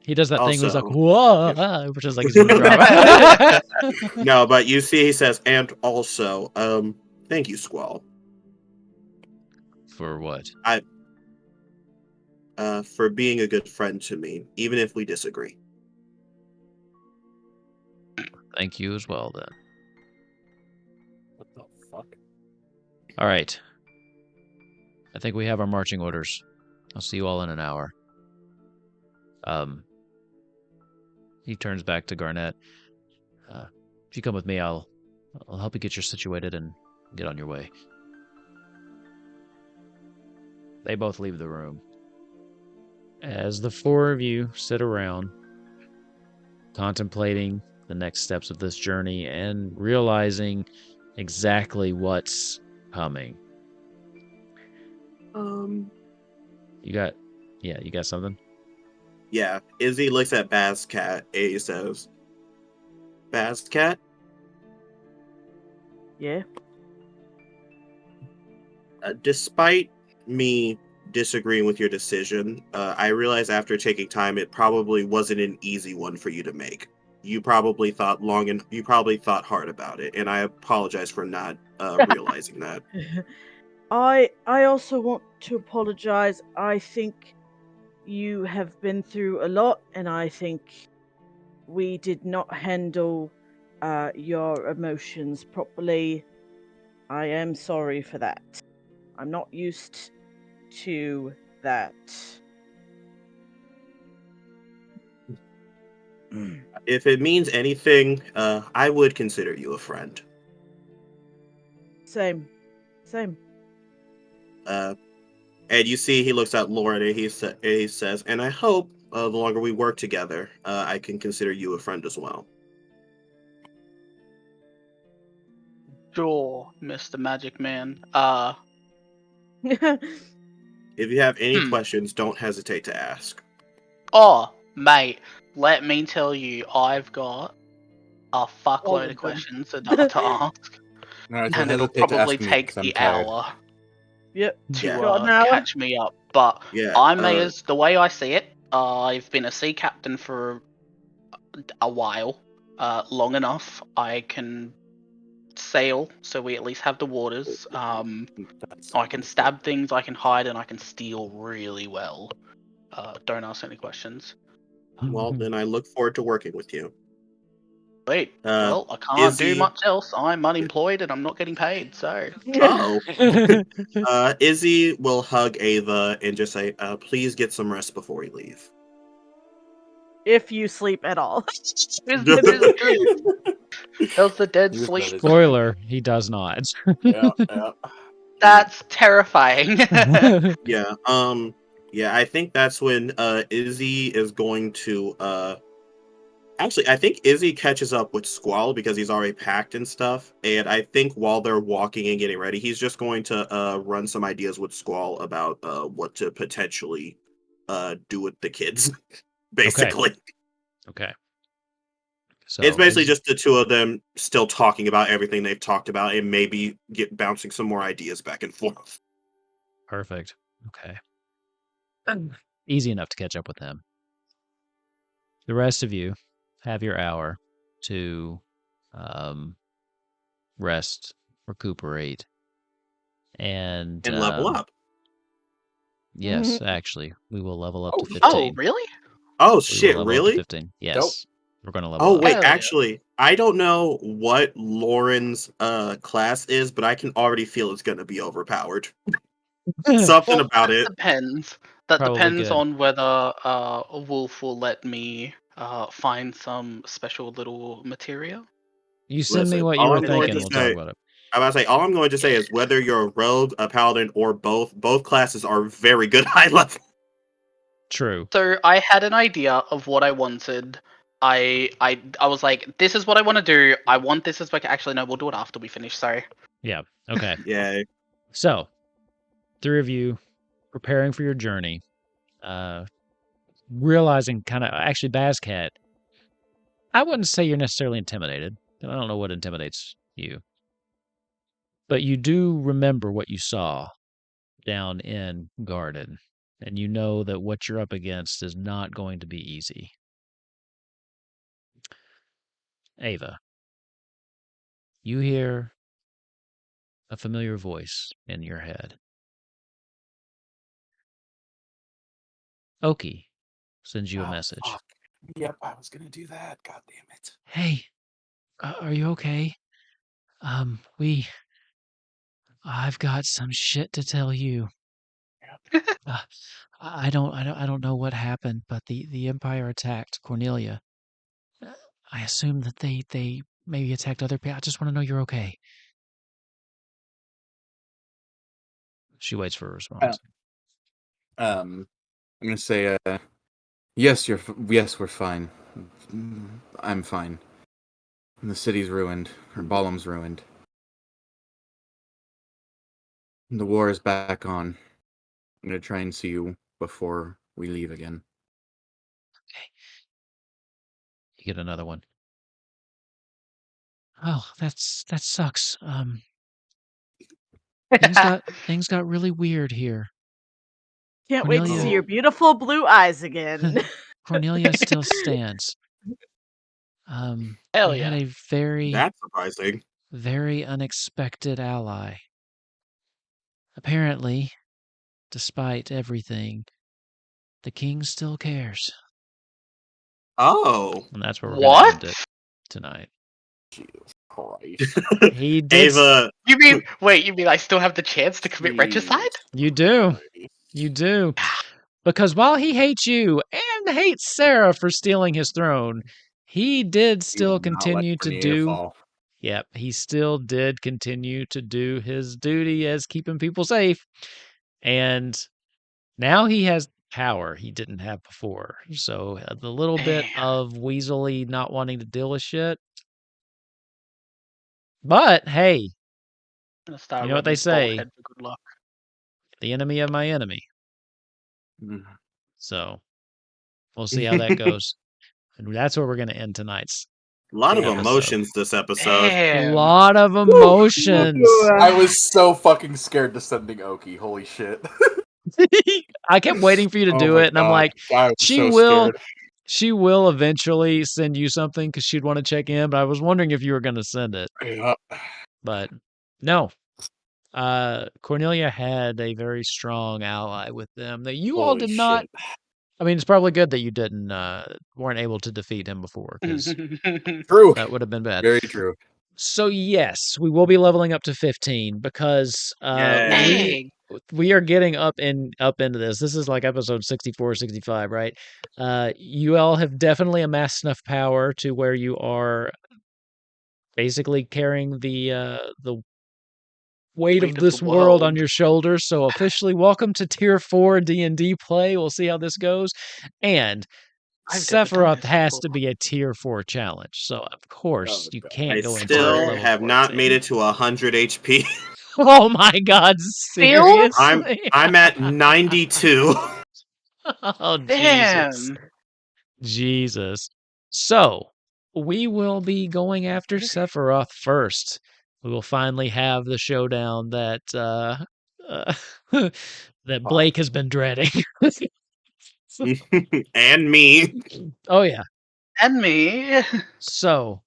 He does that thing where he's like, Also, whoa, which is like he's gonna drop. No, but you see, he says, and also, thank you, Squall. For what? For being a good friend to me, even if we disagree. Thank you as well, then. What the fuck? All right. I think we have our marching orders. I'll see you all in an hour. He turns back to Garnet. If you come with me, I'll help you get yourself situated and get on your way. They both leave the room. As the four of you sit around, contemplating the next steps of this journey and realizing exactly what's coming. You got something? Yeah, Izzy looks at Bazcat and he says, Bazcat? Yeah. Despite me disagreeing with your decision, I realize after taking time, it probably wasn't an easy one for you to make. You probably thought hard about it, and I apologize for not realizing that. I also want to apologize. I think you have been through a lot, and I think we did not handle your emotions properly. I am sorry for that. I'm not used to that. If it means anything, I would consider you a friend. Same. And you see, he looks at Lauren and he says, and I hope the longer we work together, I can consider you a friend as well. Sure, Mr. Magic Man. If you have any questions, don't hesitate to ask. Oh, mate, let me tell you, I've got a All fuckload of of them. questions to ask, Alright, so and it'll hesitate to probably ask me take 'cause I'm the tired. hour Yep. to Yeah. Got an hour? catch me up. But Yeah. I may as the way I see it, I've been a sea captain for a while, long enough. I can sail, so we at least have the waters. I can stab things, I can hide, and I can steal really well. Don't ask any questions. Well, then I look forward to working with you. Wait, well, I can't do Izzy- much else. I'm unemployed and I'm not getting paid, so. Oh. Izzy will hug Ava and just say, please get some rest before we leave. if you sleep at all. Does the dead Yes, that sleep? is- Spoiler: he does not. Yeah, yeah. That's terrifying. Yeah. Yeah, I think that's when Izzy is going to actually I think Izzy catches up with Squall because he's already packed and stuff. And I think while they're walking and getting ready, he's just going to run some ideas with Squall about what to potentially do with the kids, basically. Okay. So It's basically is- just the two of them still talking about everything they've talked about and maybe bouncing some more ideas back and forth. perfect. Okay. Easy enough to catch up with them. The rest of you have your hour to rest, recuperate, and Level up. Yes, actually, we will level up Oh, to shit. 15. Oh, really? Oh We will shit, level up to really? 15. Yes. We're going to level Oh up. wait, Hell yeah. actually, I don't know what Lauren's class is, but I can already feel it's gonna be overpowered. Something Well, about that it. depends. That Probably depends good. on whether Wolf will let me find some special little material. You send me Listen, what you all were I'm going thinking. to We'll talk say, about it. I'm about to say, all I'm going to say is whether you're a rogue, a paladin, or both classes are very good high level. True. So I had an idea of what I wanted. I was like, this is what I want to do. I want this as like, actually no, we'll do it after we finish. Sorry. Yeah. Okay. Yeah. So, three of you preparing for your journey, realizing kind of actually Bazcat, I wouldn't say you're necessarily intimidated. I don't know what intimidates you. But you do remember what you saw down in Garden, and you know that what you're up against is not going to be easy. Ava, you hear a familiar voice in your head. Oki sends you a Oh, message. fuck. Yep, I was gonna do that. God damn it. Hey, are you okay? I've got some shit to tell you. Uh, I don't know what happened, but the Empire attacked Cornelia. I assume that they maybe attacked other people. I just want to know you're okay. She waits for a response. I'm gonna say, yes, yes, we're fine. I'm fine. The city's ruined. Her Balam's ruined. The war is back on. I'm gonna try and see you before we leave again. Okay. You get another one. Oh, that sucks. Things got really weird here. Can't wait to see Cornelia- your beautiful blue eyes again. Cornelia still stands. Hell We had yeah. a very, That's surprising. very unexpected ally. Apparently, despite everything, the king still cares. Oh. And that's where we're going to end it tonight. Jesus Christ. He did. Ava, You mean wait? You mean I still have the chance to commit regicide? You do. You do. Because while he hates you and hates Sarah for stealing his throne, he did still continue to do. Yep, he still did continue to do his duty as keeping people safe. And now he has power he didn't have before. So the little bit Man. of weaselly not wanting to deal with shit. But hey, I'm gonna start you know what rubbing they his bald say? head for good luck. The enemy of my enemy. Mm. So we'll see how that goes. And that's where we're going to end tonight's. a lot of Damn. emotions this episode. A Damn. lot of emotions. I was so fucking scared to sending Oki. Holy shit. I kept waiting for you to Oh do my it, and I'm God. like, I was she so will. scared. She will eventually send you something because she'd want to check in. But I was wondering if you were going to send it. Yeah. But no. Cornelia had a very strong ally with them that you all Holy did not. shit. I mean, it's probably good that you weren't able to defeat him before, because True. that would have been bad. Very true. So yes, we will be leveling up to 15 because Yay. we Dang. we are getting up into this. This is like episode 64, 65, right? You all have definitely amassed enough power to where you are basically carrying the weight of Weight of the this world on world. your shoulders. So officially, welcome to Tier 4 D&D play. We'll see how this goes. And I've never done Sephiroth this has before. to be a Tier 4 challenge. So of course you God. can't I go into still level have not 14. made it to 100 HP. Oh my god, seriously? I'm at 92. Oh Jesus. Damn. Jesus. So, we will be going after Sephiroth first. We will finally have the showdown that uh, that Blake has been dreading. And me. Oh yeah. And me. So,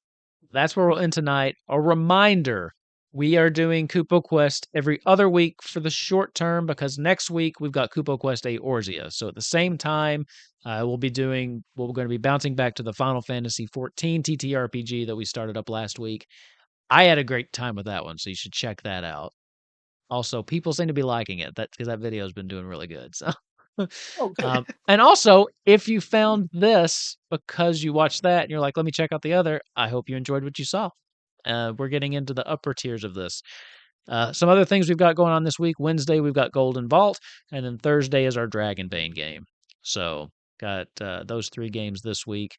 that's where we'll end tonight. A reminder, we are doing Kupo Quest every other week for the short term because next week we've got Kupo Quest 8 Orzia. So at the same time, we're going to be bouncing back to the Final Fantasy 14 TTRPG that we started up last week. I had a great time with that one, so you should check that out. Also, people seem to be liking it because that video has been doing really good. So, and also, if you found this because you watched that and you're like, let me check out the other, I hope you enjoyed what you saw. We're getting into the upper tiers of this. Some other things we've got going on this week. Wednesday, we've got Golden Vault, and then Thursday is our Dragonbane game. So, got those 3 games this week.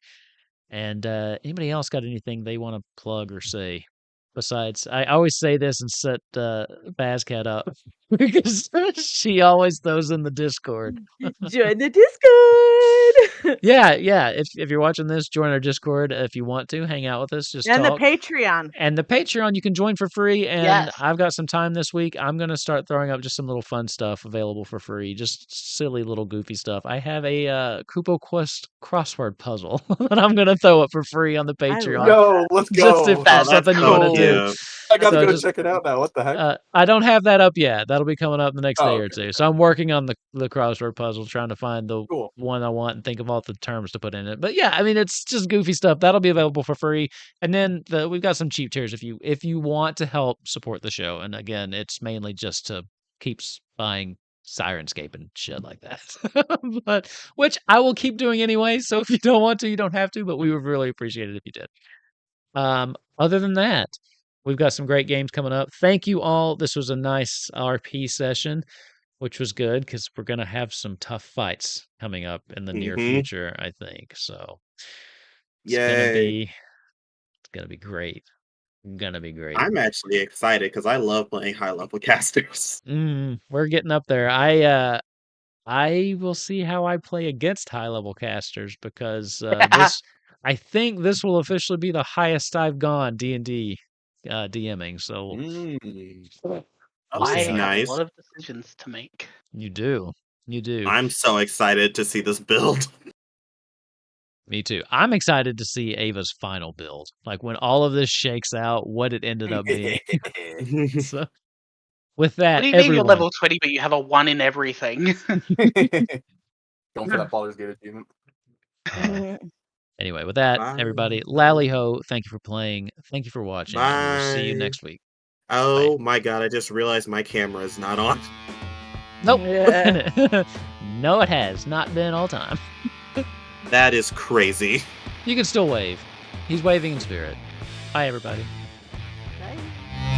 And anybody else got anything they want to plug or say? Besides, I always say this and set Bazcat up because she always throws in the Discord. Join the Discord. Yeah. If you're watching this, join our Discord if you want to hang out with us. Just And the talk. Patreon. And the Patreon you can join for free. And Yes. I've got some time this week. I'm gonna start throwing up just some little fun stuff available for free, just silly little goofy stuff. I have a Kupo Quest crossword puzzle that I'm gonna throw up for free on the Patreon. Go, let's Just if go. that's That's something you want to do. cool. I gotta So go just- check it out now. What the heck? I don't have that up yet. That'll be coming up the next day or Okay, two. So I'm working on the crossword puzzle, trying to find the Cool. one I want and think of all the terms to put in it. But yeah, I mean it's just goofy stuff. That'll be available for free. And then we've got some cheap tiers if you want to help support the show. And again, it's mainly just to keep buying Sirenscape and shit like that. But which I will keep doing anyway. So if you don't want to, you don't have to. But we would really appreciate it if you did. Other than that, we've got some great games coming up. Thank you all. This was a nice RP session, which was good because we're going to have some tough fights coming up in the near future, I think. So it's going to be great. Gonna be great. I'm actually excited because I love playing high level casters. We're getting up there. I will see how I play against high level casters because I think this will officially be the highest I've gone D&D DMing. So Oh, I this is have a nice. lot of decisions to make. you do. I'm so excited to see this build. Me too. I'm excited to see Ava's final build. Like when all of this shakes out, what it ended up being. So, with that, What do you mean you're everyone, level 20 but you have a 1 in everything? Going for that Baldur's Gate achievement. Anyway, with that, Bye. everybody, Lally Ho, thank you for playing. Thank you for watching. And we will see you Bye. next week. Oh my god, I just realized my camera is not on. Nope. Yeah. No, it has not been all time. That is crazy. You can still wave. He's waving in spirit. Bye, everybody. Bye.